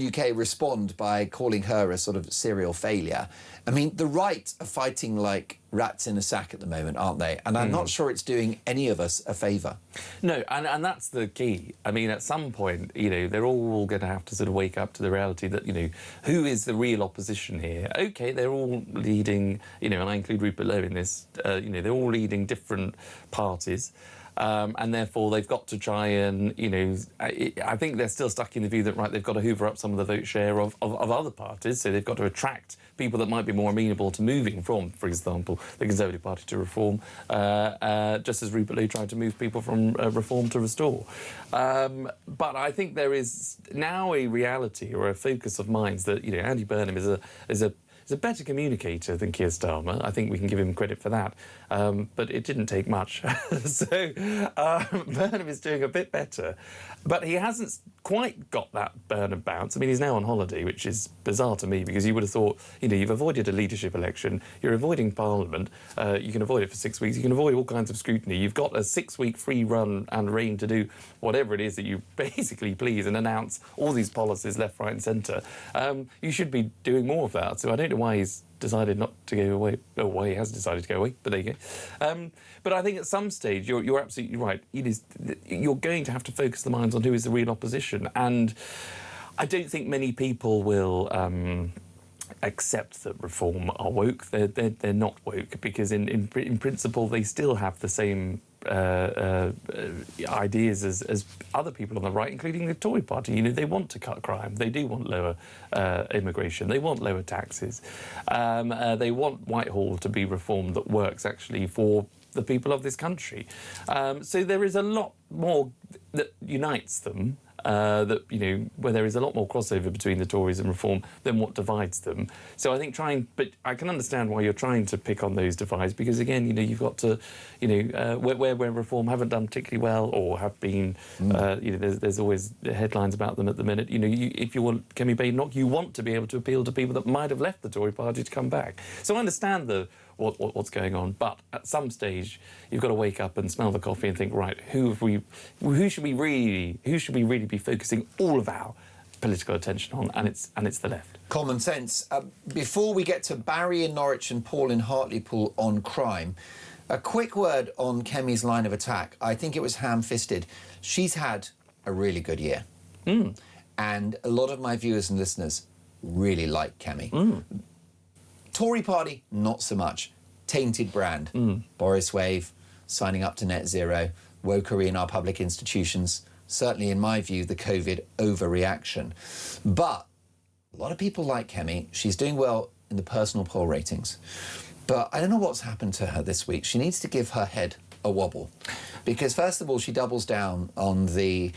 UK respond by calling her a sort of serial failure. I mean, the right are fighting like rats in a sack at the moment, aren't they? And I'm not sure it's doing any of us a favour. No, and that's the key. I mean, at some point, you know, they're all going to have to sort of wake up to the reality that, you know, who is the real opposition here? OK, they're all leading, you know, and I include Rupert Lowe in this, you know, they're all leading different parties. And therefore they've got to try and, you know, I think they're still stuck in the view that, right, they've got to hoover up some of the vote share of other parties, so they've got to attract people that might be more amenable to moving from, for example, the Conservative Party to Reform, just as Rupert Lowe tried to move people from Reform to Restore. But I think there is now a reality or a focus of minds that, you know, Andy Burnham is a better communicator than Keir Starmer. I think we can give him credit for that. But it didn't take much. So Burnham is doing a bit better. But he hasn't quite got that Burnham bounce. I mean, he's now on holiday, which is bizarre to me, because you would have thought, you know, you've avoided a leadership election, you're avoiding Parliament, you can avoid it for 6 weeks, you can avoid all kinds of scrutiny, you've got a 6-week free run and reign to do whatever it is that you basically please and announce all these policies left, right and centre. You should be doing more of that. So I don't know why he's decided not to go away, or why he has decided to go away, but there you go. But I think at some stage, you're absolutely right. You're going to have to focus the minds on who is the real opposition. And I don't think many people will accept that Reform are woke. They're not woke, because in principle they still have the same ideas as other people on the right, including the Tory party. You know, they want to cut crime. They do want lower immigration. They want lower taxes. They want Whitehall to be reformed that works actually for the people of this country. So there is a lot more that unites them. That, you know, where there is a lot more crossover between the Tories and Reform than what divides them. So I think but I can understand why you're trying to pick on those divides, because again, you know, you've got to, you know, where Reform haven't done particularly well or have been, you know, there's always headlines about them at the minute. You know, if you want Kemi Badenoch, you want to be able to appeal to people that might have left the Tory party to come back. So I understand what's going on, but at some stage you've got to wake up and smell the coffee and think, right, who should we really be focusing all of our political attention on? And it's the left. Common sense. Before we get to Barry in Norwich and Paul in Hartlepool on crime, a quick word on Kemi's line of attack. I think it was ham-fisted. She's had a really good year. And a lot of my viewers and listeners really like Kemi. Tory party, not so much. Tainted brand. Boris Wave, signing up to net zero, wokery in our public institutions, certainly in my view, the COVID overreaction. But a lot of people like Kemi. She's doing well in the personal poll ratings. But I don't know what's happened to her this week. She needs to give her head a wobble. Because first of all, she doubles down on the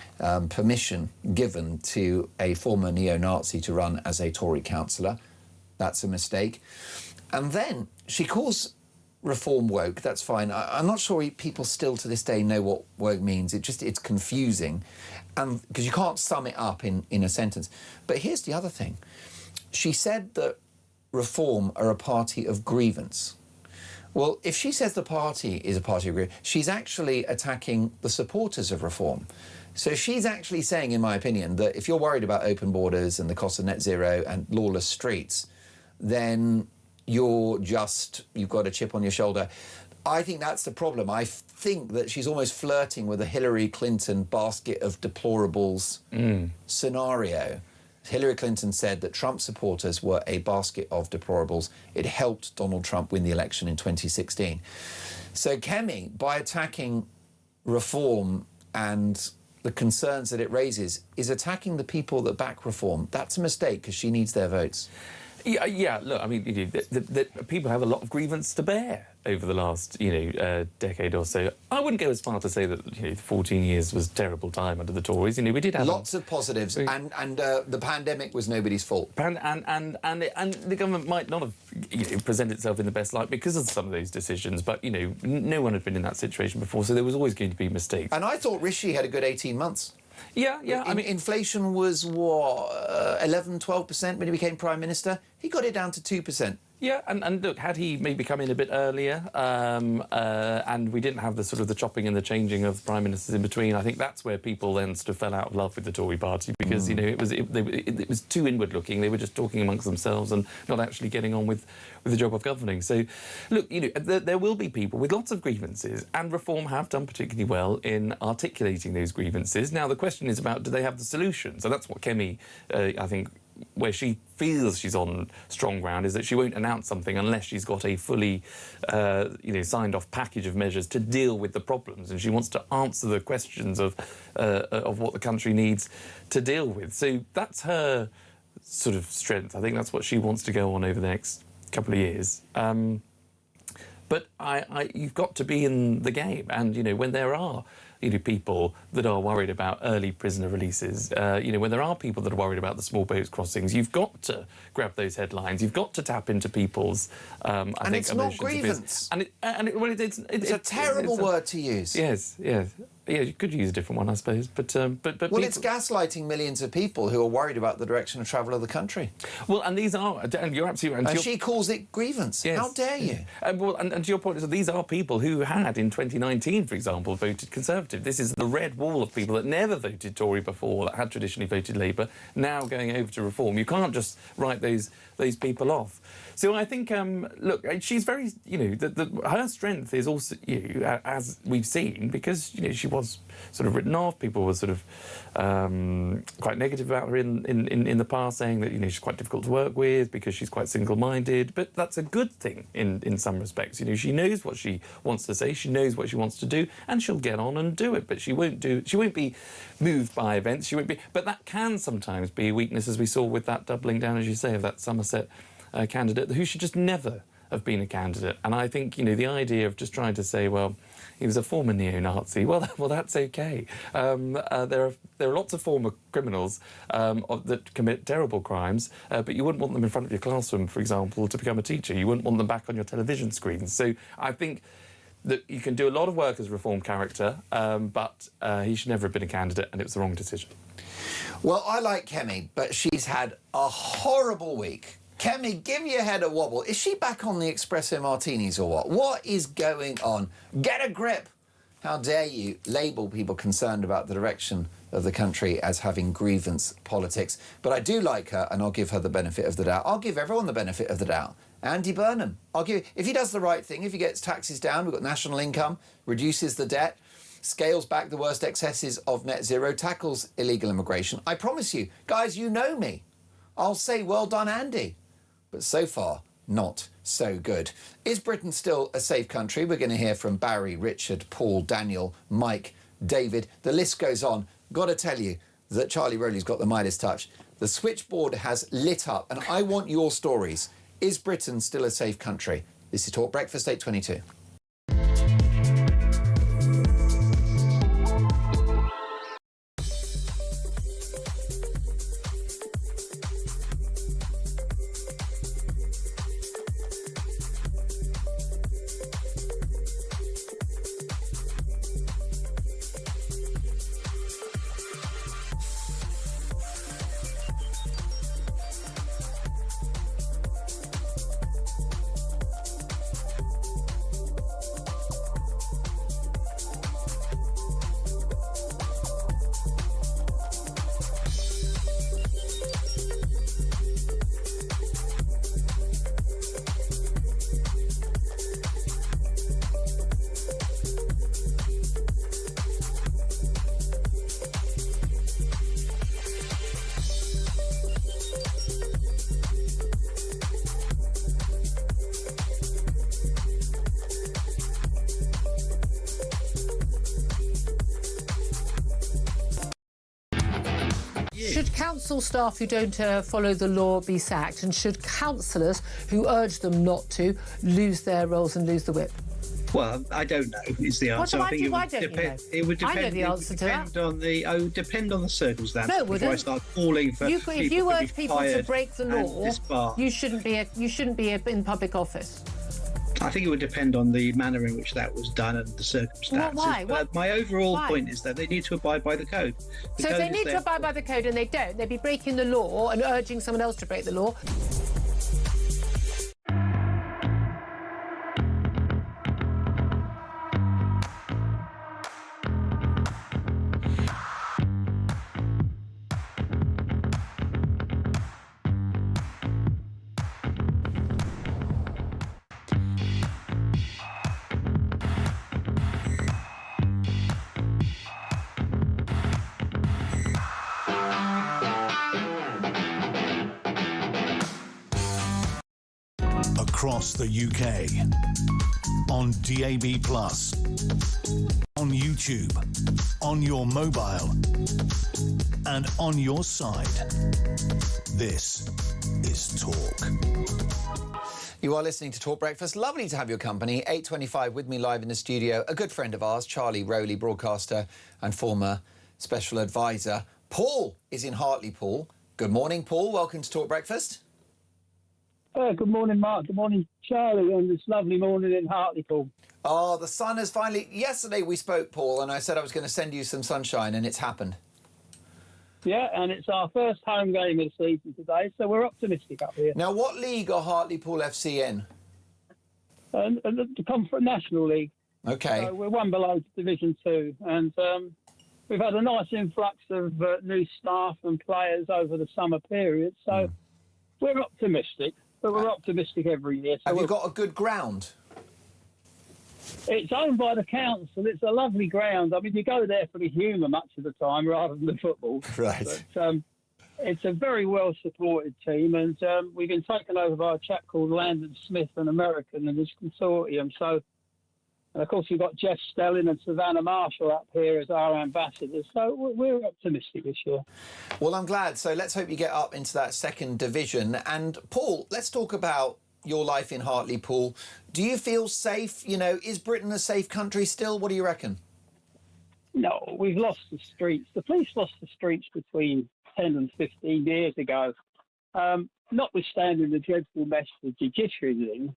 permission given to a former neo-Nazi to run as a Tory councillor. That's a mistake. And then she calls reform woke. That's fine. I'm not sure people still to this day know what woke means. It's confusing, because you can't sum it up in a sentence. But here's the other thing. She said that Reform are a party of grievance. Well, if she says the party is a party of grievance, she's actually attacking the supporters of Reform. So she's actually saying, in my opinion, that if you're worried about open borders and the cost of net zero and lawless streets, then you've got a chip on your shoulder. I think that's the problem. I think that she's almost flirting with a Hillary Clinton basket of deplorables scenario. Hillary Clinton said that Trump supporters were a basket of deplorables. It helped Donald Trump win the election in 2016. So Kemi, by attacking Reform and the concerns that it raises, is attacking the people that back Reform. That's a mistake, because she needs their votes. Yeah, look, I mean, people have a lot of grievance to bear over the last, decade or so. I wouldn't go as far to say that, 14 years was a terrible time under the Tories. We did have lots of positives, and the pandemic was nobody's fault. And the government might not have, presented itself in the best light because of some of those decisions. But no one had been in that situation before, so there was always going to be mistakes. And I thought Rishi had a good 18 months. Yeah. I mean, inflation was, 11, 12% when he became Prime Minister? He got it down to 2%. Yeah, and look, had he maybe come in a bit earlier, and we didn't have the sort of the chopping and the changing of prime ministers in between, I think that's where people then sort of fell out of love with the Tory party, because it was too inward looking. They were just talking amongst themselves and not actually getting on with the job of governing. So, look, there will be people with lots of grievances, and Reform have done particularly well in articulating those grievances. Now, the question is about, do they have the solutions? And that's what Kemi, I think, where she feels she's on strong ground, is that she won't announce something unless she's got a fully, signed-off package of measures to deal with the problems, and she wants to answer the questions of what the country needs to deal with. So that's her sort of strength. I think that's what she wants to go on over the next couple of years. But you've got to be in the game, and when there are people that are worried about early prisoner releases, when there are people that are worried about the small boats crossings, you've got to grab those headlines. You've got to tap into people's, and it's not grievance. It's a terrible word to use. Yes. Yeah, you could use a different one, I suppose. But it's gaslighting millions of people who are worried about the direction of travel of the country. Well, and these are, and you're absolutely right. And she calls it grievance. Yes. How dare you? And to your point, these are people who had, in 2019, for example, voted Conservative. This is the red wall of people that never voted Tory before, that had traditionally voted Labour, now going over to Reform. You can't just write those people off. So I think, look, she's very, her strength is also, as we've seen, because, she was sort of written off. People were sort of quite negative about her in the past, saying that, she's quite difficult to work with because she's quite single-minded. But that's a good thing in some respects. She knows what she wants to say, she knows what she wants to do, and she'll get on and do it. But she won't be moved by events. But that can sometimes be a weakness, as we saw with that doubling down, as you say, of that Somerset candidate who should just never have been a candidate. And I think, the idea of just trying to say, well, he was a former neo-Nazi, well, that's OK. There are lots of former criminals that commit terrible crimes, but you wouldn't want them in front of your classroom, for example, to become a teacher. You wouldn't want them back on your television screens. So I think that you can do a lot of work as a Reform character, but he should never have been a candidate, and it was the wrong decision. Well, I like Kemi, but she's had a horrible week. Kemi, give your head a wobble. Is she back on the espresso martinis or what? What is going on? Get a grip. How dare you label people concerned about the direction of the country as having grievance politics. But I do like her, and I'll give her the benefit of the doubt. I'll give everyone the benefit of the doubt. Andy Burnham. If he does the right thing, if he gets taxes down, we've got national income, reduces the debt, scales back the worst excesses of net zero, tackles illegal immigration. I promise you, guys, you know me. I'll say, well done, Andy. But so far, not so good. Is Britain still a safe country? We're going to hear from Barry, Richard, Paul, Daniel, Mike, David. The list goes on. Got to tell you that Charlie Rowley's got the Midas touch. The switchboard has lit up, and I want your stories. Is Britain still a safe country? This is Talk Breakfast 8:22. Should council staff who don't follow the law be sacked, and should councillors who urge them not to lose their roles and lose the whip? Well, I don't know is the answer. Why don't you know? It would depend. I know the answer to that. It would depend on the circumstances. No, it wouldn't. Before I start calling for if you urge people to break the law, you shouldn't be in public office. I think it would depend on the manner in which that was done and the circumstances. Why? But my overall point is that they need to abide by the code. So if they need to abide by the code and they don't, they'd be breaking the law and urging someone else to break the law. Across the UK, on DAB+, on YouTube, on your mobile, and on your side. This is Talk. You are listening to Talk Breakfast. Lovely to have your company. 8:25 with me live in the studio. A good friend of ours, Charlie Rowley, broadcaster and former special advisor. Paul is in Hartlepool. Good morning, Paul. Welcome to Talk Breakfast. Good morning, Mark. Good morning, Charlie, on this lovely morning in Hartlepool. Oh, the sun has finally... Yesterday we spoke, Paul, and I said I was going to send you some sunshine, and it's happened. Yeah, and it's our first home game of the season today, so we're optimistic up here. Now, what league are Hartlepool FC in? The Conference National League. OK. So we're one below Division 2, and we've had a nice influx of new staff and players over the summer period, so we're optimistic. But we're optimistic every year. So have you got a good ground? It's owned by the council. It's a lovely ground. I mean, you go there for the humour much of the time rather than the football. Right. But it's a very well-supported team, and we've been taken over by a chap called Landon Smith, an American, and his consortium. So, and of course, we've got Jeff Stelling and Savannah Marshall up here as our ambassadors. So we're optimistic this year. Well, I'm glad. So let's hope you get up into that second division. And Paul, let's talk about your life in Hartlepool. Do you feel safe? You know, is Britain a safe country still? What do you reckon? No, we've lost the streets. The police lost the streets between 10 and 15 years ago. Notwithstanding the dreadful mess the judiciary's in,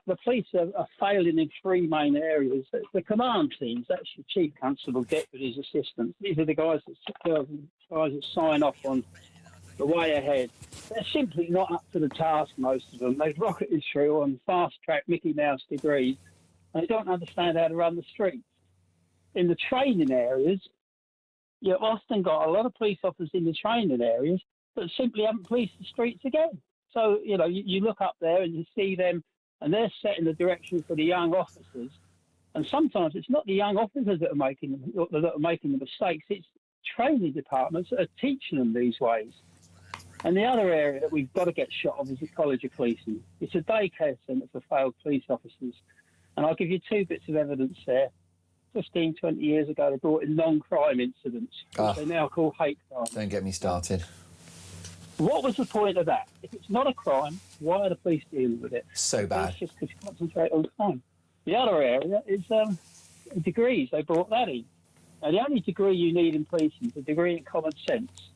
the police are failing in three main areas. The command teams, that's your chief constable, deputies, assistants. These are the guys that sign off on the way ahead. They're simply not up to the task, most of them. They've rocketed through on fast-track Mickey Mouse degrees. They don't understand how to run the streets. In the training areas, you've often got a lot of police officers in the training areas that simply haven't policed the streets again. So, you know, you look up there and you see them, and they're setting the direction for the young officers. And sometimes it's not the young officers that are making the mistakes. It's training departments that are teaching them these ways. And the other area that we've got to get shot of is the College of Policing. It's a daycare centre for failed police officers. And I'll give you 2 bits of evidence there. 15, 20 years ago, they brought in non-crime incidents, which they now call hate crime. Don't get me started. What was the point of that? If it's not a crime, why are the police dealing with it? So bad. It's just to concentrate on crime. The other area is degrees. They brought that in. Now, the only degree you need in policing is a degree in common sense.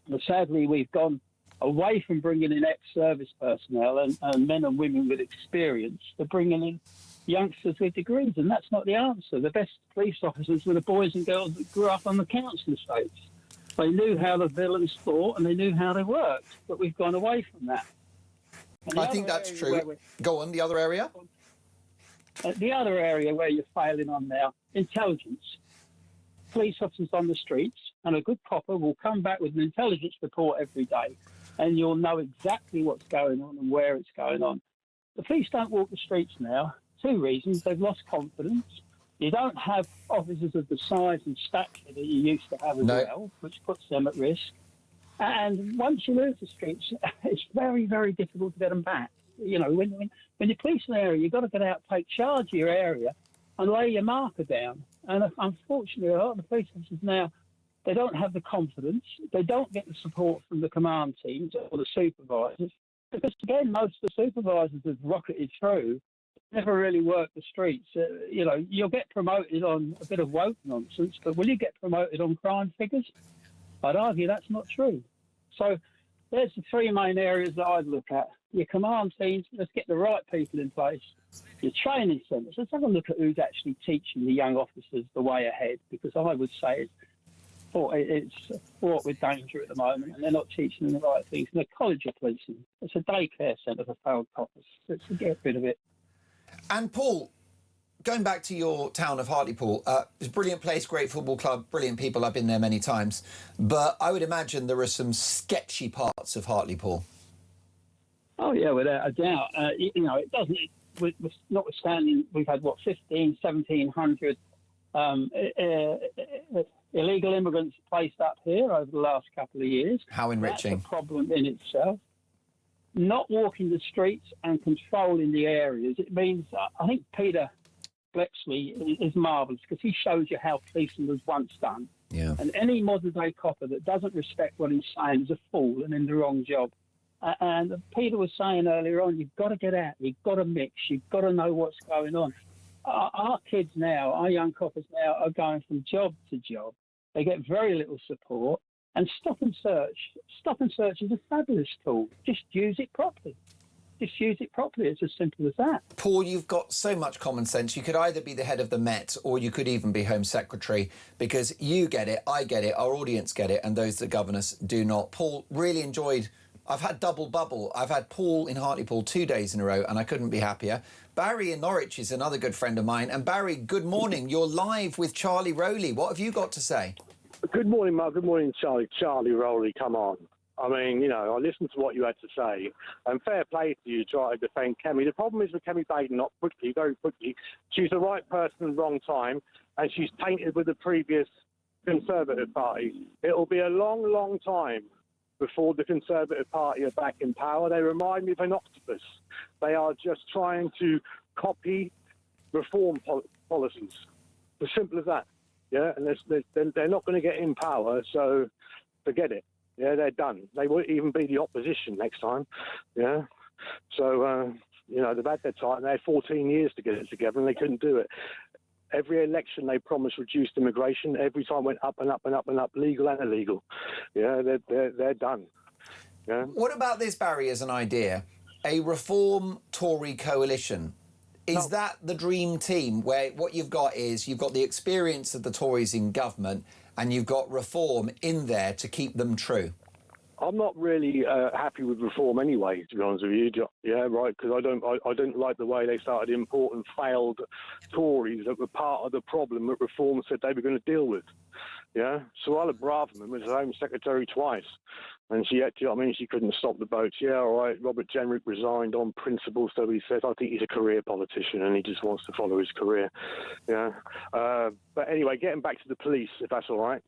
But sadly, we've gone away from bringing in ex-service personnel and men and women with experience to bringing in youngsters with degrees, and that's not the answer. The best police officers were the boys and girls that grew up on the council estates. They knew how the villains thought and they knew how they worked, but we've gone away from that. I think that's true. Go on, the other area? The other area where you're failing on now, intelligence. Police officers on the streets, and a good copper will come back with an intelligence report every day, and you'll know exactly what's going on and where it's going on. The police don't walk the streets now. 2 reasons. They've lost confidence. You don't have officers of the size and stature that you used to have as well, which puts them at risk. And once you lose the streets, it's very, very difficult to get them back. You know, when you police an area, you've got to get out, take charge of your area and lay your marker down. And unfortunately, a lot of the police officers now, they don't have the confidence. They don't get the support from the command teams or the supervisors. Because, again, most of the supervisors have rocketed through, never really worked the streets. You know, you'll get promoted on a bit of woke nonsense, but will you get promoted on crime figures? I'd argue that's not true. So there's the 3 main areas that I'd look at. Your command teams, let's get the right people in place. Your training centres, let's have a look at who's actually teaching the young officers the way ahead, because I would say it's fraught with danger at the moment, and they're not teaching them the right things. And the College of Policing, it's a daycare centre for failed coppers. Let's get rid of it. And Paul, going back to your town of Hartlepool, it's a brilliant place, great football club, brilliant people. I've been there many times. But I would imagine there are some sketchy parts of Hartlepool. Oh, yeah, without a doubt. You know, it doesn't, notwithstanding, we've had, 1,700 illegal immigrants placed up here over the last couple of years. How enriching. That's a problem in itself. Not walking the streets and controlling the areas. It means, I think Peter Blexley is marvellous because he shows you how policing was once done. Yeah. And any modern-day copper that doesn't respect what he's saying is a fool and in the wrong job. And Peter was saying earlier on, you've got to get out, you've got to mix, you've got to know what's going on. Our kids now, our young coppers now are going from job to job. They get very little support. And stop and search. Stop and search is a fabulous tool. Just use it properly. Just use it properly. It's as simple as that. Paul, you've got so much common sense. You could either be the head of the Met or you could even be Home Secretary, because you get it, I get it, our audience get it, and those that govern us do not. Paul, really enjoyed. I've had double bubble. I've had Paul in Hartlepool 2 days in a row, and I couldn't be happier. Barry in Norwich is another good friend of mine. And Barry, good morning. You're live with Charlie Rowley. What have you got to say? Good morning, Mark. Good morning, Charlie. Charlie Rowley, come on. I mean, you know, I listened to what you had to say, and fair play to you try to defend Kemi. The problem is with Kemi Badenoch, very quickly, she's the right person, wrong time, and she's tainted with the previous Conservative Party. It'll be a long, long time before the Conservative Party are back in power. They remind me of an octopus. They are just trying to copy reform policies. As simple as that. Yeah, and they're not going to get in power, so forget it. Yeah, they're done. They won't even be the opposition next time. Yeah, so you know, they've had their time. They had 14 years to get it together, and they couldn't do it. Every election they promised reduced immigration. Every time went up and up and up and up, legal and illegal. Yeah, they're done. Yeah. What about this, Barry, as an idea? A reform Tory coalition. Is that the dream team, where what you've got is you've got the experience of the Tories in government and you've got reform in there to keep them true? I'm not really happy with reform anyway, to be honest with you. Yeah, right, because I don't like the way they started importing failed Tories that were part of the problem that reform said they were going to deal with. Yeah, Suella Braverman was Home Secretary twice. And she had to, I mean, she couldn't stop the boats. Yeah, all right, Robert Jenrick resigned on principle, so he says, I think he's a career politician and he just wants to follow his career. Yeah. But anyway, getting back to the police, if that's all right.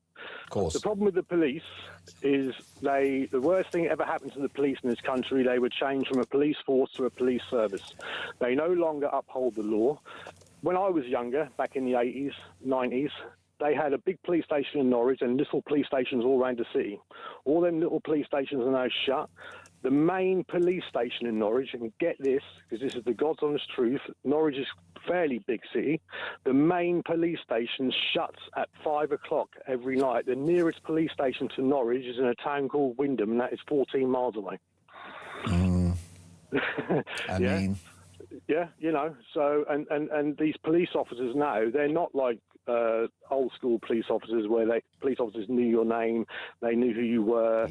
Of course. The problem with the police is the worst thing that ever happened to the police in this country, they were changed from a police force to a police service. They no longer uphold the law. When I was younger, back in the 80s, 90s, they had a big police station in Norwich and little police stations all around the city. All them little police stations are now shut. The main police station in Norwich, and get this, because this is the God's honest truth, Norwich is a fairly big city. The main police station shuts at 5 o'clock every night. The nearest police station to Norwich is in a town called Wyndham, and that is 14 miles away. I mean... Yeah, you know, so, and these police officers now, they're not like old school police officers where police officers knew your name, they knew who you were,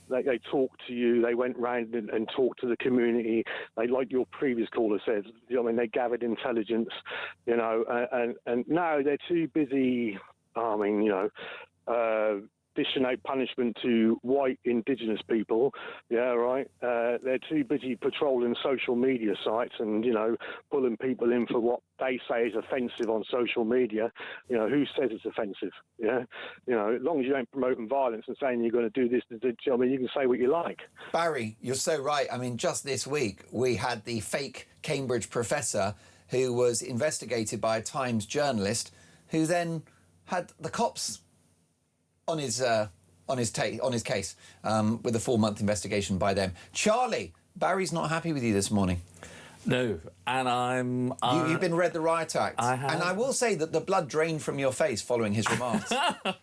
they talked to you, they went round and talked to the community, they, like your previous caller said, you know, I mean, they gathered intelligence, you know, and now they're too busy, I mean, you know, dishing out punishment to white indigenous people, yeah, right? They're too busy patrolling social media sites and, you know, pulling people in for what they say is offensive on social media. You know, who says it's offensive, yeah? You know, as long as you ain't promoting violence and saying you're going to do this, I mean, you can say what you like. Barry, you're so right. I mean, just this week, we had the fake Cambridge professor who was investigated by a Times journalist who then had the cops on his case with a 4-month investigation by them. Charlie, Barry's not happy with you this morning. No, and You've been read the riot act. I have. And I will say that the blood drained from your face following his remarks.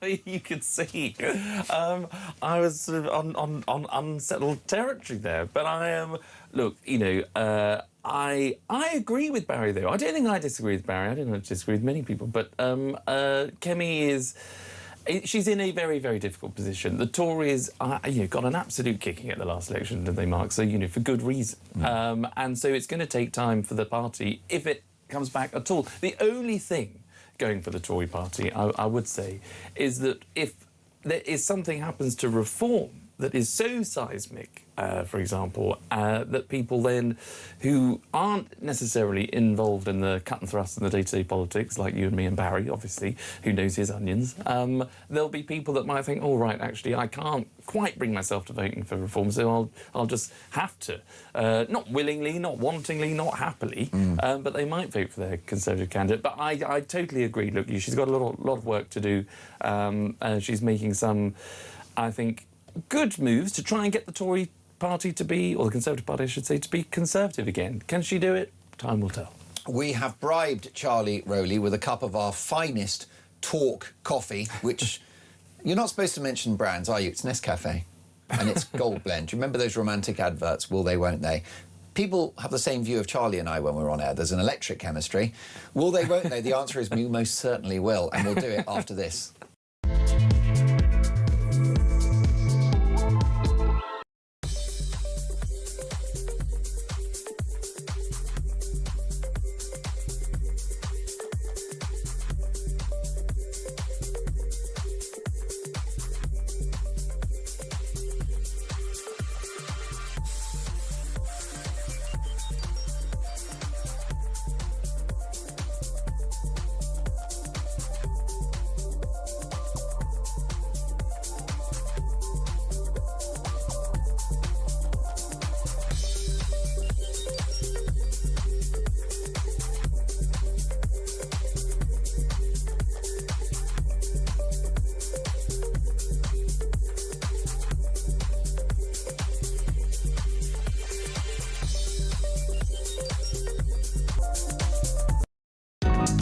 You could see. I was sort of on unsettled territory there. But I am... Look, you know, I agree with Barry, though. I don't think I disagree with Barry. I don't disagree with many people. But Kemi is... She's in a very, very difficult position. The Tories, you know, got an absolute kicking at the last election, didn't they, Mark? So, you know, for good reason. And so it's going to take time for the party, if it comes back at all. The only thing going for the Tory party, I would say, is that if there is something happens to reform that is so seismic, for example, that people then who aren't necessarily involved in the cut and thrust and the day-to-day politics, like you and me and Barry, obviously, who knows his onions, there'll be people that might think, oh, right, actually, I can't quite bring myself to voting for reform, so I'll just have to. Not willingly, not wantingly, not happily, but they might vote for their Conservative candidate. But I totally agree. Look, she's got a lot of work to do. She's making some, I think, good moves to try and get the Tory party to be, or the Conservative Party, I should say, to be conservative again. Can she do it? Time will tell. We have bribed Charlie Rowley with a cup of our finest Talk coffee, which you're not supposed to mention brands, are you? It's Nescafe, and it's Gold Blend. Do you remember those romantic adverts? Will they, won't they? People have the same view of Charlie and I when we're on air. There's an electric chemistry. Will they, won't they? The answer is we most certainly will, and we'll do it after this.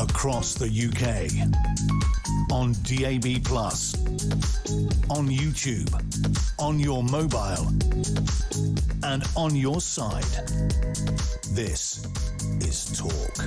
Across the UK, on DAB+, on YouTube, on your mobile, and on your side. This is Talk.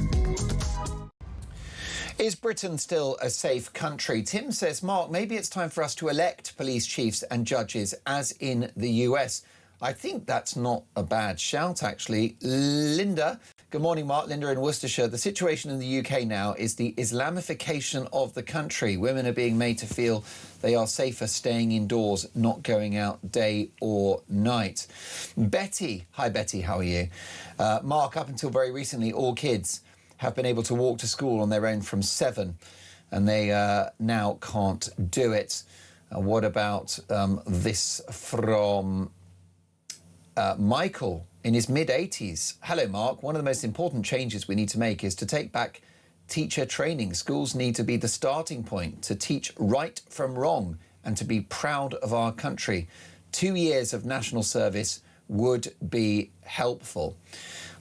Is Britain still a safe country? Tim says, Mark, maybe it's time for us to elect police chiefs and judges as in the US. I think that's not a bad shout, actually. Linda Good morning, Mark. Linda in Worcestershire. The situation in the UK now is the Islamification of the country. Women are being made to feel they are safer staying indoors, not going out day or night. Betty. Hi, Betty. How are you? Mark, up until very recently, all kids have been able to walk to school on their own from 7, and they now can't do it. What about this from Michael in his mid-80s? Hello, Mark. One of the most important changes we need to make is to take back teacher training. Schools need to be the starting point to teach right from wrong and to be proud of our country. 2 years of national service would be helpful.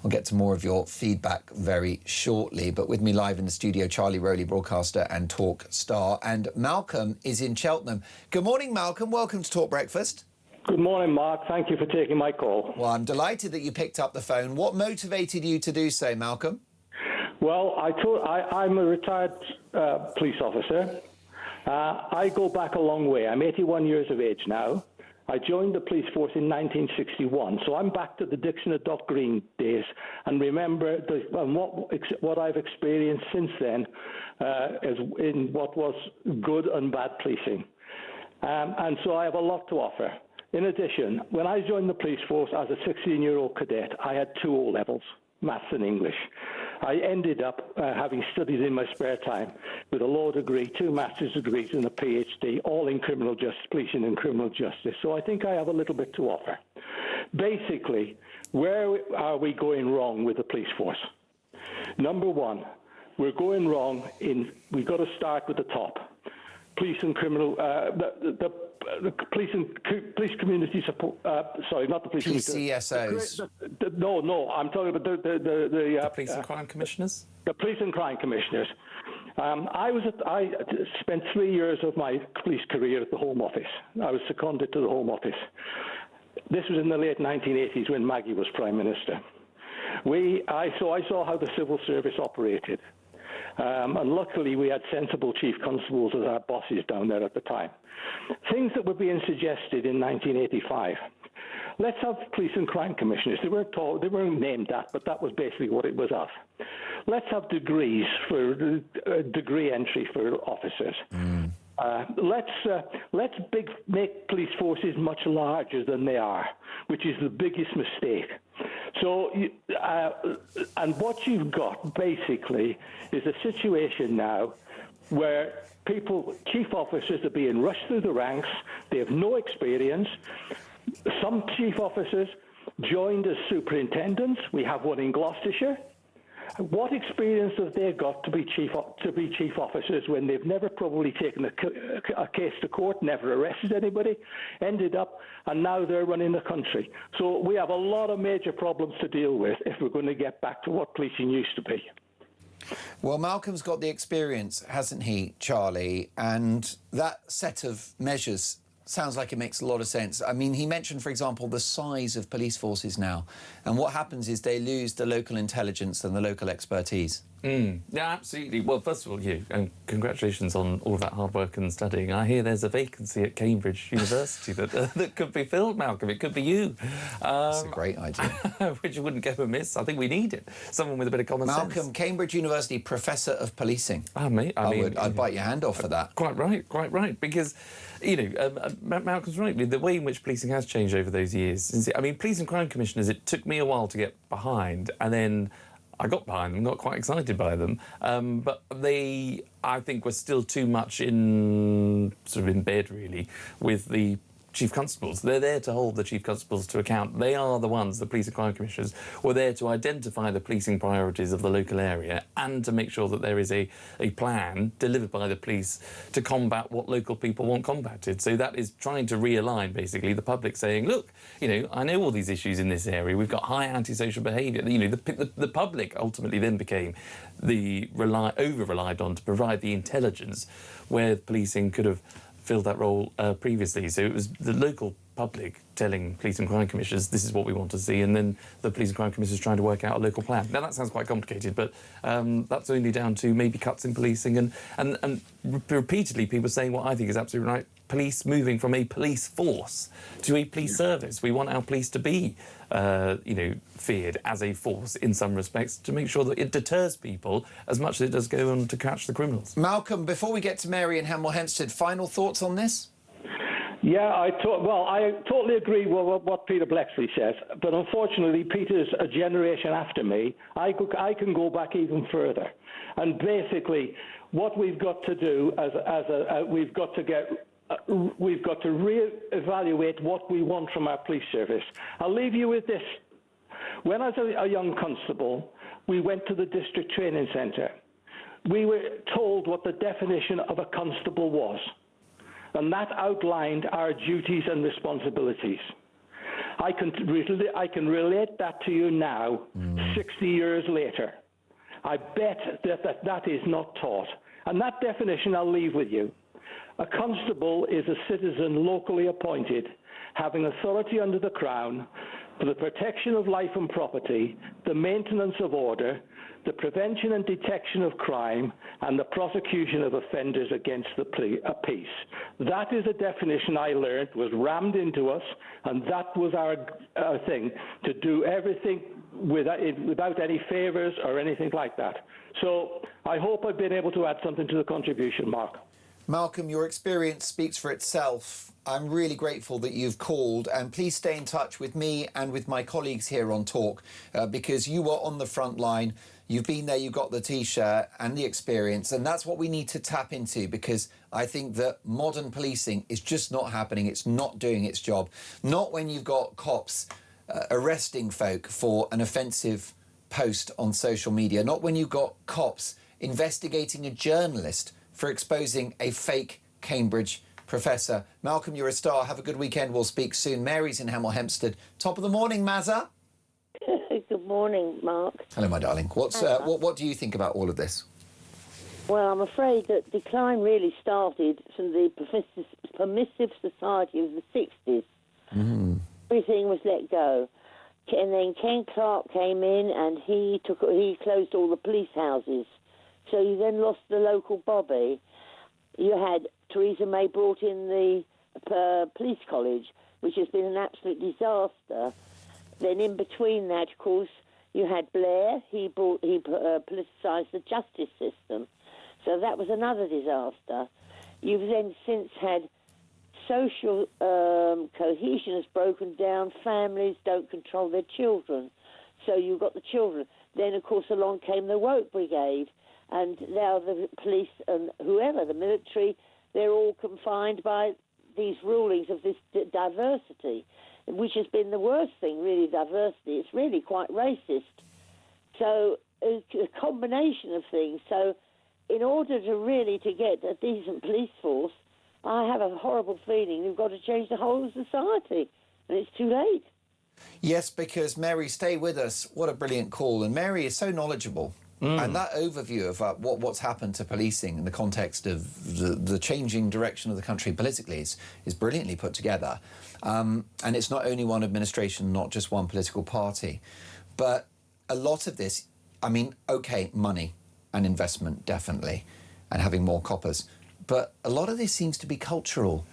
We'll get to more of your feedback very shortly. But with me live in the studio, Charlie Rowley, broadcaster and talk star. And Malcolm is in Cheltenham. Good morning, Malcolm. Welcome to Talk Breakfast. Good morning, Mark. Thank you for taking my call. Well, I'm delighted that you picked up the phone. What motivated you to do so, Malcolm? Well, I'm a retired police officer. I go back a long way. I'm 81 years of age now. I joined the police force in 1961, so I'm back to the Dixon and Dock Green days and remember what I've experienced since then as in what was good and bad policing. And so I have a lot to offer. In addition, when I joined the police force as a 16-year-old cadet, I had 2 O-levels, maths and English. I ended up having studied in my spare time with a law degree, 2 master's degrees and a PhD, all in criminal justice, policing and criminal justice. So I think I have a little bit to offer. Basically, where are we going wrong with the police force? Number one, we're going wrong we've got to start with the top. Police and criminal, the police community support. Sorry, not the police. PCSOs. No, I'm talking about the police and crime commissioners. The police and crime commissioners. I spent 3 years of my police career at the Home Office. I was seconded to the Home Office. This was in the late 1980s when Maggie was Prime Minister. I saw how the civil service operated. And luckily we had sensible chief constables as our bosses down there at the time. Things that were being suggested in 1985. Let's have police and crime commissioners. They weren't named that, but that was basically what it was of. Let's have degrees for degree entry for officers. Let's make police forces much larger than they are, which is the biggest mistake. So, and what you've got basically is a situation now where chief officers are being rushed through the ranks. They have no experience. Some chief officers joined as superintendents. We have one in Gloucestershire. What experience have they got to be chief officers when they've never probably taken a case to court, never arrested anybody, ended up, and now they're running the country? So we have a lot of major problems to deal with if we're going to get back to what policing used to be. Well, Malcolm's got the experience, hasn't he, Charlie? And that set of measures sounds like it makes a lot of sense. I mean, he mentioned, for example, the size of police forces now. And what happens is they lose the local intelligence and the local expertise. Yeah, absolutely. Well, first of all, and congratulations on all of that hard work and studying. I hear there's a vacancy at Cambridge University that could be filled, Malcolm. It could be you. That's a great idea. Which wouldn't go amiss. I think we need it. Someone with a bit of common sense. Malcolm, Cambridge University Professor of Policing. I'd bite your hand off for that. Quite right. Because, Malcolm's right. The way in which policing has changed over those years. I mean, police and crime commissioners, it took me a while to get behind, and then I got behind them, got quite excited by them, but they, I think, were still too much in bed, really, with the chief constables. They're there to hold the chief constables to account. They are the ones, the police and crime commissioners, were there to identify the policing priorities of the local area and to make sure that there is a plan delivered by the police to combat what local people want combated. So that is trying to realign, basically, the public saying, look, I know all these issues in this area. We've got high antisocial behaviour. The public ultimately then became over-relied on to provide the intelligence where policing could have filled that role previously. So it was the local public telling police and crime commissioners this is what we want to see, and then the police and crime commissioners trying to work out a local plan. Now, that sounds quite complicated, but that's only down to maybe cuts in policing and repeatedly people saying what I think is absolutely right, police moving from a police force to a police service. We want our police to be, feared as a force in some respects to make sure that it deters people as much as it does go on to catch the criminals. Malcolm, before we get to Mary and Hemel Hempstead, final thoughts on this? Yeah, I totally agree with what Peter Blexley says, but unfortunately, Peter's a generation after me. I can go back even further, and basically, what we've got to do we've got to re-evaluate what we want from our police service. I'll leave you with this. When I was a young constable, we went to the district training centre. We were told what the definition of a constable was, and that outlined our duties and responsibilities. I can relate that to you now, 60 years later. I bet that is not taught. And that definition I'll leave with you. A constable is a citizen locally appointed, having authority under the Crown for the protection of life and property, the maintenance of order, the prevention and detection of crime, and the prosecution of offenders against the peace. That is a definition I learned was rammed into us, and that was our thing, to do everything without any favours or anything like that. So I hope I've been able to add something to the contribution, Mark. Malcolm, your experience speaks for itself. I'm really grateful that you've called, and please stay in touch with me and with my colleagues here on Talk, because you were on the front line. You've been there, you've got the T-shirt and the experience, and that's what we need to tap into, because I think that modern policing is just not happening. It's not doing its job. Not when you've got cops arresting folk for an offensive post on social media. Not when you've got cops investigating a journalist for exposing a fake Cambridge professor. Malcolm, you're a star. Have a good weekend. We'll speak soon. Mary's in Hemel Hempstead. Top of the morning, Mazza. Good morning, Mark. Hello, my darling. What do you think about all of this? Well, I'm afraid that decline really started from the permissive society of the 60s. Everything was let go. And then Ken Clark came in and he closed all the police houses. So you then lost the local bobby. You had Theresa May brought in the police college, which has been an absolute disaster. Then in between that, of course, you had Blair. He politicised the justice system. So that was another disaster. You've then since had social cohesion has broken down. Families don't control their children. So you've got the children. Then, of course, along came the woke brigade. And now the police and whoever, the military, they're all confined by these rulings of this diversity, which has been the worst thing, really, diversity. It's really quite racist. So a combination of things. So in order to get a decent police force, I have a horrible feeling we've got to change the whole of society, and it's too late. Yes, because Mary, stay with us. What a brilliant call. And Mary is so knowledgeable. And that overview of what's happened to policing in the context of the changing direction of the country politically is brilliantly put together. And it's not only one administration, not just one political party. But a lot of this, I mean, OK, money and investment, definitely, and having more coppers. But a lot of this seems to be cultural,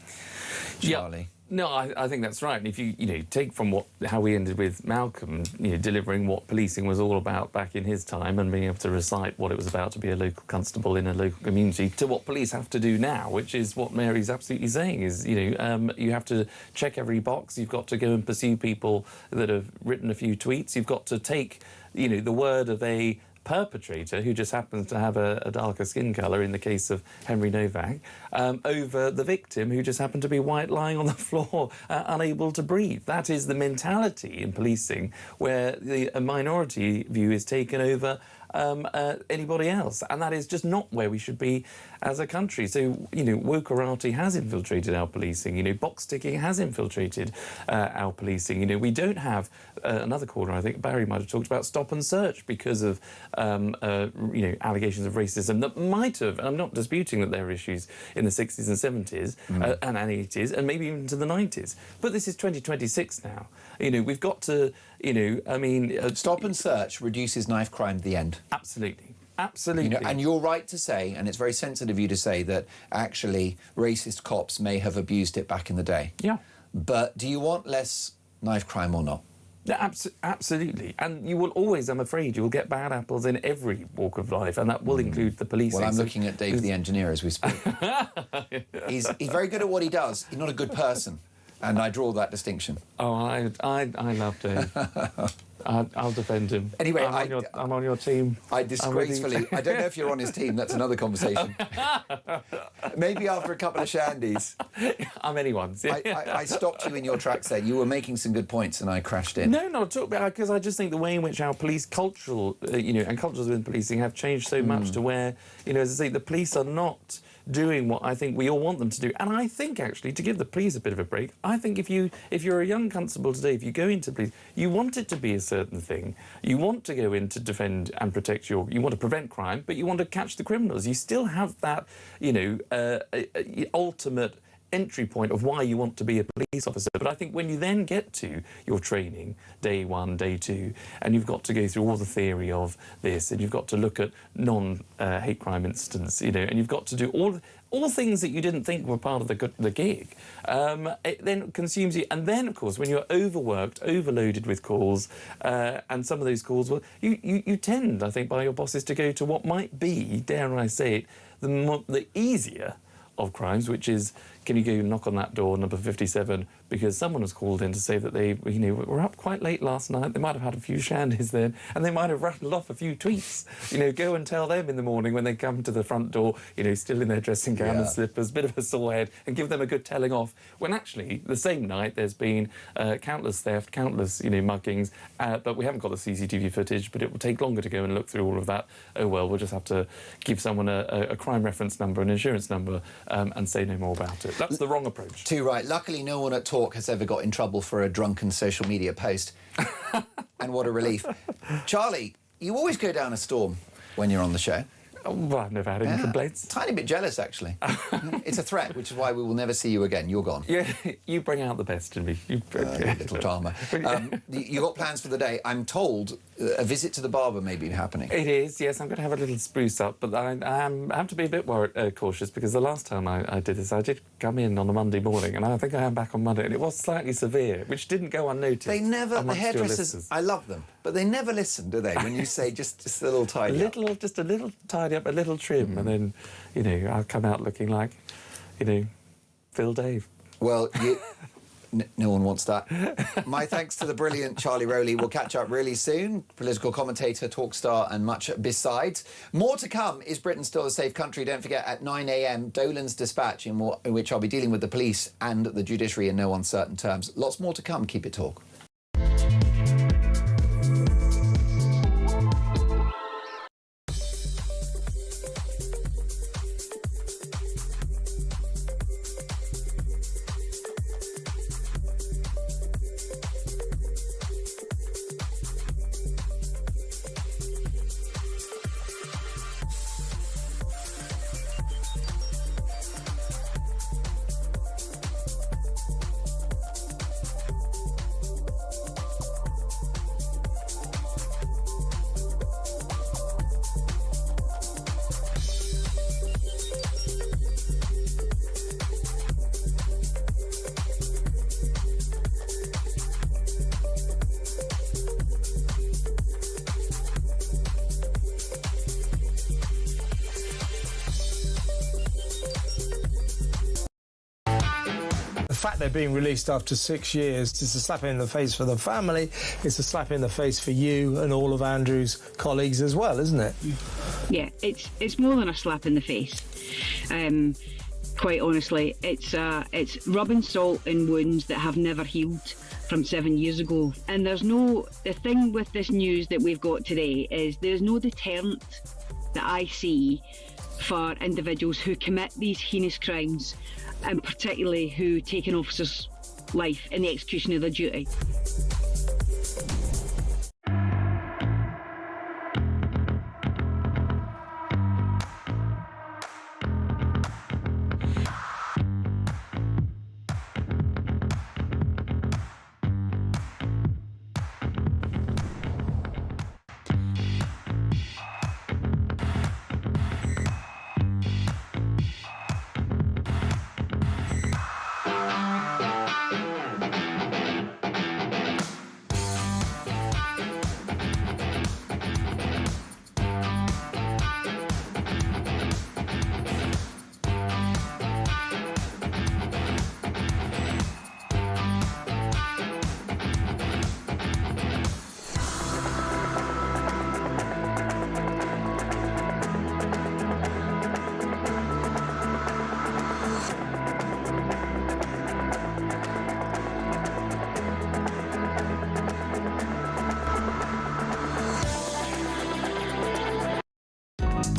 Charlie. Yeah. No, I think that's right. And if you take from how we ended with Malcolm, delivering what policing was all about back in his time and being able to recite what it was about to be a local constable in a local community, to what police have to do now, which is what Mary's absolutely saying is, you have to check every box. You've got to go and pursue people that have written a few tweets. You've got to take, the word of a perpetrator who just happens to have a darker skin colour, in the case of Henry Novak, over the victim who just happened to be white, lying on the floor, unable to breathe. That is the mentality in policing, where a minority view is taken over anybody else. And that is just not where we should be as a country. So, you know, wokerati has infiltrated our policing. You know, box ticking has infiltrated our policing. You know, we don't have another caller, I think Barry might have talked about stop and search because of, you know, allegations of racism that might have, and I'm not disputing that there are issues in the 60s and 70s and 80s and maybe even to the 90s. But this is 2026 now. You know, we've got to, you know, I mean... stop and search reduces knife crime to the end. Absolutely. Absolutely. You know, and you're right to say, and it's very sensitive of you to say, that actually racist cops may have abused it back in the day. Yeah. But do you want less knife crime or not? Yeah, absolutely. And you will always, I'm afraid, you will get bad apples in every walk of life, and that will include the policing. Well, I'm looking at Dave the engineer as we speak. He's very good at what he does. He's not a good person, and I draw that distinction. Oh, I love Dave. I'll defend him. Anyway, I'm on your team. I disgracefully... I don't know if you're on his team. That's another conversation. Maybe after a couple of shandies. I'm anyone's. I stopped you in your tracks there. You were making some good points and I crashed in. No, not at all. Because I just think the way in which our police cultural, you know, and cultures within policing have changed so much to where, you know, as I say, the police are not doing what I think we all want them to do. And I think, actually, to give the police a bit of a break, I think if you're a young constable today, if you go into police, you want it to be a certain thing. You want to go in to defend and protect you want to prevent crime, but you want to catch the criminals. You still have that, you know, ultimate entry point of why you want to be a police officer. But I think when you then get to your training, day 1, day 2, and you've got to go through all the theory of this, and you've got to look at non-hate crime incidents, you know, and you've got to do all things that you didn't think were part of the gig, it then consumes you. And then, of course, when you're overworked, overloaded with calls, and some of those calls, well, you tend, I think, by your bosses to go to what might be, dare I say it, the easier of crimes, which is, can you go knock on that door, number 57, because someone has called in to say that they, you know, were up quite late last night, they might have had a few shandies then, and they might have rattled off a few tweets. You know, go and tell them in the morning when they come to the front door, you know, still in their dressing gown and slippers, bit of a sore head, and give them a good telling off, when actually, the same night, there's been countless theft, countless, you know, muggings, but we haven't got the CCTV footage, but it will take longer to go and look through all of that. Oh, well, we'll just have to give someone a crime reference number, an insurance number, and say no more about it. That's the wrong approach. Too right. Luckily, no one at Talk has ever got in trouble for a drunken social media post. And what a relief. Charlie, you always go down a storm when you're on the show. Oh, well, I've never had any complaints. Tiny bit jealous, actually. It's a threat, which is why we will never see you again. You're gone. Yeah, you bring out the best in me. You little drama. You got plans for the day. I'm told a visit to the barber may be happening. It is, yes. I'm going to have a little spruce up, but I have to be a bit cautious because the last time I did this, I did come in on a Monday morning, and I think I am back on Monday, and it was slightly severe, which didn't go unnoticed. They never, the hairdressers, I love them, but they never listen, do they, when you say just a little tidy up? Just a little tidy up, a little trim, and then, you know, I'll come out looking like, you know, Phil Dave. Well, no one wants that. My thanks to the brilliant Charlie Rowley. We'll catch up really soon. Political commentator, talk star, and much besides. More to come. Is Britain still a safe country? Don't forget, at 9 a.m, Dolan's Dispatch, in which I'll be dealing with the police and the judiciary in no uncertain terms. Lots more to come. Keep it Talk. The fact they're being released after 6 years is a slap in the face for the family, it's a slap in the face for you and all of Andrew's colleagues as well, isn't it? Yeah, it's more than a slap in the face. Quite honestly, it's rubbing salt in wounds that have never healed from 7 years ago. And the thing with this news that we've got today is there's no deterrent that I see for individuals who commit these heinous crimes, and particularly who take an officer's life in the execution of their duty.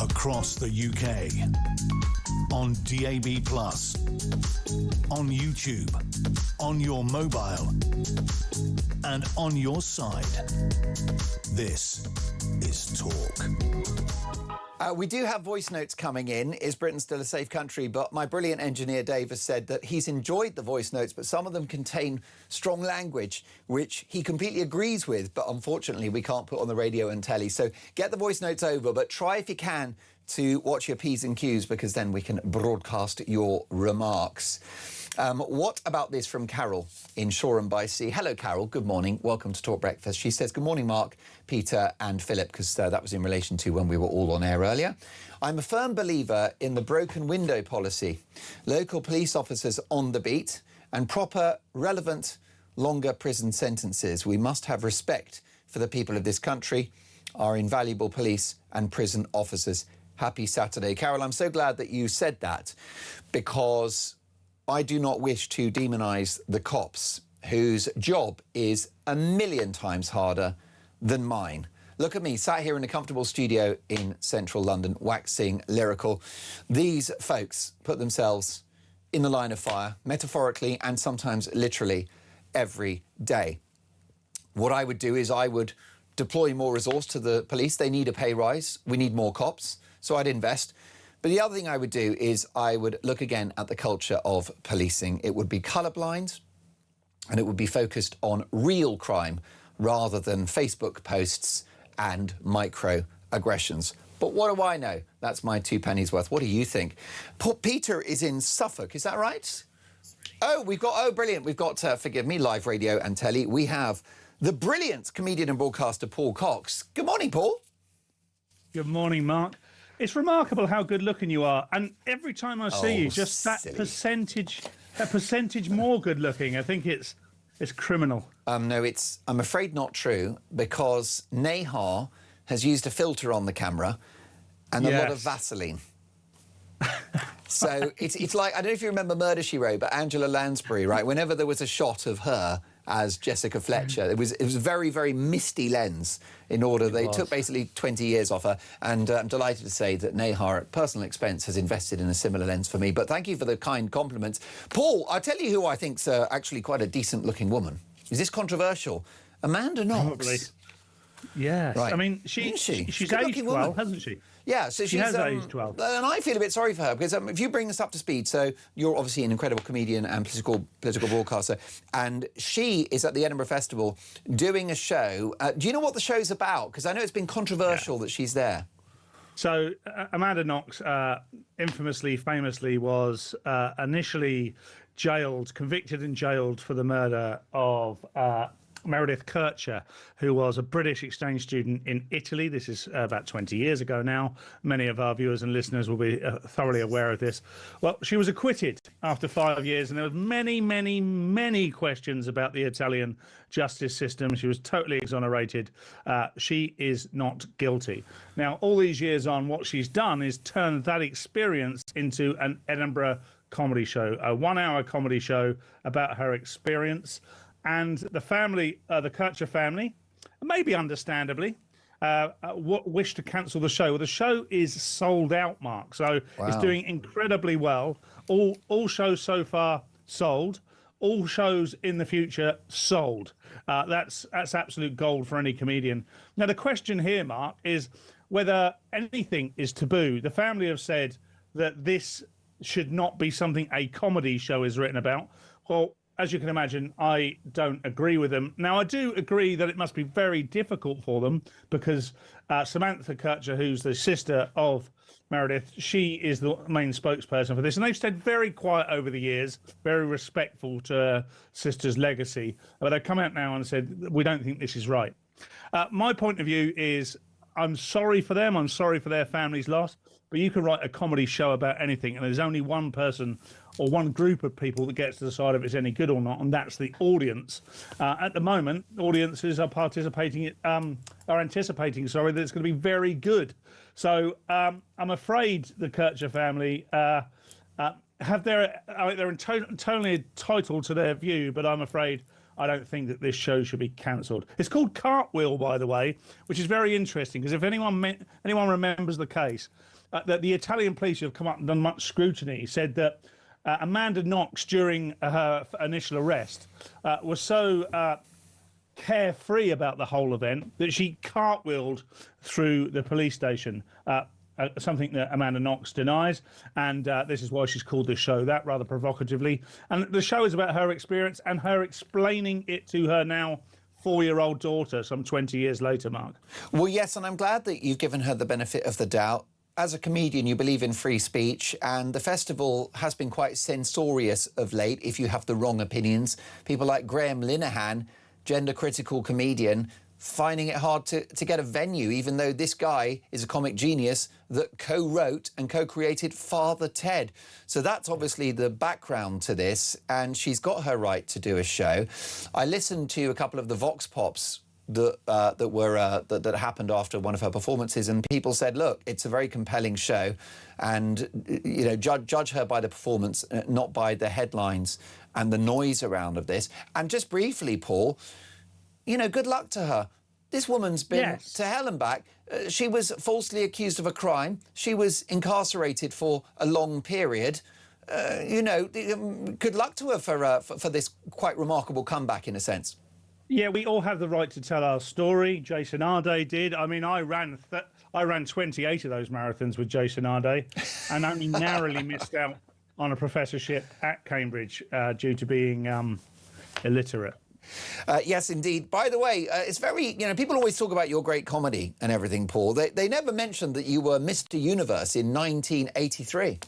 Across the UK, on DAB+, on YouTube, on your mobile, and on your side. This is Talk. We do have voice notes coming in. Is Britain still a safe country? But my brilliant engineer Dave has said that he's enjoyed the voice notes, but some of them contain strong language, which he completely agrees with. But unfortunately, we can't put on the radio and telly. So get the voice notes over, but try if you can to watch your P's and Q's, because then we can broadcast your remarks. What about this from Carol in Shoreham by Sea? Hello, Carol. Good morning. Welcome to Talk Breakfast. She says, good morning, Mark, Peter and Philip, because that was in relation to when we were all on air earlier. I'm a firm believer in the broken window policy. Local police officers on the beat and proper, relevant, longer prison sentences. We must have respect for the people of this country, our invaluable police and prison officers. Happy Saturday. Carol, I'm so glad that you said that, because I do not wish to demonise the cops whose job is a million times harder than mine. Look at me, sat here in a comfortable studio in central London, waxing lyrical. These folks put themselves in the line of fire, metaphorically and sometimes literally, every day. What I would do is I would deploy more resource to the police. They need a pay rise. We need more cops. So I'd invest. But the other thing I would do is I would look again at the culture of policing. It would be colourblind, and it would be focused on real crime rather than Facebook posts and micro-aggressions. But what do I know? That's my 2 pennies worth. What do you think? Peter is in Suffolk, is that right? Oh, brilliant. We've got, forgive me, live radio and telly. We have the brilliant comedian and broadcaster Paul Cox. Good morning, Paul. Good morning, Mark. It's remarkable how good-looking you are, and every time I see you, just that percentage more good-looking. I think it's criminal. No, it's, I'm afraid, not true, because Nahar has used a filter on the camera and a lot of Vaseline. So it's like, I don't know if you remember Murder, She Wrote, but Angela Lansbury, right? Whenever there was a shot of her as Jessica Fletcher, it was a very, very misty lens. They took basically 20 years off her, and I'm delighted to say that Nahar, at personal expense, has invested in a similar lens for me. But thank you for the kind compliments. Paul, I'll tell you who I think's actually quite a decent-looking woman. Is this controversial? Amanda Knox. Probably. Yes. Right. I mean, she's aged well, hasn't she? Yeah, so she has aged well. And I feel a bit sorry for her, because if you bring us up to speed, so you're obviously an incredible comedian and political broadcaster, and she is at the Edinburgh Festival doing a show. Do you know what the show's about? Because I know it's been controversial that she's there. So Amanda Knox, famously, was initially convicted and jailed for the murder of Meredith Kircher, who was a British exchange student in Italy. This is about 20 years ago now. Many of our viewers and listeners will be thoroughly aware of this. Well, she was acquitted after 5 years, and there was many questions about the Italian justice system. She was totally exonerated. She is not guilty. Now, all these years on, what she's done is turned that experience into an Edinburgh comedy show, a 1-hour comedy show about her experience. and the family, the Kircher family, maybe understandably, wish to cancel the show. Well, the show is sold out, Mark, so it's doing incredibly well. All shows so far sold. All shows in the future sold. That's absolute gold for any comedian. Now, the question here, Mark, is whether anything is taboo. The family have said that this should not be something a comedy show is written about. Well, as you can imagine, I don't agree with them. Now, I do agree that it must be very difficult for them because Samantha Kircher, who's the sister of Meredith, she is the main spokesperson for this. And they've stayed very quiet over the years, very respectful to her sister's legacy. But they've come out now and said, we don't think this is right. My point of view is I'm sorry for them. I'm sorry for their family's loss. But you can write a comedy show about anything, and there's only one person or one group of people that gets to decide if it's any good or not, and that's the audience. At the moment, audiences are anticipating that it's going to be very good. So I'm afraid the Kircher family they're totally entitled to their view, but I'm afraid I don't think that this show should be cancelled. It's called Cartwheel, by the way, which is very interesting because if anyone remembers the case, that the Italian police who have come up and done much scrutiny said that Amanda Knox, during her initial arrest, was so carefree about the whole event that she cartwheeled through the police station, something that Amanda Knox denies. And this is why she's called this show that, rather provocatively. And the show is about her experience and her explaining it to her now 4-year-old daughter some 20 years later, Mark. Well, yes, and I'm glad that you've given her the benefit of the doubt. As a comedian, you believe in free speech, and the festival has been quite censorious of late if you have the wrong opinions. People like Graham Linehan, gender-critical comedian, finding it hard to get a venue, even though this guy is a comic genius that co-wrote and co-created Father Ted. So that's obviously the background to this, and she's got her right to do a show. I listened to a couple of the Vox Pops that happened after one of her performances, and people said, look, it's a very compelling show, and you know, judge her by the performance, not by the headlines and the noise around of this. And just briefly, Paul, you know, good luck to her. This woman's been to hell and back. She was falsely accused of a crime. She was incarcerated for a long period. You know, good luck to her for this quite remarkable comeback, in a sense. Yeah, we all have the right to tell our story. Jason Arde did. I mean, I ran 28 of those marathons with Jason Arde and only narrowly missed out on a professorship at Cambridge due to being illiterate. Yes, indeed. By the way, it's very, you know, people always talk about your great comedy and everything, Paul. They never mentioned that you were Mr. Universe in 1983.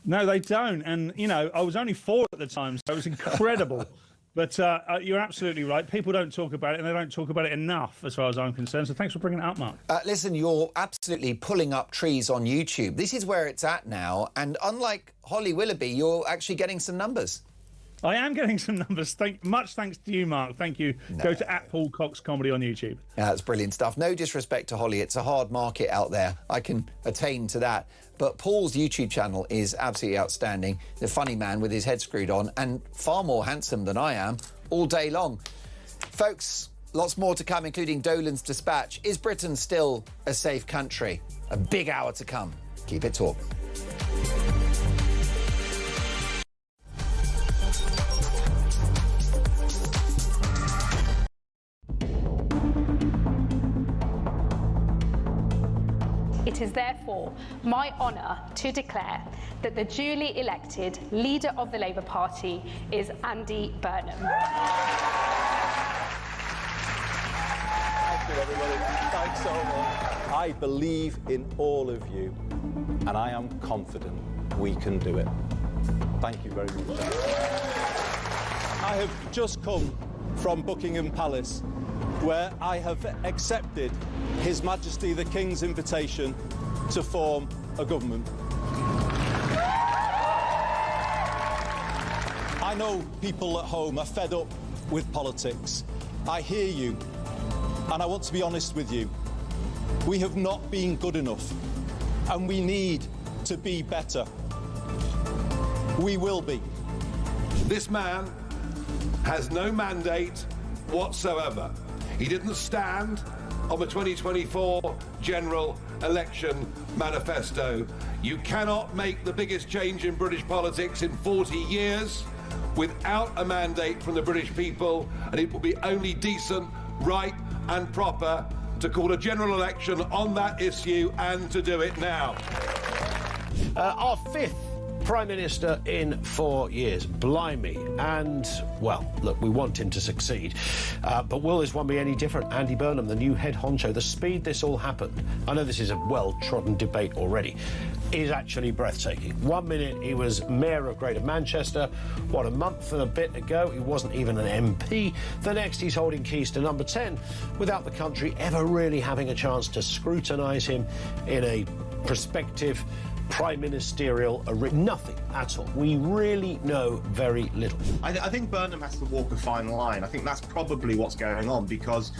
No, they don't. And, you know, I was only 4 at the time, so it was incredible. But you're absolutely right. People don't talk about it, and they don't talk about it enough, as far as I'm concerned. So thanks for bringing it up, Mark. Listen, you're absolutely pulling up trees on YouTube. This is where it's at now. And unlike Holly Willoughby, you're actually getting some numbers. I am getting some numbers. Much thanks to you, Mark. Thank you. No. Go to @PaulCox Comedy on YouTube. Yeah, that's brilliant stuff. No disrespect to Holly. It's a hard market out there. I can attain to that. But Paul's YouTube channel is absolutely outstanding. The funny man with his head screwed on and far more handsome than I am all day long. Folks, lots more to come, including Dolan's Dispatch. Is Britain still a safe country? A big hour to come. Keep it talk. It is therefore my honour to declare that the duly elected leader of the Labour Party is Andy Burnham. Thank you, everybody. Thanks so much. I believe in all of you, and I am confident we can do it. Thank you very much. I have just come from Buckingham Palace, where I have accepted His Majesty the King's invitation to form a government. I know people at home are fed up with politics. I hear you, and I want to be honest with you. We have not been good enough, and we need to be better. We will be. This man has no mandate whatsoever. He didn't stand on the 2024 general election manifesto. You cannot make the biggest change in British politics in 40 years without a mandate from the British people, and it will be only decent, right and proper to call a general election on that issue and to do it now. Our fifth Prime Minister in 4 years. Blimey. And, well, look, we want him to succeed. But will this one be any different? Andy Burnham, the new head honcho, the speed this all happened, I know this is a well-trodden debate already, is actually breathtaking. 1 minute he was Mayor of Greater Manchester. What, a month and a bit ago he wasn't even an MP. The next he's holding keys to number 10 without the country ever really having a chance to scrutinise him in a prospective prime ministerial nothing at all. We really know very little. I think Burnham has to walk a fine line. I think that's probably what's going on, because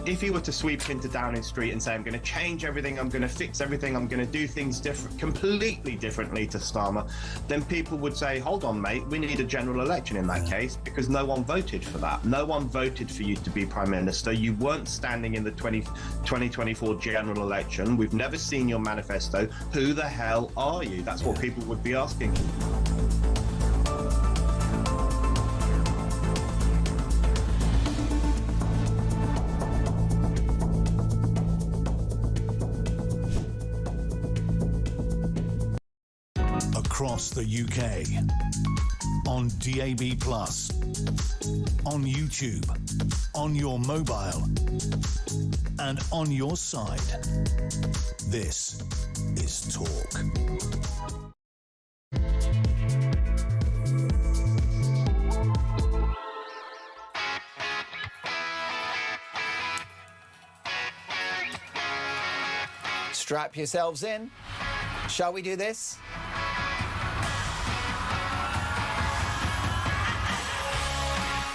if he were to sweep into Downing Street and say, I'm going to change everything, I'm going to fix everything, I'm going to do things completely differently to Starmer, then people would say, hold on, mate, we need a general election in that case, because no one voted for that. No one voted for you to be Prime Minister. You weren't standing in the 2024 general election. We've never seen your manifesto. Who the hell are you? That's what people would be asking. Across the UK, on DAB+, on YouTube, on your mobile, and on your side. This is Talk. Strap yourselves in. Shall we do this?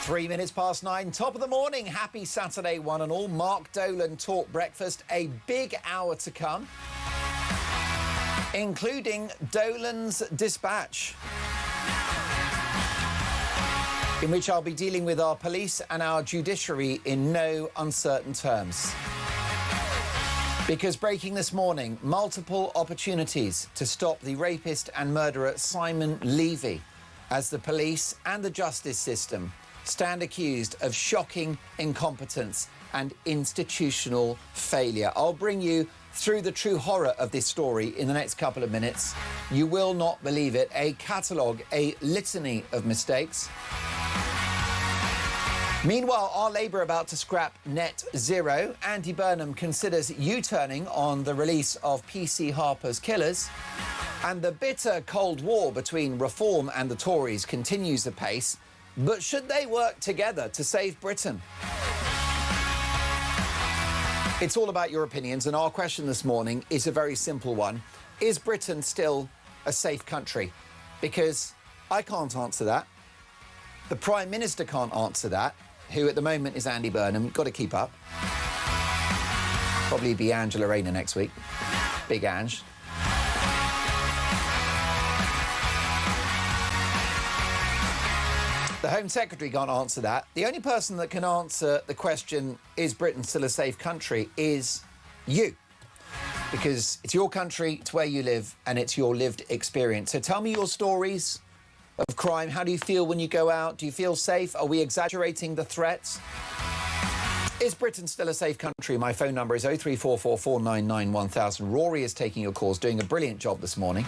Three minutes past 9, top of the morning. Happy Saturday, one and all. Mark Dolan, Talk Breakfast. A big hour to come, including Dolan's Dispatch, in which I'll be dealing with our police and our judiciary in no uncertain terms. Because breaking this morning, multiple opportunities to stop the rapist and murderer Simon Levy, as the police and the justice system stand accused of shocking incompetence and institutional failure. I'll bring you through the true horror of this story in the next couple of minutes. You will not believe it. A catalogue, a litany of mistakes. Meanwhile, are Labour about to scrap net zero? Andy Burnham considers U-turning on the release of PC Harper's Killers. And the bitter Cold War between Reform and the Tories continues apace. But should they work together to save Britain? It's all about your opinions, and our question this morning is a very simple one. Is Britain still a safe country? Because I can't answer that. The Prime Minister can't answer that, who at the moment is Andy Burnham. Got to keep up. Probably be Angela Rayner next week. Big Ange. The Home Secretary can't answer that. The only person that can answer the question, is Britain still a safe country, is you. Because it's your country, it's where you live, and it's your lived experience. So tell me your stories of crime. How do you feel when you go out? Do you feel safe? Are we exaggerating the threats? Is Britain still a safe country? My phone number is 0344 499 1000. Rory is taking your calls, doing a brilliant job this morning.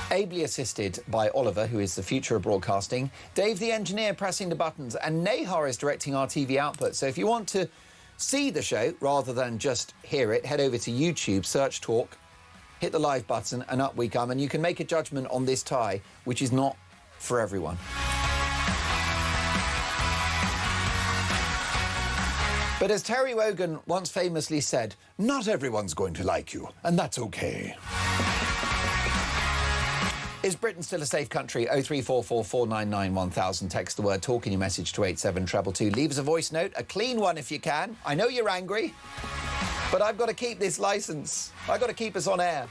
Ably assisted by Oliver, who is the future of broadcasting. Dave, the engineer, pressing the buttons. And Nahar is directing our TV output. So if you want to see the show rather than just hear it, head over to YouTube, search Talk, hit the live button, and up we come. And you can make a judgment on this tie, which is not for everyone. But as Terry Wogan once famously said, not everyone's going to like you, and that's okay. Is Britain still a safe country? 0344 499 1000. Text the word talk in your message to 87222. Leave us a voice note, a clean one if you can. I know you're angry, but I've got to keep this licence. I've got to keep us on air.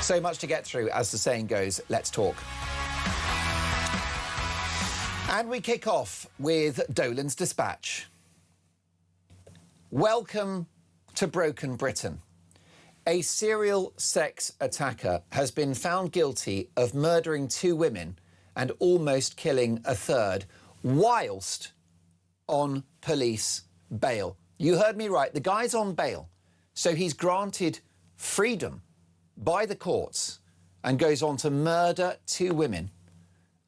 So much to get through, as the saying goes. Let's talk. And we kick off with Dolan's dispatch. Welcome to Broken Britain. A serial sex attacker has been found guilty of murdering 2 women and almost killing a third whilst on police bail. You heard me right. The guy's on bail. So he's granted freedom by the courts and goes on to murder 2 women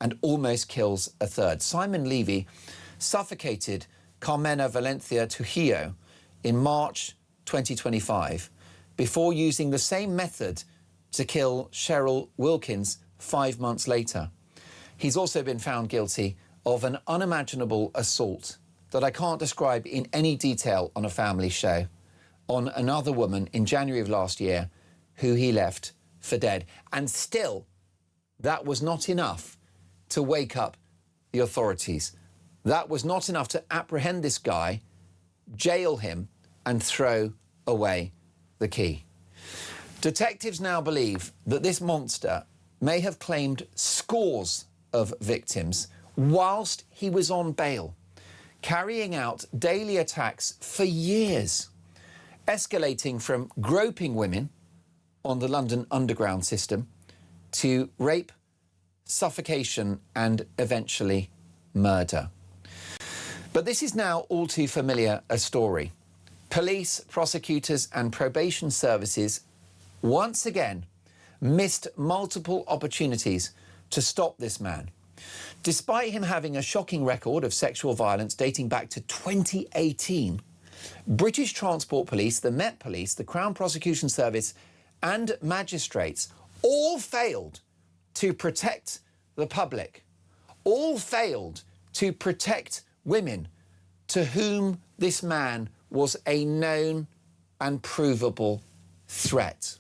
and almost kills a third. Simon Levy suffocated Carmena Valencia Trujillo in March 2025 before using the same method to kill Cheryl Wilkins 5 months later. He's also been found guilty of an unimaginable assault that I can't describe in any detail on a family show on another woman in January of last year who he left for dead. And still, that was not enough to wake up the authorities. That was not enough to apprehend this guy, jail him, and throw away the key. Detectives now believe that this monster may have claimed scores of victims whilst he was on bail, carrying out daily attacks for years, escalating from groping women on the London Underground system to rape, suffocation and eventually murder. But this is now all too familiar a story. Police, prosecutors and probation services once again missed multiple opportunities to stop this man. Despite him having a shocking record of sexual violence dating back to 2018, British Transport Police, the Met Police, the Crown Prosecution Service and magistrates all failed to protect the public, all failed to protect women to whom this man was a known and provable threat.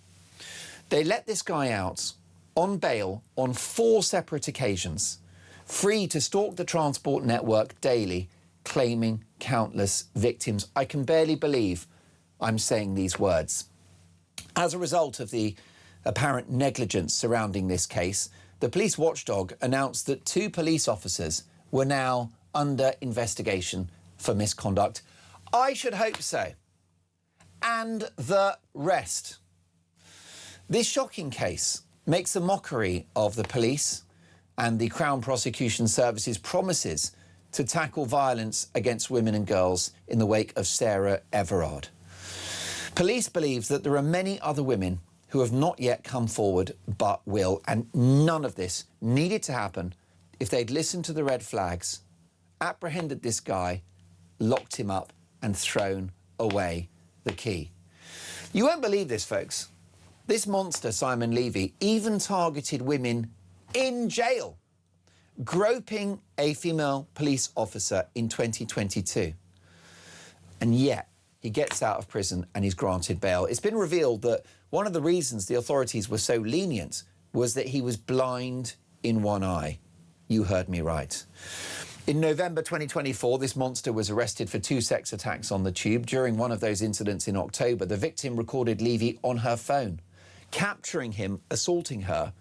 They let this guy out on bail on 4 separate occasions, free to stalk the transport network daily, claiming countless victims. I can barely believe I'm saying these words. As a result of the apparent negligence surrounding this case, the police watchdog announced that 2 police officers were now under investigation for misconduct. I should hope so. And the rest. This shocking case makes a mockery of the police and the Crown Prosecution Service's promises to tackle violence against women and girls in the wake of Sarah Everard. Police believe that there are many other women who have not yet come forward but will, and none of this needed to happen if they'd listened to the red flags, apprehended this guy, locked him up and thrown away the key. You won't believe this, folks. This monster, Simon Levy, even targeted women in jail, groping a female police officer in 2022. And yet, he gets out of prison and he's granted bail. It's been revealed that one of the reasons the authorities were so lenient was that he was blind in one eye. You heard me right. In November 2024, this monster was arrested for 2 sex attacks on the tube. During one of those incidents in October, the victim recorded Levy on her phone, capturing him assaulting her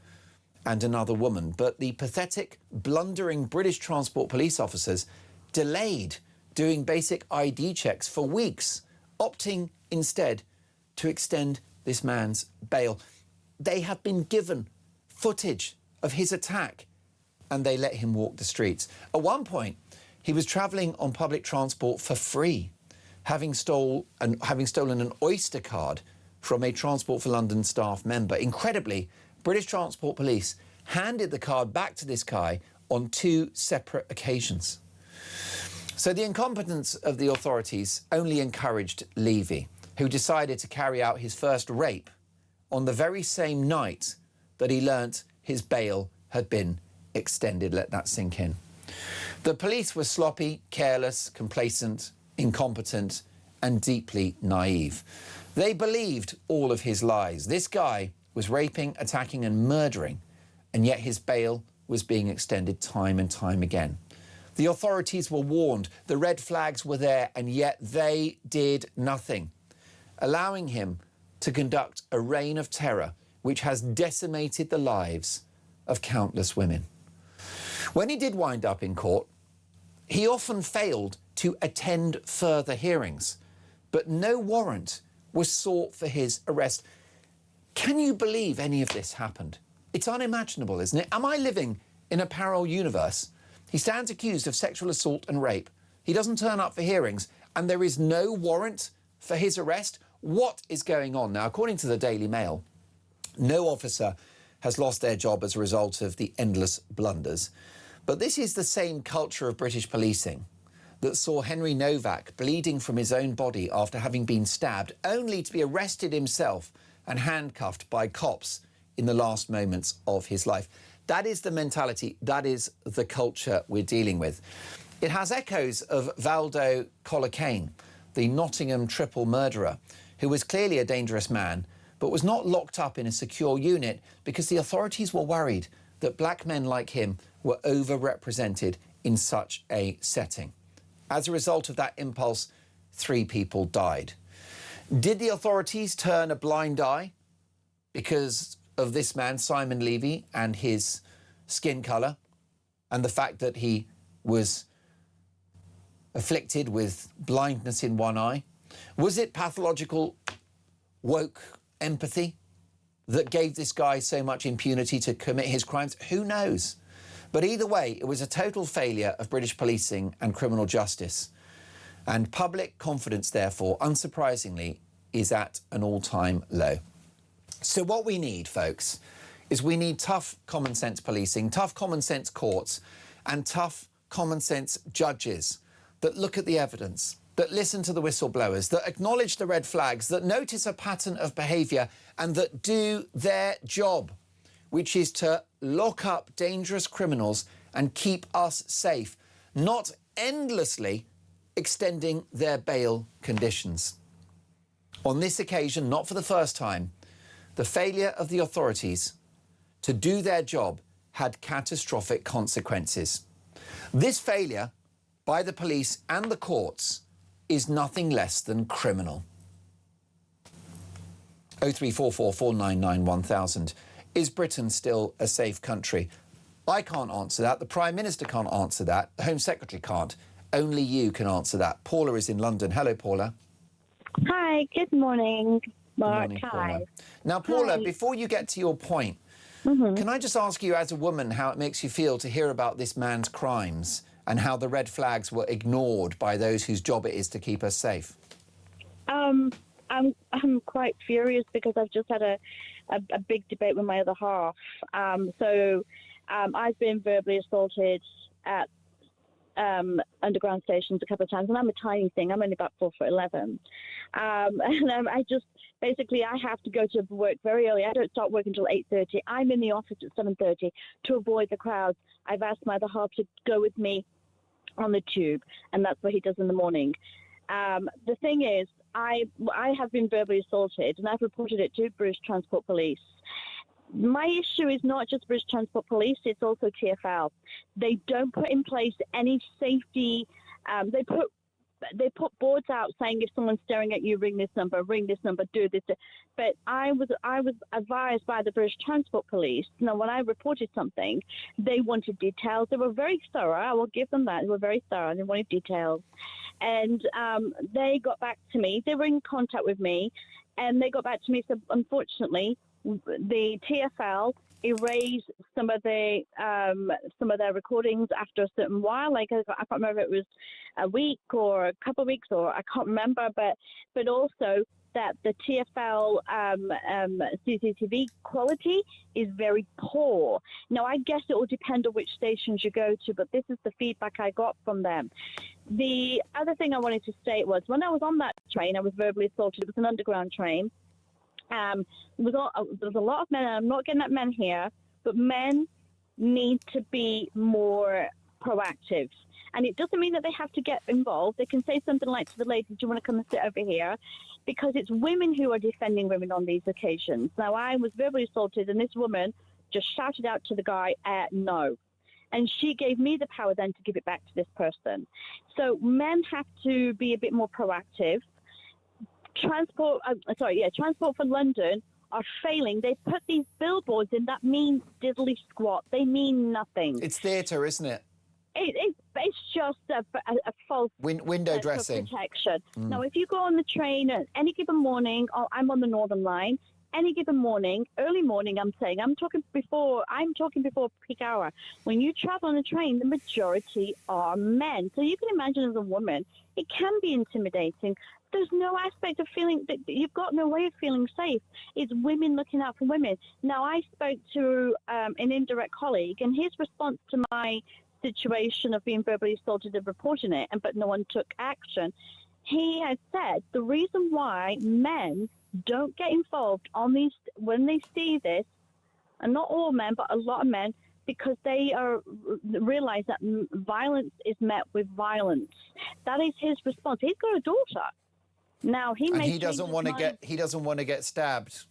and another woman. But the pathetic, blundering British Transport Police officers delayed doing basic ID checks for weeks, opting instead to extend this man's bail. They have been given footage of his attack and they let him walk the streets. At one point, he was travelling on public transport for free, having stolen an Oyster card from a Transport for London staff member. Incredibly, British Transport Police handed the card back to this guy on 2 separate occasions. So the incompetence of the authorities only encouraged Levy, who decided to carry out his first rape on the very same night that he learnt his bail had been extended. Let that sink in. The police were sloppy, careless, complacent, incompetent, and deeply naive. They believed all of his lies. This guy was raping, attacking, and murdering, and yet his bail was being extended time and time again. The authorities were warned, the red flags were there, and yet they did nothing, allowing him to conduct a reign of terror which has decimated the lives of countless women. When he did wind up in court, he often failed to attend further hearings, but no warrant was sought for his arrest. Can you believe any of this happened? It's unimaginable, isn't it? Am I living in a parallel universe? He stands accused of sexual assault and rape. He doesn't turn up for hearings, and there is no warrant for his arrest. What is going on? Now, according to the Daily Mail, no officer has lost their job as a result of the endless blunders. But this is the same culture of British policing that saw Henry Novak bleeding from his own body after having been stabbed, only to be arrested himself and handcuffed by cops in the last moments of his life. That is the mentality, that is the culture we're dealing with. It has echoes of Valdo Colakane, the Nottingham triple murderer, who was clearly a dangerous man, but was not locked up in a secure unit because the authorities were worried that black men like him were overrepresented in such a setting. As a result of that impulse, 3 people died. Did the authorities turn a blind eye because of this man, Simon Levy, and his skin colour, and the fact that he was afflicted with blindness in one eye? Was it pathological woke empathy that gave this guy so much impunity to commit his crimes? Who knows? But either way, it was a total failure of British policing and criminal justice. And public confidence, therefore, unsurprisingly, is at an all-time low. So what we need, folks, is we need tough common sense policing, tough common sense courts, and tough common sense judges that look at the evidence, that listen to the whistleblowers, that acknowledge the red flags, that notice a pattern of behaviour, and that do their job, which is to lock up dangerous criminals and keep us safe, not endlessly extending their bail conditions. On this occasion, not for the first time, the failure of the authorities to do their job had catastrophic consequences. This failure by the police and the courts is nothing less than criminal. 0344 499 1000. Is Britain still a safe country? I can't answer that. The Prime Minister can't answer that. The Home Secretary can't. Only you can answer that. Paula is in London. Hello, Paula. Hi, good morning, Mark. Good morning, Hi. Paula. Now, Paula, Hi. before you get to your point, can I just ask you as a woman how it makes you feel to hear about this man's crimes and how the red flags were ignored by those whose job it is to keep us safe? I'm quite furious because I've just had a big debate with my other half. I've been verbally assaulted at underground stations a couple of times, and I'm a tiny thing. I'm only about 4'11", and I just basically I have to go to work very early. I don't start work until 8:30. I'm in the office at 7:30 to avoid the crowds. I've asked my other half to go with me on the tube, and that's what he does in the morning. The thing is, I have been verbally assaulted, and I've reported it to British Transport Police. My issue is not just British Transport Police, it's also TfL. They don't put in place any safety. They put boards out saying if someone's staring at you, ring this number, do this. But I was advised by the British Transport Police. Now, when I reported something, they wanted details. They were very thorough. I will give them that. They were very thorough. They wanted details. And they got back to me. They were in contact with me, and they got back to me. So, unfortunately, the TfL erased some of their recordings after a certain while. Like I can't remember if it was a week or a couple of weeks, or I can't remember. But also that the TfL CCTV quality is very poor. Now, I guess it will depend on which stations you go to, but this is the feedback I got from them. The other thing I wanted to state was when I was on that train, I was verbally assaulted. It was an underground train. There was a lot of men, and I'm not getting at men here, but men need to be more proactive. And it doesn't mean that they have to get involved. They can say something like to the lady, do you want to come and sit over here? Because it's women who are defending women on these occasions. Now, I was verbally assaulted, and this woman just shouted out to the guy, no. And she gave me the power then to give it back to this person. So men have to be a bit more proactive. Transport for London are failing. They put these billboards in that mean diddly squat. They mean nothing. It's theatre, isn't it? It's just a false window dressing protection. Now, if you go on the train at any given morning, I'm on the Northern Line. Any given morning, early morning, I'm talking before peak hour. When you travel on a train, the majority are men. So you can imagine as a woman, it can be intimidating. There's no aspect of feeling that you've got no way of feeling safe. It's women looking out for women. Now, I spoke to an indirect colleague, and his response to my situation of being verbally assaulted and reporting it, but no one took action. He has said the reason why men don't get involved on these when they see this, and not all men, but a lot of men, because they realize that violence is met with violence. That is his response. He's got a daughter. Now he doesn't want to get stabbed.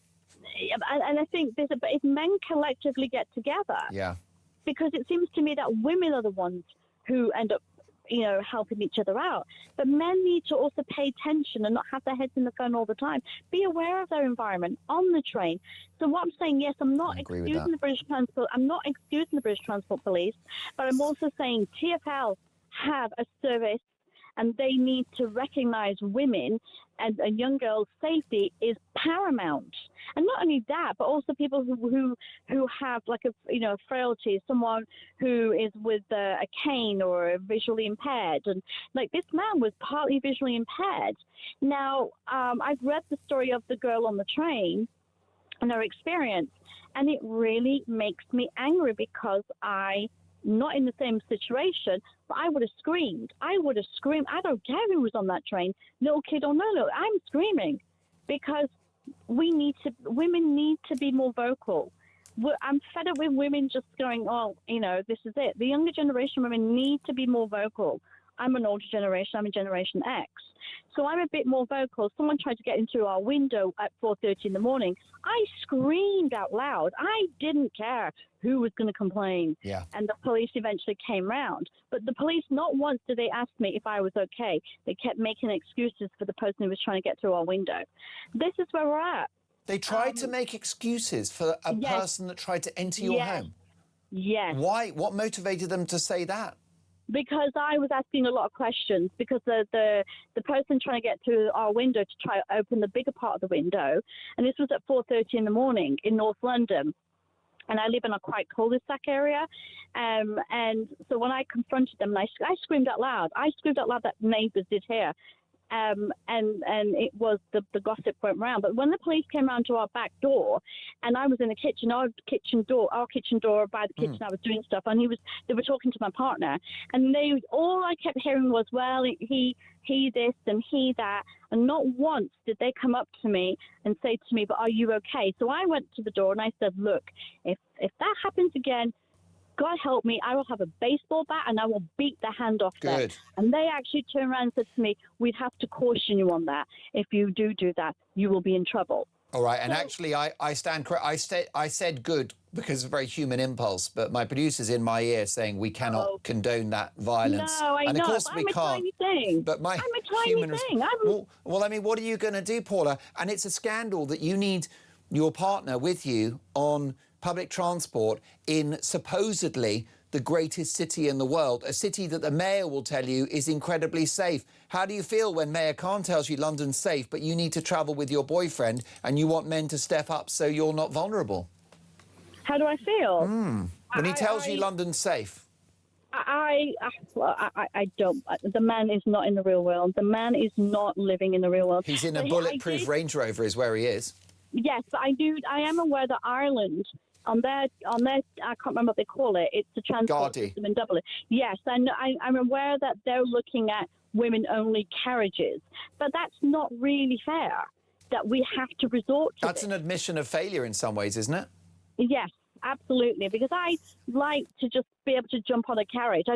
And I think if men collectively get together, because it seems to me that women are the ones who end up, helping each other out. But men need to also pay attention and not have their heads in the phone all the time. Be aware of their environment on the train. So what I'm saying, yes, I'm not excusing the British Transport. I'm not excusing the British Transport Police, but I'm also saying TfL have a service, and they need to recognise women and young girls' safety is paramount. And not only that, but also people who have like a frailty, someone who is with a cane or visually impaired. And like this man was partly visually impaired. Now, I've read the story of the girl on the train and her experience, and it really makes me angry because not in the same situation, but I would have screamed. I don't care who was on that train, little kid or no, I'm screaming because women need to be more vocal. I'm fed up with women just going, this is it. The younger generation women need to be more vocal. I'm an older generation. I'm a Generation X. So I'm a bit more vocal. Someone tried to get into our window at 4:30 in the morning. I screamed out loud. I didn't care who was going to complain. Yeah. And the police eventually came round. But the police, not once did they ask me if I was okay. They kept making excuses for the person who was trying to get through our window. This is where we're at. They tried to make excuses for a person that tried to enter your home? Yes. Why? What motivated them to say that? Because I was asking a lot of questions, because the person trying to get through our window to try to open the bigger part of the window, and this was at 4:30 in the morning in North London, and I live in a quite cul-de-sac area, and so when I confronted them, I screamed out loud. I screamed out loud that neighbours did hear. And it was the gossip went round. But when the police came round to our back door, and I was in the kitchen, our kitchen door by the kitchen, I was doing stuff, and they were talking to my partner, and all I kept hearing was, well, he this and he that, and not once did they come up to me and say to me, but are you okay? So I went to the door and I said, look, if that happens again, God help me, I will have a baseball bat and I will beat the hand off them. And they actually turned around and said to me, we'd have to caution you on that. If you do that, you will be in trouble. All right, and actually I stand correct. I said good because it's a very human impulse, but my producer's in my ear saying we cannot condone that violence. No, I and know, of course but we I'm can't. a tiny thing. But my I'm a tiny human thing. Well, I mean, what are you going to do, Paula? And it's a scandal that you need your partner with you on public transport in supposedly the greatest city in the world, a city that the mayor will tell you is incredibly safe. How do you feel when Mayor Khan tells you London's safe, but you need to travel with your boyfriend and you want men to step up so you're not vulnerable? How do I feel? When he tells you London's safe. I don't. The man is not in the real world. The man is not living in the real world. He's in a bulletproof Range Rover is where he is. Yes, but I am aware that Ireland, on their, I can't remember what they call it. It's the transport system in Dublin. Yes, I'm aware that they're looking at women-only carriages, but that's not really fair. That we have to resort to. That's an admission of failure in some ways, isn't it? Yes, absolutely. Because I like to just be able to jump on a carriage. I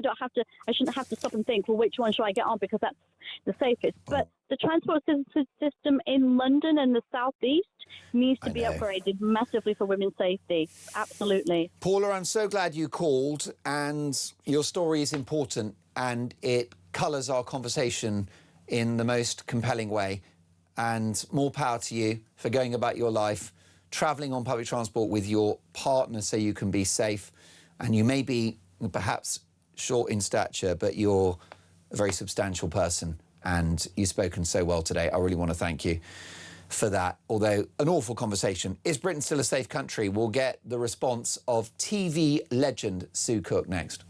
shouldn't have to stop and think, well, which one should I get on because that's the safest. But the transport system in London and the southeast needs to be upgraded massively for women's safety. Absolutely. Paula, I'm so glad you called, and your story is important, and it colours our conversation in the most compelling way. And more power to you for going about your life, travelling on public transport with your partner so you can be safe, and you may be perhaps short in stature, but you're a very substantial person, and you've spoken so well today. I really want to thank you for that. Although an awful conversation. Is Britain still a safe country? We'll get the response of TV legend Sue Cook next.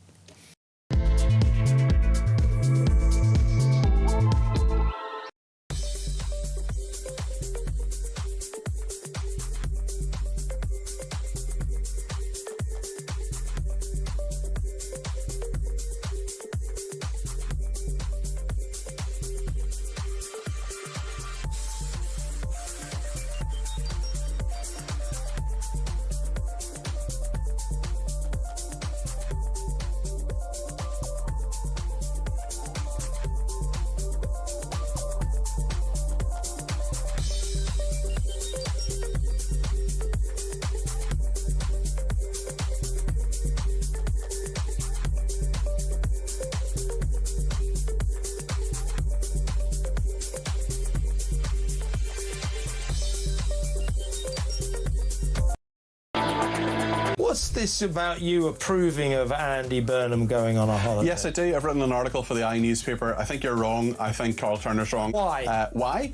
What's this about you approving of Andy Burnham going on a holiday? Yes, I do. I've written an article for the newspaper. I think you're wrong. I think Carl Turner's wrong. Why? Why?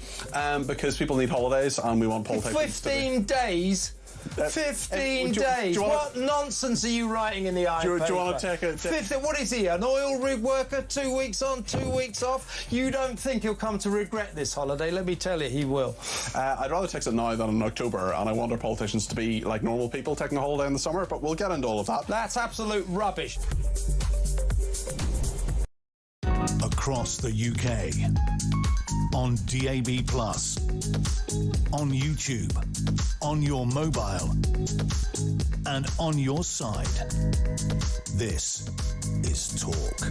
Because people need holidays and we want politicians 15 days? 15 days. What nonsense are you writing in the iPaper? Do you want to take it? 15, what is he, an oil rig worker? 2 weeks on, 2 weeks off? You don't think he'll come to regret this holiday? Let me tell you, he will. I'd rather take it now than in October, and I want our politicians to be like normal people taking a holiday in the summer, but we'll get into all of that. That's absolute rubbish. Across the UK, on DAB+, on YouTube, on your mobile, and on your side. This is Talk.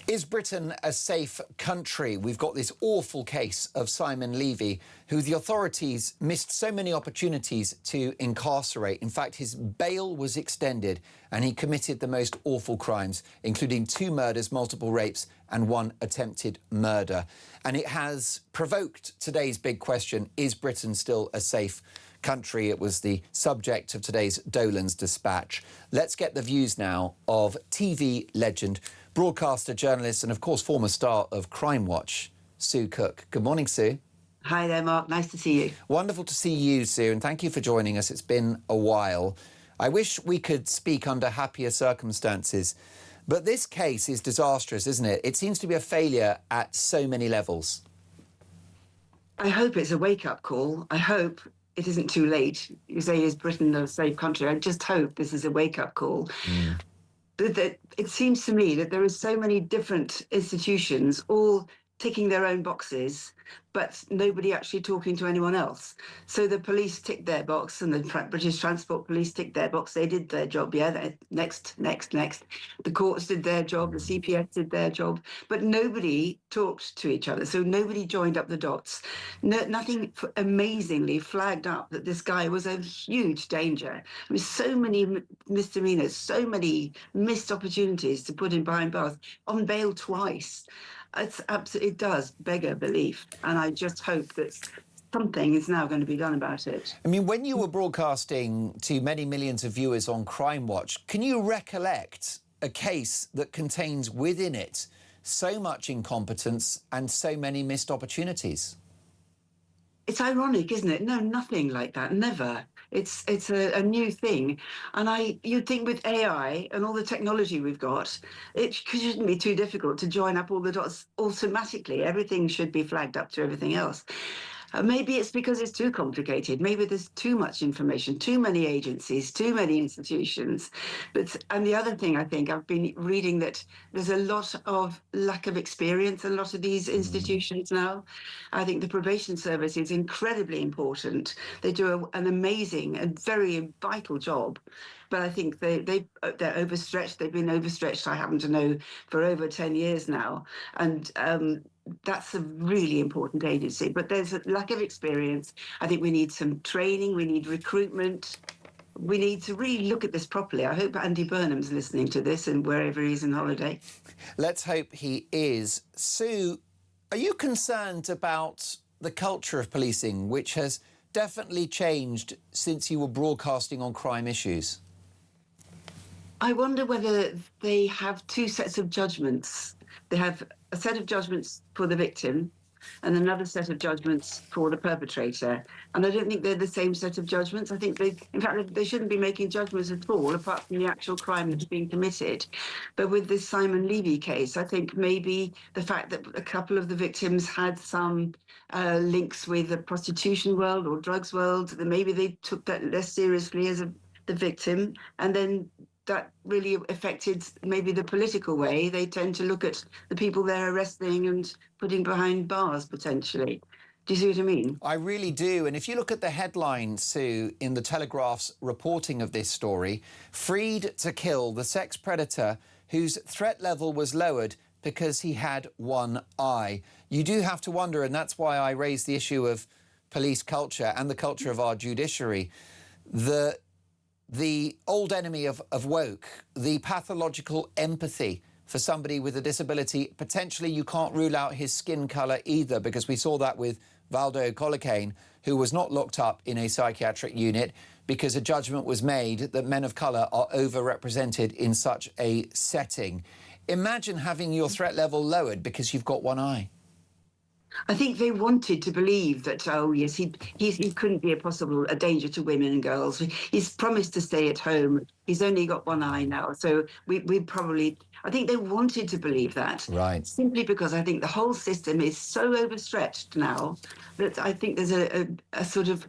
Is Britain a safe country? We've got this awful case of Simon Levy, who the authorities missed so many opportunities to incarcerate. In fact, his bail was extended and he committed the most awful crimes, including 2 murders, multiple rapes and 1 attempted murder. And it has provoked today's big question, is Britain still a safe country? It was the subject of today's Dolan's dispatch. Let's get the views now of TV legend, broadcaster, journalist and, of course, former star of Crime Watch, Sue Cook. Good morning, Sue. Hi there, Mark. Nice to see you. Wonderful to see you, Sue, and thank you for joining us. It's been a while. I wish we could speak under happier circumstances, but this case is disastrous, isn't it? It seems to be a failure at so many levels. I hope it's a wake-up call. I hope it isn't too late. You say, is Britain a safe country? I just hope this is a wake-up call. That it seems to me that there are so many different institutions all ticking their own boxes, but nobody actually talking to anyone else. So the police ticked their box and the British Transport Police ticked their box. They did their job, yeah, next. The courts did their job, the CPS did their job, but nobody talked to each other. So nobody joined up the dots. Nothing amazingly flagged up that this guy was a huge danger. I mean, so many misdemeanors, so many missed opportunities to put him behind bars, on bail twice. It does beggar belief, and I just hope that something is now going to be done about it. I mean, when you were broadcasting to many millions of viewers on Crime Watch, can you recollect a case that contains within it so much incompetence and so many missed opportunities? It's ironic, isn't it? No, nothing like that, never. It's a new thing. And you'd think with AI and all the technology we've got, it shouldn't be too difficult to join up all the dots automatically. Everything should be flagged up to everything else. Maybe it's because it's too complicated. Maybe there's too much information, too many agencies, too many institutions. And the other thing, I think, I've been reading that there's a lot of lack of experience in a lot of these institutions now. I think the probation service is incredibly important. They do an amazing and very vital job. But I think they're overstretched. They've been overstretched, I happen to know, for over 10 years now. And that's a really important agency. But there's a lack of experience. I think we need some training. We need recruitment. We need to really look at this properly. I hope Andy Burnham's listening to this and wherever he's on holiday. Let's hope he is. Sue, are you concerned about the culture of policing, which has definitely changed since you were broadcasting on crime issues? I wonder whether they have two sets of judgments. They have a set of judgments for the victim and another set of judgments for the perpetrator. And I don't think they're the same set of judgments. I think in fact, they shouldn't be making judgments at all, apart from the actual crime that's been committed. But with this Simon Levy case, I think maybe the fact that a couple of the victims had some links with the prostitution world or drugs world, that maybe they took that less seriously as the victim, and then that really affected maybe the political way. They tend to look at the people they're arresting and putting behind bars, potentially. Do you see what I mean? I really do. And if you look at the headline, Sue, in the Telegraph's reporting of this story, freed to kill the sex predator whose threat level was lowered because he had one eye. You do have to wonder, and that's why I raised the issue of police culture and the culture of our judiciary. The old enemy of woke, the pathological empathy for somebody with a disability. Potentially you can't rule out his skin colour either, because we saw that with Valdo Colacaine, who was not locked up in a psychiatric unit because a judgment was made that men of colour are overrepresented in such a setting. Imagine having your threat level lowered because you've got one eye. I think they wanted to believe that, oh, yes, he couldn't be a danger to women and girls. He's promised to stay at home. He's only got one eye now. So I think they wanted to believe that. Right. Simply because I think the whole system is so overstretched now that I think there's a sort of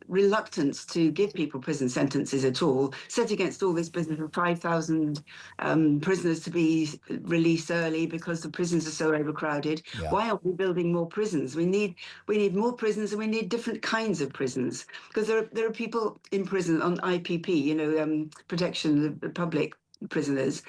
reluctance to give people prison sentences at all, set against all this business of 5,000 prisoners to be released early because the prisons are so overcrowded. Yeah. Why aren't we building more prisons? We need more prisons, and we need different kinds of prisons, because there are people in prison on IPP, protection of the public prisoners,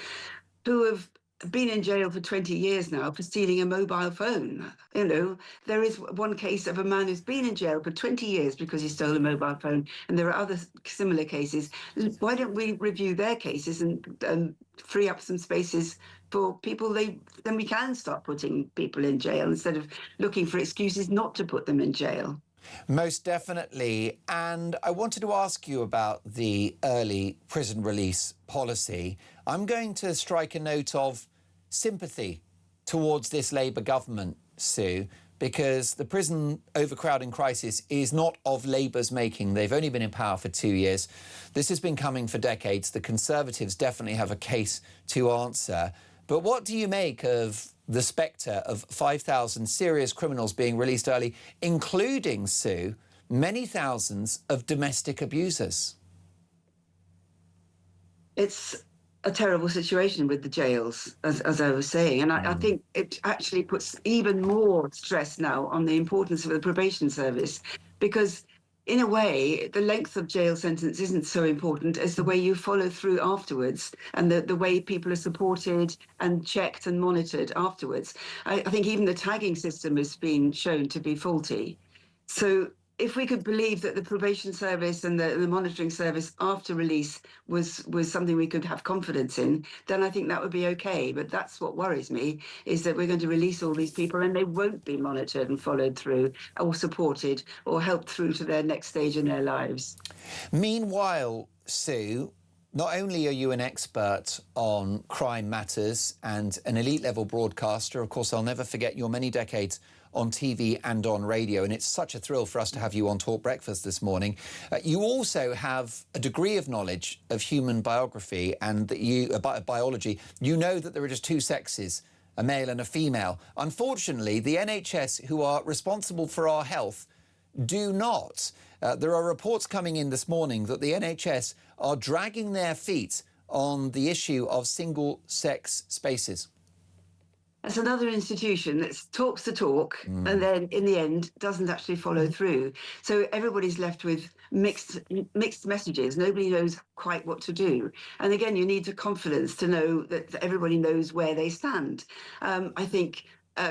who have been in jail for 20 years now for stealing a mobile phone. There is one case of a man who's been in jail for 20 years because he stole a mobile phone, and there are other similar cases. Why don't we review their cases and free up some spaces for people? Then we can start putting people in jail instead of looking for excuses not to put them in jail. Most definitely. And I wanted to ask you about the early prison release policy. I'm going to strike a note of sympathy towards this Labour government, Sue, because the prison overcrowding crisis is not of Labour's making. They've only been in power for 2 years. This has been coming for decades. The Conservatives definitely have a case to answer. But what do you make of the spectre of 5,000 serious criminals being released early, including, Sue, many thousands of domestic abusers? It's a terrible situation with the jails, as I was saying. And I think it actually puts even more stress now on the importance of the probation service, because in a way, the length of jail sentence isn't so important as the way you follow through afterwards, and the way people are supported and checked and monitored afterwards. I think even the tagging system has been shown to be faulty. So if we could believe that the probation service and the monitoring service after release was something we could have confidence in, then I think that would be okay. But that's what worries me, is that we're going to release all these people and they won't be monitored and followed through or supported or helped through to their next stage in their lives. Meanwhile, Sue, not only are you an expert on crime matters and an elite-level broadcaster, of course, I'll never forget your many decades on TV and on radio, and it's such a thrill for us to have you on Talk Breakfast this morning. You also have a degree of knowledge of human biography and biology. You know that there are just two sexes, a male and a female. Unfortunately, the NHS, who are responsible for our health, do not. There are reports coming in this morning that the NHS are dragging their feet on the issue of single-sex spaces. That's another institution that talks the talk and then in the end doesn't actually follow through. So everybody's left with mixed messages. Nobody knows quite what to do. And again, you need the confidence to know that everybody knows where they stand. I think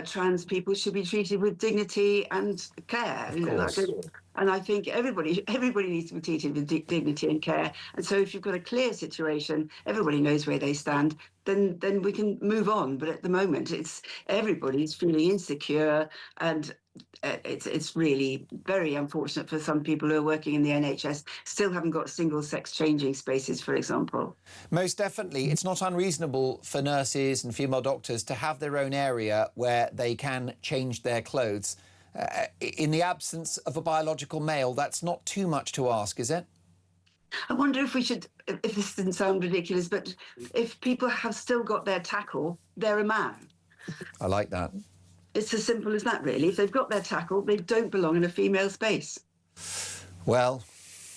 trans people should be treated with dignity and care. And I think everybody needs to be treated with dignity and care. And so if you've got a clear situation, everybody knows where they stand, then we can move on. But at the moment, everybody's feeling insecure and it's really very unfortunate for some people who are working in the NHS, still haven't got single-sex changing spaces, for example. Most definitely. It's not unreasonable for nurses and female doctors to have their own area where they can change their clothes. In the absence of a biological male, that's not too much to ask, is it? I wonder if we should, if this doesn't sound ridiculous, but if people have still got their tackle, they're a man. I like that. It's as simple as that, really. If they've got their tackle, they don't belong in a female space. Well,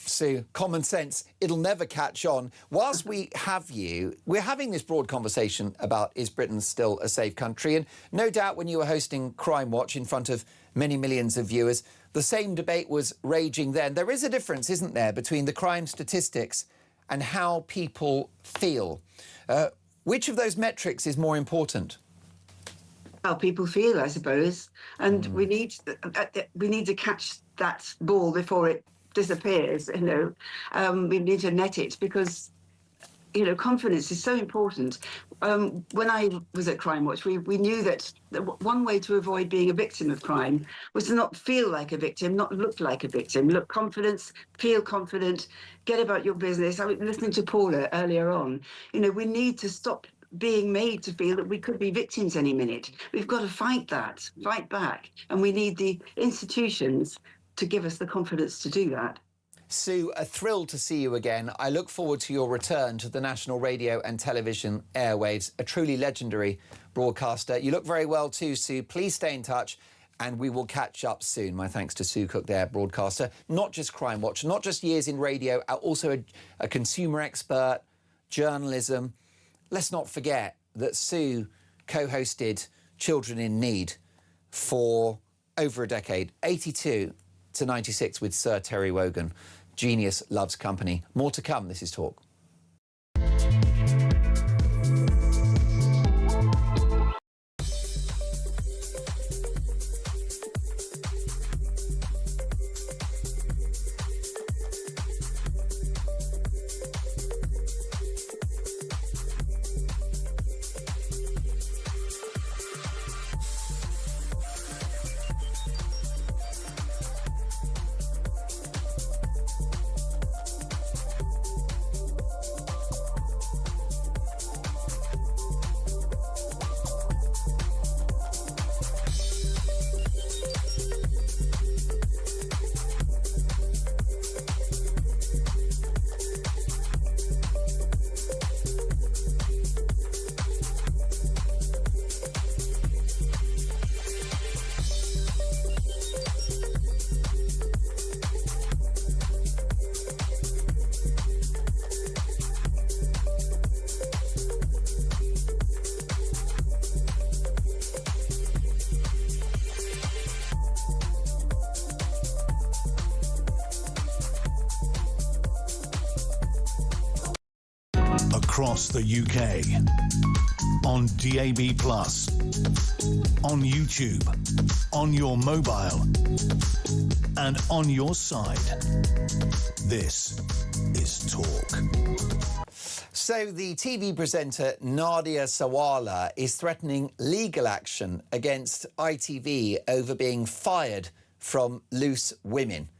Sue, common sense, it'll never catch on. Whilst we have you, we're having this broad conversation about is Britain still a safe country? And no doubt when you were hosting Crime Watch in front of many millions of viewers, the same debate was raging then. There is a difference, isn't there, between the crime statistics and how people feel. Which of those metrics is more important? How people feel, I suppose, and we need to catch that ball before it disappears. You know, we need to net it because, you know, confidence is so important. When I was at Crime Watch, we knew that one way to avoid being a victim of crime was to not feel like a victim, not look like a victim. Look confident, feel confident, get about your business. I was listening to Paula earlier on. You know, we need to stop being made to feel that we could be victims any minute. We've got to fight that, fight back, and we need the institutions to give us the confidence to do that. Sue, a thrill to see you again. I look forward to your return to the national radio and television airwaves, a truly legendary broadcaster. You look very well too, Sue. Please stay in touch and we will catch up soon. My thanks to Sue Cook there, broadcaster. Not just Crime Watch, not just years in radio, also a consumer expert, journalism. Let's not forget that Sue co-hosted Children in Need for over a decade, 82 to 96 with Sir Terry Wogan. Genius loves company. More to come. This is Talk. Across the UK, on DAB+, on YouTube, on your mobile, and on your side. This is Talk. So the TV presenter Nadia Sawalha is threatening legal action against ITV over being fired from Loose Women.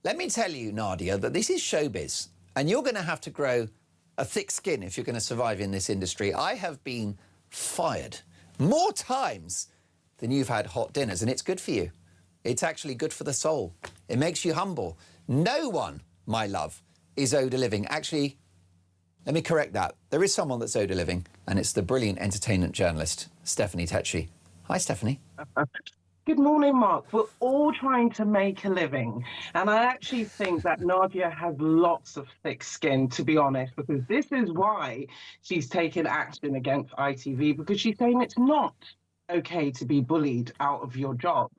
Let me tell you, Nadia, that this is showbiz, and you're going to have to grow a thick skin if you're going to survive in this industry. I have been fired more times than you've had hot dinners, and it's good for you. It's actually good for the soul. It makes you humble. No one, my love, is owed a living. Actually, let me correct that. There is someone that's owed a living, and it's the brilliant entertainment journalist, Stephanie Tetchy. Hi, Stephanie. Good morning, Mark. We're all trying to make a living. And I actually think that Nadia has lots of thick skin, to be honest, because this is why she's taken action against ITV, because she's saying it's not okay to be bullied out of your job.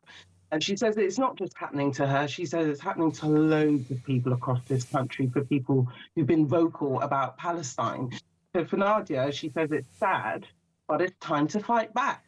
And she says that it's not just happening to her. She says it's happening to loads of people across this country, for people who've been vocal about Palestine. So for Nadia, she says it's sad, but it's time to fight back.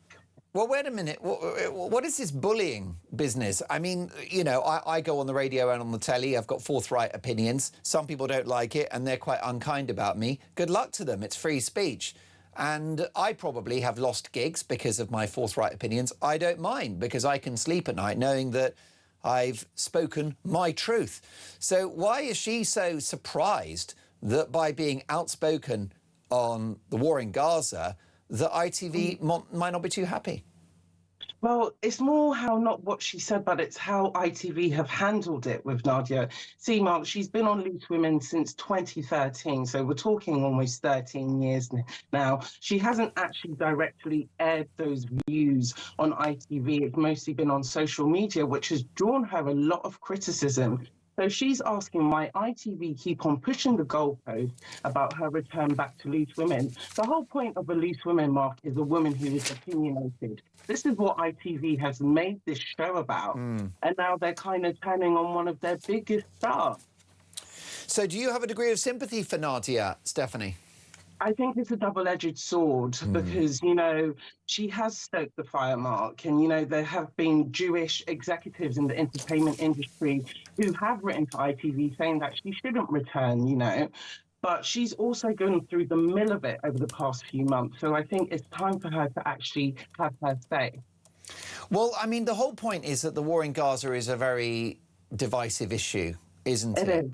Well, wait a minute. What is this bullying business? I mean, you know, I go on the radio and on the telly. I've got forthright opinions. Some people don't like it and they're quite unkind about me. Good luck to them. It's free speech. And I probably have lost gigs because of my forthright opinions. I don't mind, because I can sleep at night knowing that I've spoken my truth. So why is she so surprised that by being outspoken on the war in Gaza, that ITV might not be too happy? Well, it's more how not what she said, but it's how ITV have handled it with Nadia. See, Mark, she's been on Loose Women since 2013, so we're talking almost 13 years now. She hasn't actually directly aired those views on ITV. It's mostly been on social media, which has drawn her a lot of criticism. So she's asking why ITV keep on pushing the goalpost about her return back to Loose Women. The whole point of a Loose Women, Mark, is a woman who is opinionated. This is what ITV has made this show about. And now they're kind of turning on one of their biggest stars. So do you have a degree of sympathy for Nadia, Stephanie? I think it's a double-edged sword because, you know, she has stoked the fire, Mark. And, you know, there have been Jewish executives in the entertainment industry who have written to ITV saying that she shouldn't return, you know. But she's also gone through the mill of it over the past few months. So I think it's time for her to actually have her say. Well, I mean, the whole point is that the war in Gaza is a very divisive issue, isn't it? It is.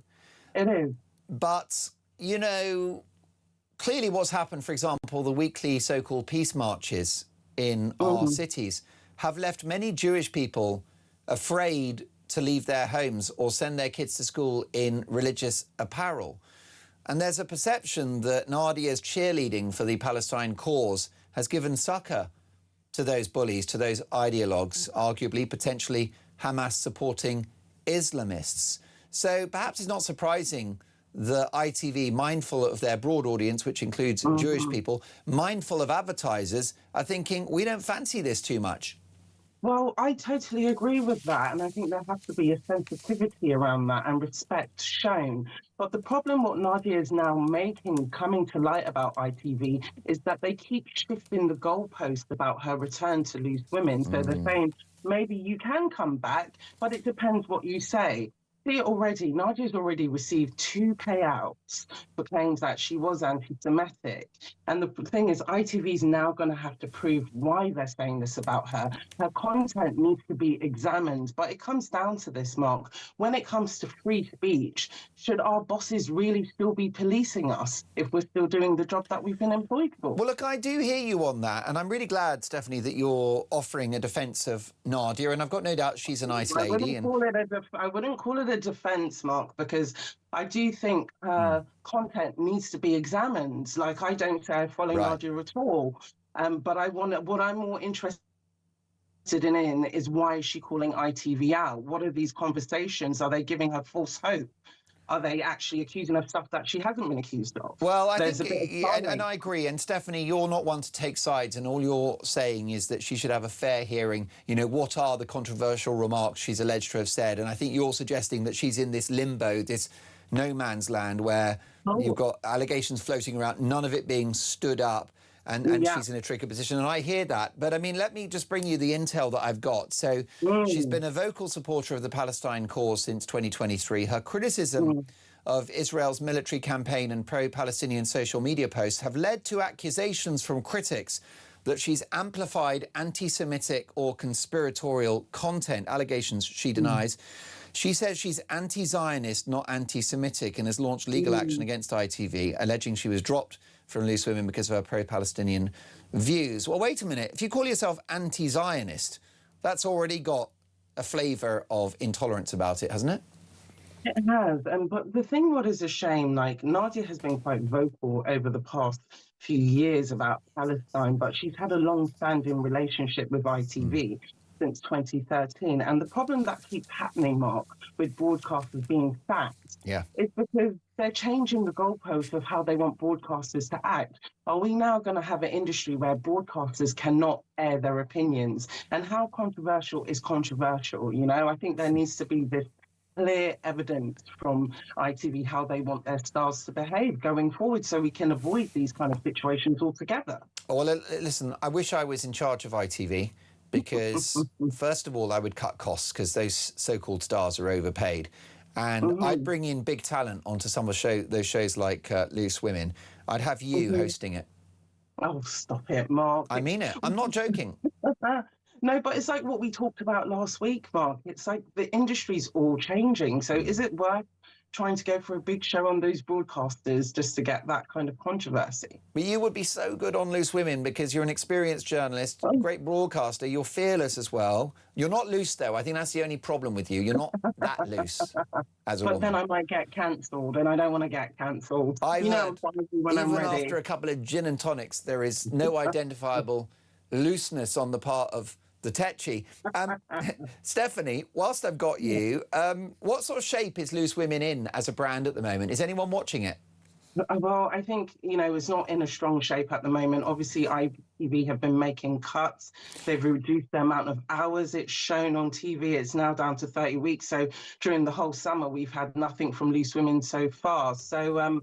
It is. But, you know, clearly what's happened, for example, the weekly so-called peace marches in our cities have left many Jewish people afraid to leave their homes or send their kids to school in religious apparel. And there's a perception that Nadia's cheerleading for the Palestine cause has given succor to those bullies, to those ideologues, arguably, potentially Hamas-supporting Islamists. So perhaps it's not surprising that ITV, mindful of their broad audience, which includes Jewish people, mindful of advertisers, are thinking, we don't fancy this too much. Well, I totally agree with that, and I think there has to be a sensitivity around that and respect shown. But the problem what Nadia is now coming to light about ITV, is that they keep shifting the goalpost about her return to Loose Women. So they're saying, maybe you can come back, but it depends what you say. See, already, Nadia's already received 2 payouts for claims that she was anti-Semitic. And the thing is, ITV is now going to have to prove why they're saying this about her. Her content needs to be examined. But it comes down to this, Mark. When it comes to free speech, should our bosses really still be policing us if we're still doing the job that we've been employed for? Well, look, I do hear you on that. And I'm really glad, Stephanie, that you're offering a defence of Nadia. And I've got no doubt she's a nice lady. I wouldn't call it a defence, Mark, because I do think content needs to be examined. Like, I don't say I follow Nadia at all, but what I'm more interested in is why is she calling ITV out? What are these conversations? Are they giving her false hope? Are they actually accusing her of stuff that she hasn't been accused of? Well, I think, and I agree. And Stephanie, you're not one to take sides, and all you're saying is that she should have a fair hearing. You know, what are the controversial remarks she's alleged to have said? And I think you're suggesting that she's in this limbo, this no man's land, where you've got allegations floating around, none of it being stood up. And she's in a tricky position, and I hear that. But, I mean, let me just bring you the intel that I've got. So she's been a vocal supporter of the Palestine cause since 2023. Her criticism of Israel's military campaign and pro-Palestinian social media posts have led to accusations from critics that she's amplified anti-Semitic or conspiratorial content, allegations she denies. She says she's anti-Zionist, not anti-Semitic, and has launched legal action against ITV, alleging she was dropped from Loose Women because of her pro-Palestinian views. Well, wait a minute. If you call yourself anti-Zionist, that's already got a flavour of intolerance about it, hasn't it? It has, but the thing what is a shame, like, Nadia has been quite vocal over the past few years about Palestine, but she's had a long-standing relationship with ITV since 2013. And the problem that keeps happening, Mark, with broadcasters being sacked is because they're changing the goalposts of how they want broadcasters to act. Are we now going to have an industry where broadcasters cannot air their opinions? And how controversial is controversial? You know, I think there needs to be this clear evidence from ITV how they want their stars to behave going forward so we can avoid these kind of situations altogether. Well, listen, I wish I was in charge of ITV because, first of all, I would cut costs because those so-called stars are overpaid. And I'd bring in big talent onto some of those shows like Loose Women. I'd have you hosting it. Oh, stop it, Mark. I mean it. I'm not joking. No, but it's like what we talked about last week, Mark. It's like the industry's all changing. So is it worth trying to go for a big show on those broadcasters just to get that kind of controversy? But you would be so good on Loose Women because you're an experienced journalist, great broadcaster. You're fearless as well. You're not loose, though. I think that's the only problem with you. You're not that loose as a But woman. then I might get cancelled, and I don't want to get cancelled. I've You know, heard, I'm fine with you when I'm even ready. after a couple of gin and tonics, there is no identifiable looseness on the part of the Tetchy. Stephanie, whilst I've got you, what sort of shape is Loose Women in as a brand at the moment? Is anyone watching it? Well, I think, you know, it's not in a strong shape at the moment. Obviously, ITV have been making cuts. They've reduced the amount of hours it's shown on TV. It's now down to 30 weeks. So during the whole summer, we've had nothing from Loose Women so far. So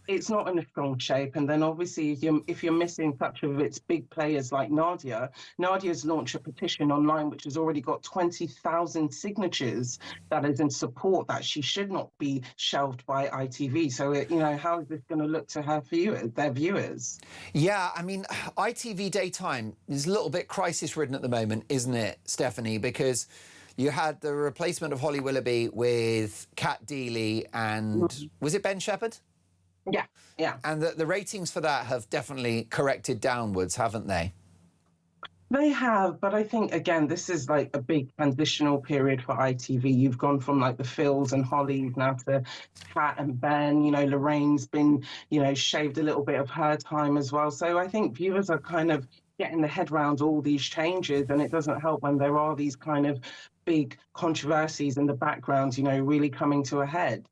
it's not in a strong shape. And then obviously, if you're missing such of its big players like Nadia's launched a petition online, which has already got 20,000 signatures that is in support that she should not be shelved by ITV. So, you know, how is this going to look to her viewers, their viewers? Yeah, I mean, ITV daytime is a little bit crisis-ridden at the moment, isn't it, Stephanie? Because you had the replacement of Holly Willoughby with Kat Deely and, was it Ben Shepherd? Yeah, yeah. And the ratings for that have definitely corrected downwards, haven't they? They have, but I think, again, this is like a big transitional period for ITV. You've gone from like the Phils and Hollies now to Kat and Ben. You know, Lorraine's been, you know, shaved a little bit of her time as well. So I think viewers are kind of getting their head around all these changes, and it doesn't help when there are these kind of big controversies in the background, you know, really coming to a head.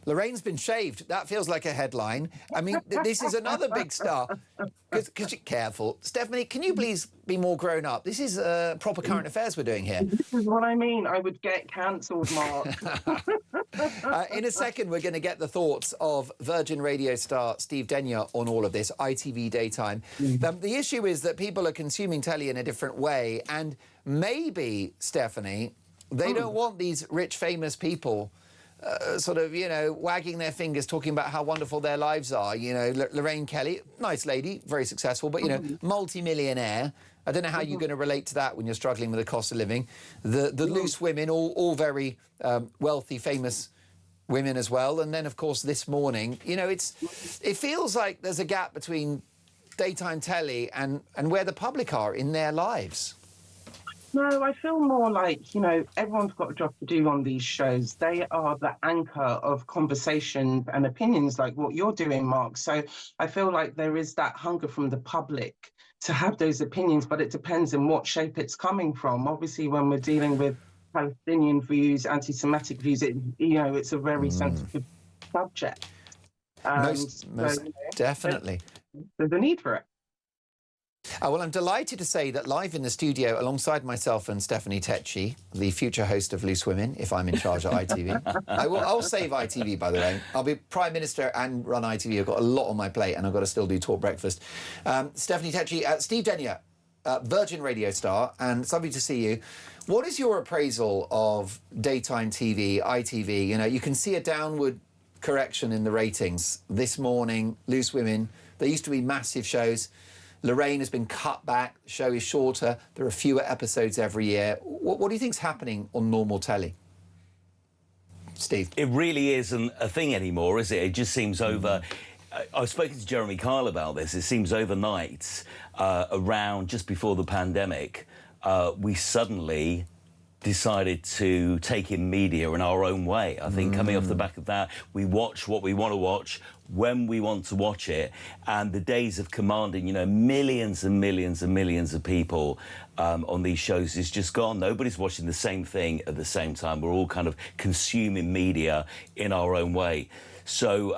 Lorraine's been shaved. That feels like a headline. I mean, this is another big star. Because you're careful. Stephanie, can you please be more grown up? This is proper current affairs we're doing here. This is what I mean. I would get cancelled, Mark. In a second, we're going to get the thoughts of Virgin Radio star Steve Denyer on all of this, ITV daytime. The issue is that people are consuming telly in a different way. And maybe, Stephanie, they don't want these rich, famous people sort of, you know, wagging their fingers, talking about how wonderful their lives are. You know, Lorraine Kelly, nice lady, very successful, but, you know, multi-millionaire. I don't know how you're going to relate to that when you're struggling with the cost of living. The Loose Women, all very wealthy, famous women as well. And then, of course, this morning, you know, it feels like there's a gap between daytime telly and where the public are in their lives. No, I feel more like, you know, everyone's got a job to do on these shows. They are the anchor of conversations and opinions like what you're doing, Mark. So I feel like there is that hunger from the public to have those opinions, but it depends in what shape it's coming from. Obviously, when we're dealing with Palestinian views, anti-Semitic views, you know, it's a very sensitive subject. Most definitely. There's a need for it. Well, I'm delighted to say that live in the studio alongside myself and Stephanie Tetchy, the future host of Loose Women, if I'm in charge of ITV. I'll save ITV, by the way. I'll be Prime Minister and run ITV. I've got a lot on my plate and I've got to still do Talk Breakfast. Stephanie Tetchy, Steve Denyer, Virgin Radio star, and it's lovely to see you. What is your appraisal of daytime TV, ITV? You know, you can see a downward correction in the ratings. This morning, Loose Women, there used to be massive shows. Lorraine has been cut back, the show is shorter, there are fewer episodes every year. What do you think's happening on normal telly? Steve? It really isn't a thing anymore, is it? It just seems over... I've spoken to Jeremy Kyle about this. It seems overnight, around just before the pandemic, we suddenly decided to take in media in our own way. I think coming off the back of that, we watch what we want to watch, when we want to watch it, and the days of commanding, you know, millions and millions and millions of people on these shows is just gone. Nobody's watching the same thing at the same time. We're all kind of consuming media in our own way. So,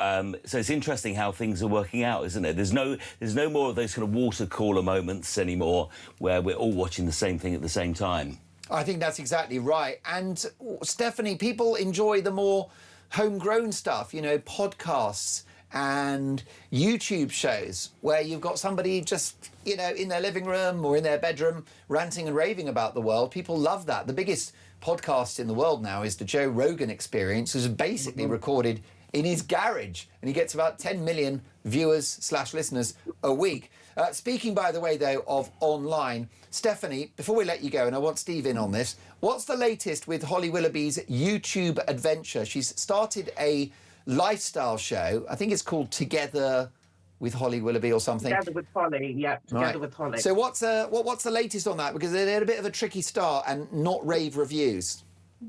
so it's interesting how things are working out, isn't it? There's no more of those kind of water cooler moments anymore where we're all watching the same thing at the same time. I think that's exactly right. And, Stephanie, people enjoy the more homegrown stuff, you know, podcasts and YouTube shows where you've got somebody just, you know, in their living room or in their bedroom ranting and raving about the world. People love that. The biggest podcast in the world now is the Joe Rogan Experience, which is basically recorded in his garage, and he gets about 10 million viewers/listeners a week. Speaking, by the way, though, of online, Stephanie, before we let you go, and I want Steve in on this, what's the latest with Holly Willoughby's YouTube adventure? She's started a lifestyle show. I think it's called Together with Holly Willoughby or something. Together with Holly, yeah, Together with Holly. So what's the latest on that? Because they had a bit of a tricky start and not rave reviews.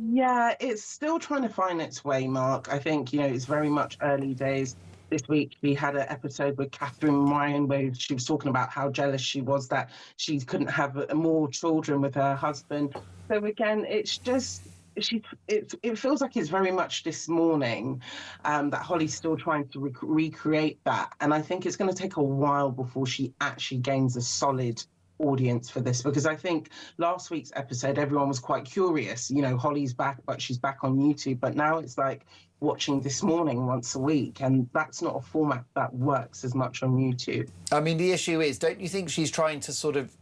Yeah, it's still trying to find its way, Mark. I think, you know, it's very much early days. This week, we had an episode with Catherine Ryan where she was talking about how jealous she was that she couldn't have more children with her husband. So again, it's just, it feels like it's very much this morning that Holly's still trying to recreate that. And I think it's going to take a while before she actually gains a solid audience for this, because I think last week's episode everyone was quite curious, you know, Holly's back, but she's back on YouTube. But now it's like watching This Morning once a week, and that's not a format that works as much on YouTube. I mean, the issue is, don't you think she's trying to sort of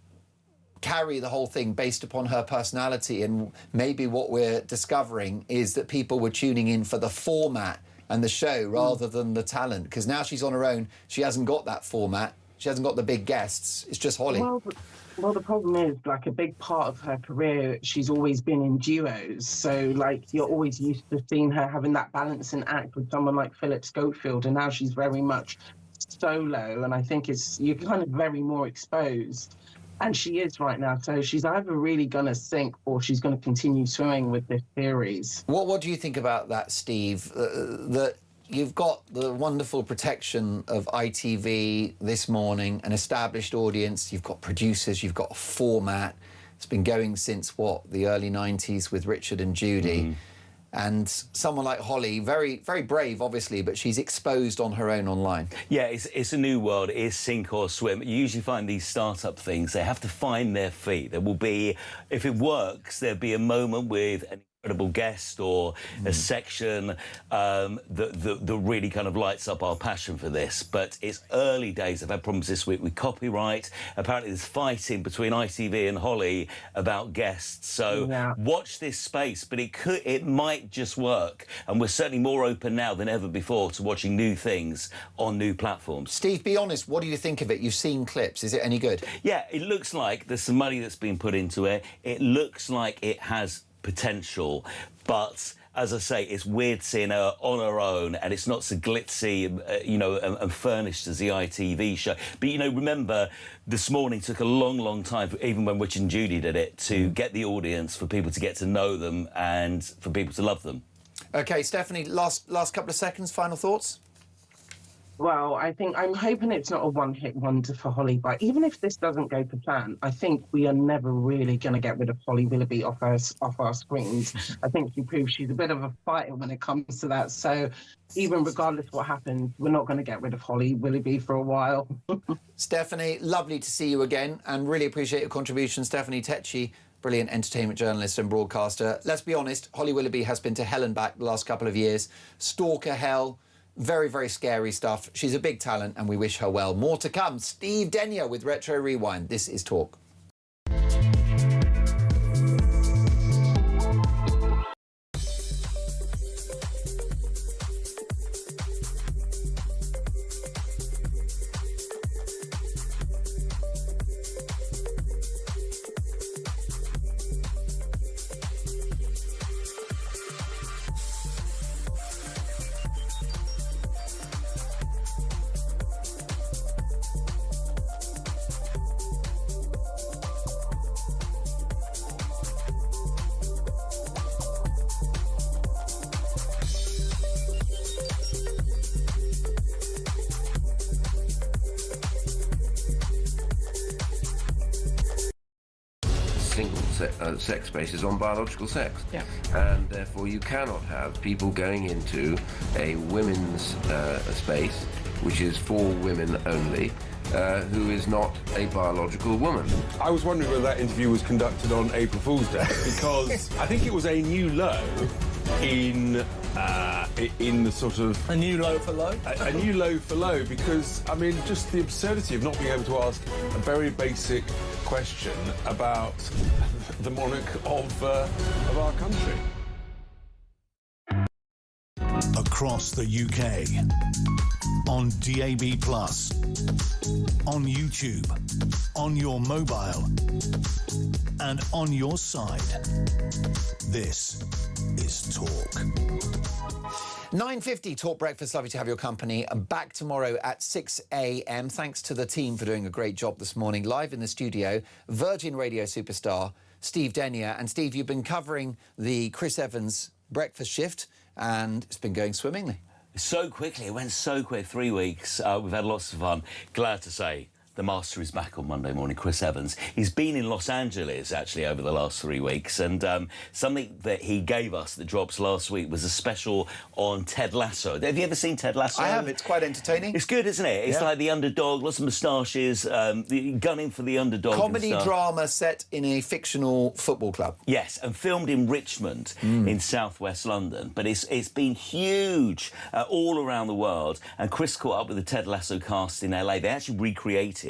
carry the whole thing based upon her personality? And maybe what we're discovering is that people were tuning in for the format and the show rather than the talent, because now she's on her own, she hasn't got that format. She hasn't got the big guests. It's just Holly. Well, the problem is, like, a big part of her career, she's always been in duos. So, like, you're always used to seeing her having that balancing act with someone like Philip Schofield, and now she's very much solo. And I think you're kind of very more exposed. And she is right now. So she's either really going to sink or she's going to continue swimming with this series. What do you think about that, Steve? That you've got the wonderful protection of ITV, This Morning, an established audience. You've got producers, you've got a format. It's been going since, what, the early 90s with Richard and Judy. And someone like Holly, very, very brave, obviously, but she's exposed on her own online. Yeah, it's a new world. It is sink or swim. You usually find these start-up things, they have to find their feet. There will be, if it works, there'll be a moment with an incredible guest or a section that really kind of lights up our passion for this. But it's early days. I've had problems this week with copyright. Apparently there's fighting between ITV and Holly about guests. So watch this space, but it might just work. And we're certainly more open now than ever before to watching new things on new platforms. Steve, be honest, what do you think of it? You've seen clips. Is it any good? Yeah, it looks like there's some money that's been put into it. It looks like it has potential, but as I say, it's weird seeing her on her own, and it's not so glitzy, you know, and furnished as the ITV show. But, you know, remember, This Morning took a long, long time, even when Richard and Judy did it, to get the audience, for people to get to know them and for people to love them. OK, Stephanie, last couple of seconds, final thoughts? Well, I'm hoping it's not a one-hit wonder for Holly, but even if this doesn't go to plan, I think we are never really going to get rid of Holly Willoughby off our screens. I think she proves she's a bit of a fighter when it comes to that. So even regardless of what happens, we're not going to get rid of Holly Willoughby for a while. Stephanie, lovely to see you again, and really appreciate your contribution. Stephanie Tecci, brilliant entertainment journalist and broadcaster. Let's be honest, Holly Willoughby has been to hell and back the last couple of years. Stalker hell. Very, very scary stuff. She's a big talent and we wish her well. More to come. Steve Denyer with Retro Rewind. This is Talk. Sex basis on biological sex. Yeah. And therefore you cannot have people going into a women's space, which is for women only, who is not a biological woman. I was wondering whether that interview was conducted on April Fool's Day, because I think it was a new low in the sort of... A new low for low? A new low for low, because, I mean, just the absurdity of not being able to ask a very basic question about the monarch of our country. across the UK. On DAB+, on YouTube, on your mobile, and on your side. This is Talk. 9:50 Talk Breakfast. Lovely to have your company. I'm back tomorrow at 6 a.m. Thanks to the team for doing a great job this morning. Live in the studio, Virgin Radio superstar Steve Denyer. And Steve, you've been covering the Chris Evans breakfast shift, and it's been going swimmingly. So quickly, it went so quick. 3 weeks. We've had lots of fun. Glad to say the master is back on Monday morning, Chris Evans. He's been in Los Angeles, actually, over the last 3 weeks, and something that he gave us that drops last week was a special on Ted Lasso. Have you ever seen Ted Lasso? I have. It's quite entertaining. It's good, isn't it? It's like the underdog, lots of moustaches, gunning for the underdog. Comedy drama set in a fictional football club. Yes, and filmed in Richmond in southwest London. But it's been huge all around the world. And Chris caught up with the Ted Lasso cast in LA. They actually recreated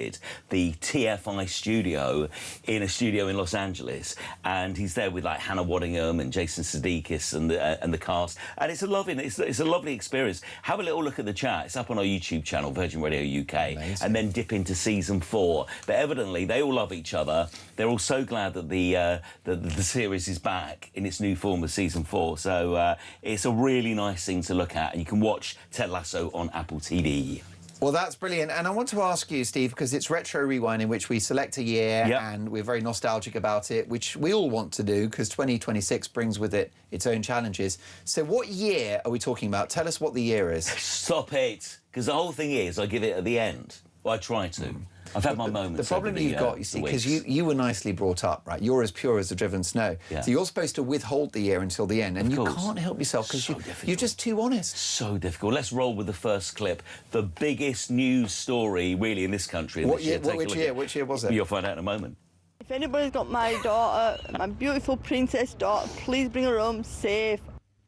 the TFI studio in a studio in Los Angeles, and he's there with like Hannah Waddingham and Jason Sudeikis and the cast, and it's a lovely experience. Have a little look at the chat. It's up on our YouTube channel, Virgin Radio UK. Amazing. And then dip into season 4. But evidently they all love each other. They're all so glad that the series is back in its new form of season 4. So it's a really nice thing to look at, and you can watch Ted Lasso on Apple TV. Well, that's brilliant. And I want to ask you, Steve, because it's Retro Rewind, in which we select a year and we're very nostalgic about it, which we all want to do because 2026 brings with it its own challenges. So what year are we talking about? Tell us what the year is. Stop it. Because the whole thing is I give it at the end. Well, I try to. I've had my moments. The problem you've got, you see, because you were nicely brought up, right? You're as pure as the driven snow. Yeah. So you're supposed to withhold the year until the end, and you can't help yourself because you're just too honest. So difficult. Let's roll with the first clip. The biggest news story, really, in this country. Which year was it? You'll find out in a moment. If anybody's got my daughter, my beautiful princess daughter, please bring her home safe.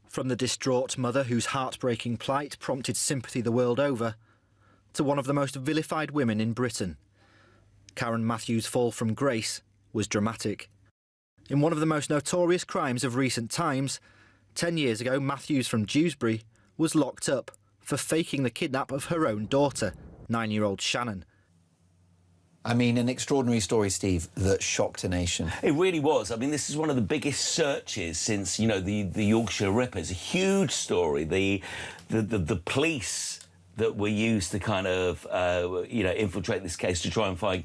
From the distraught mother whose heartbreaking plight prompted sympathy the world over, to one of the most vilified women in Britain. Karen Matthews' fall from grace was dramatic. In one of the most notorious crimes of recent times, 10 years ago, Matthews from Dewsbury was locked up for faking the kidnap of her own daughter, 9-year-old Shannon. I mean, an extraordinary story, Steve, that shocked a nation. It really was. I mean, this is one of the biggest searches since, you know, the Yorkshire Ripper. It's a huge story. The police that were used to kind of, infiltrate this case to try and find,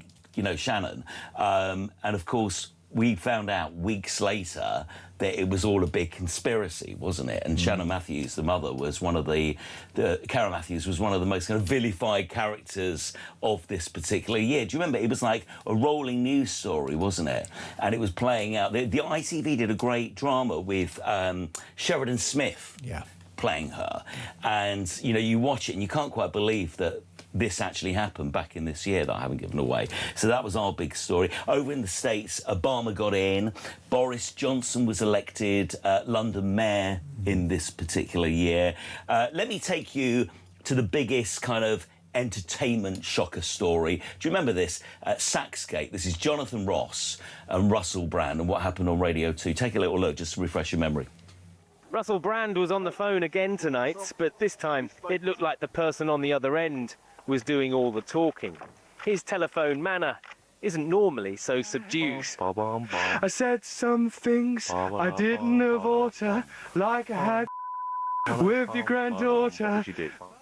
Shannon. And, of course, we found out weeks later that it was all a big conspiracy, wasn't it? And Shannon Matthews, the mother, was one of Karen Matthews was one of the most kind of vilified characters of this particular year. Do you remember? It was like a rolling news story, wasn't it? And it was playing out. The ITV did a great drama with Sheridan Smith playing her. And, you watch it and you can't quite believe that this actually happened back in this year that I haven't given away. So that was our big story. Over in the States, Obama got in. Boris Johnson was elected London mayor in this particular year. Let me take you to the biggest kind of entertainment shocker story. Do you remember this? Saxgate. This is Jonathan Ross and Russell Brand and what happened on Radio 2. Take a little look just to refresh your memory. Russell Brand was on the phone again tonight, but this time it looked like the person on the other end was doing all the talking. His telephone manner isn't normally so subdued. I said some things I didn't have water, like I had with your granddaughter.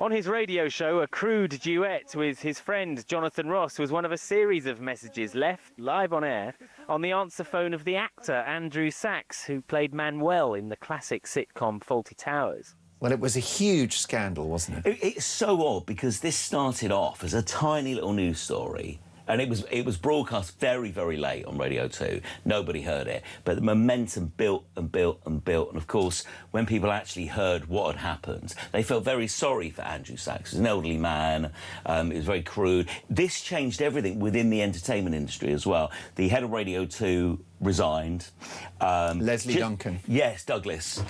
On his radio show, a crude duet with his friend Jonathan Ross was one of a series of messages left live on air on the answer phone of the actor Andrew Sachs, who played Manuel in the classic sitcom Fawlty Towers. Well, it was a huge scandal, wasn't it? It's so odd because this started off as a tiny little news story. And it was broadcast very, very late on Radio 2. Nobody heard it. But the momentum built and built and built. And, of course, when people actually heard what had happened, they felt very sorry for Andrew Sachs. He was an elderly man. It was very crude. This changed everything within the entertainment industry as well. The head of Radio 2 resigned. Leslie Duncan. Yes, Douglas.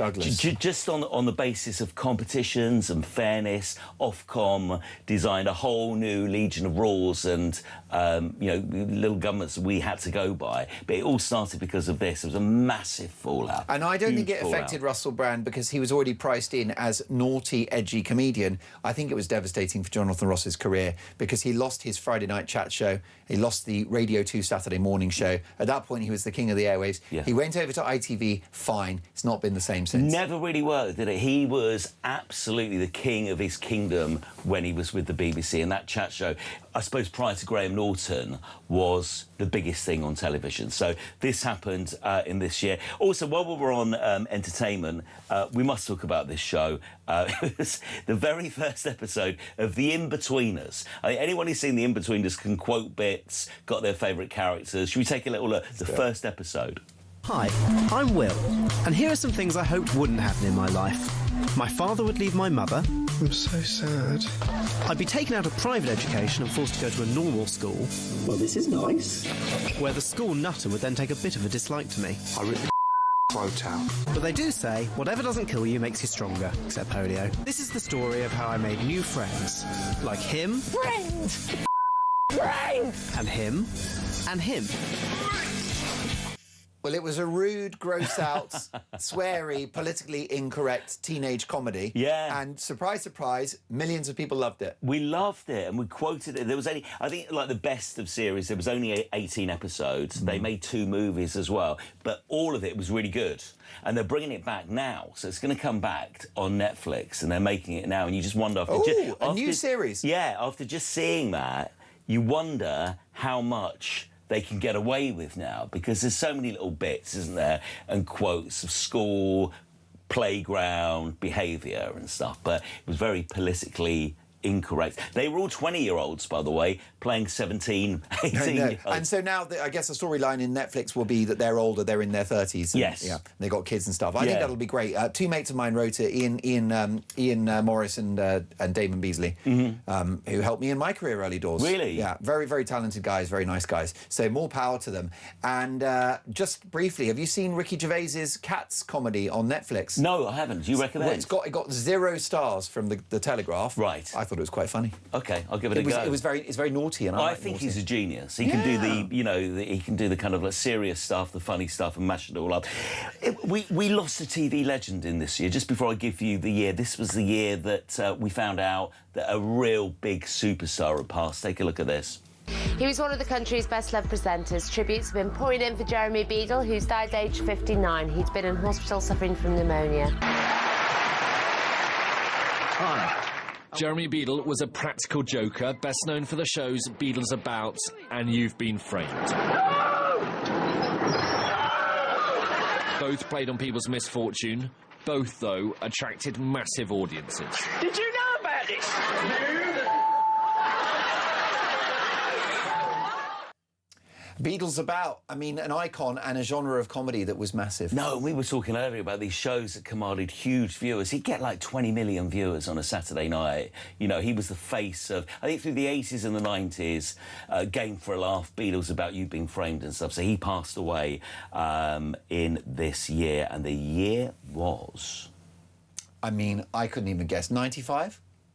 Just on the basis of competitions and fairness, Ofcom designed a whole new legion of rules and, you know, little governments we had to go by. But it all started because of this. It was a massive fallout. And I don't think it affected Russell Brand because he was already priced in as naughty, edgy comedian. I think it was devastating for Jonathan Ross's career because he lost his Friday night chat show. He lost the Radio 2 Saturday morning show. At that point, he was the king of the airwaves. Yeah. He went over to ITV, fine. It's not been the same since. Never really worked, did it? He was absolutely the king of his kingdom when he was with the BBC. And that chat show, I suppose prior to Graham Norton, was the biggest thing on television. So this happened in this year. Also, while we're on entertainment, we must talk about this show. It was the very first episode of The In-Betweeners. Anyone who's seen The In-Betweeners can quote bits, got their favourite characters. Should we take a little look? The first episode. Hi, I'm Will, and here are some things I hoped wouldn't happen in my life. My father would leave my mother. I'm so sad. I'd be taken out of private education and forced to go to a normal school. Well, this is nice. Where the school nutter would then take a bit of a dislike to me. I ripped the quote out. But they do say, whatever doesn't kill you makes you stronger, except polio. This is the story of how I made new friends. Like him. Friends! Friends! And him. And him. Well, it was a rude, gross-out, sweary, politically incorrect teenage comedy. Yeah. And surprise, surprise, millions of people loved it. We loved it, and we quoted it. There was only, I think, like the best of series, there was only 18 episodes. They made 2 movies as well, but all of it was really good. And they're bringing it back now, so it's going to come back on Netflix, and they're making it now, and you just wonder... Oh, a new series? Yeah, after just seeing that, you wonder how much they can get away with now, because there's so many little bits, isn't there, and quotes of school, playground, behaviour and stuff, but it was very politically incorrect. They were all 20-year-olds, by the way, playing 17, 18... And so now, I guess the storyline in Netflix will be that they're older, they're in their 30s. And, yes. Yeah, they got kids and stuff. I think that'll be great. 2 mates of mine wrote it, Ian Morris and Damon Beasley, who helped me in my career early doors. Really? Yeah, very, very talented guys, very nice guys. So more power to them. And just briefly, have you seen Ricky Gervais's Cats comedy on Netflix? No, I haven't. Do you recommend? Well, it got 0 stars from the Telegraph. Right. I thought it was quite funny. OK, I'll give it a go. It's very naughty, and I think he's a genius. He can do the, you know, he can do the kind of like serious stuff, the funny stuff, and mash it all up. We lost a TV legend in this year. Just before I give you the year, this was the year that we found out that a real big superstar had passed. Take a look at this. He was one of the country's best-loved presenters. Tributes have been pouring in for Jeremy Beadle, who's died at age 59. He'd been in hospital suffering from pneumonia. Hi. Jeremy Beadle was a practical joker, best known for the shows Beadle's About and You've Been Framed. Both played on people's misfortune. Both, though, attracted massive audiences. Did you know about this? Beadle's About, I mean, an icon and a genre of comedy that was massive. No, we were talking earlier about these shows that commanded huge viewers. He'd get like 20 million viewers on a Saturday night. You know, he was the face of, I think through the 80s and the 90s, Game for a Laugh, Beadle's About, You've Been Framed and stuff. So he passed away in this year, and the year was... I mean, I couldn't even guess. 95?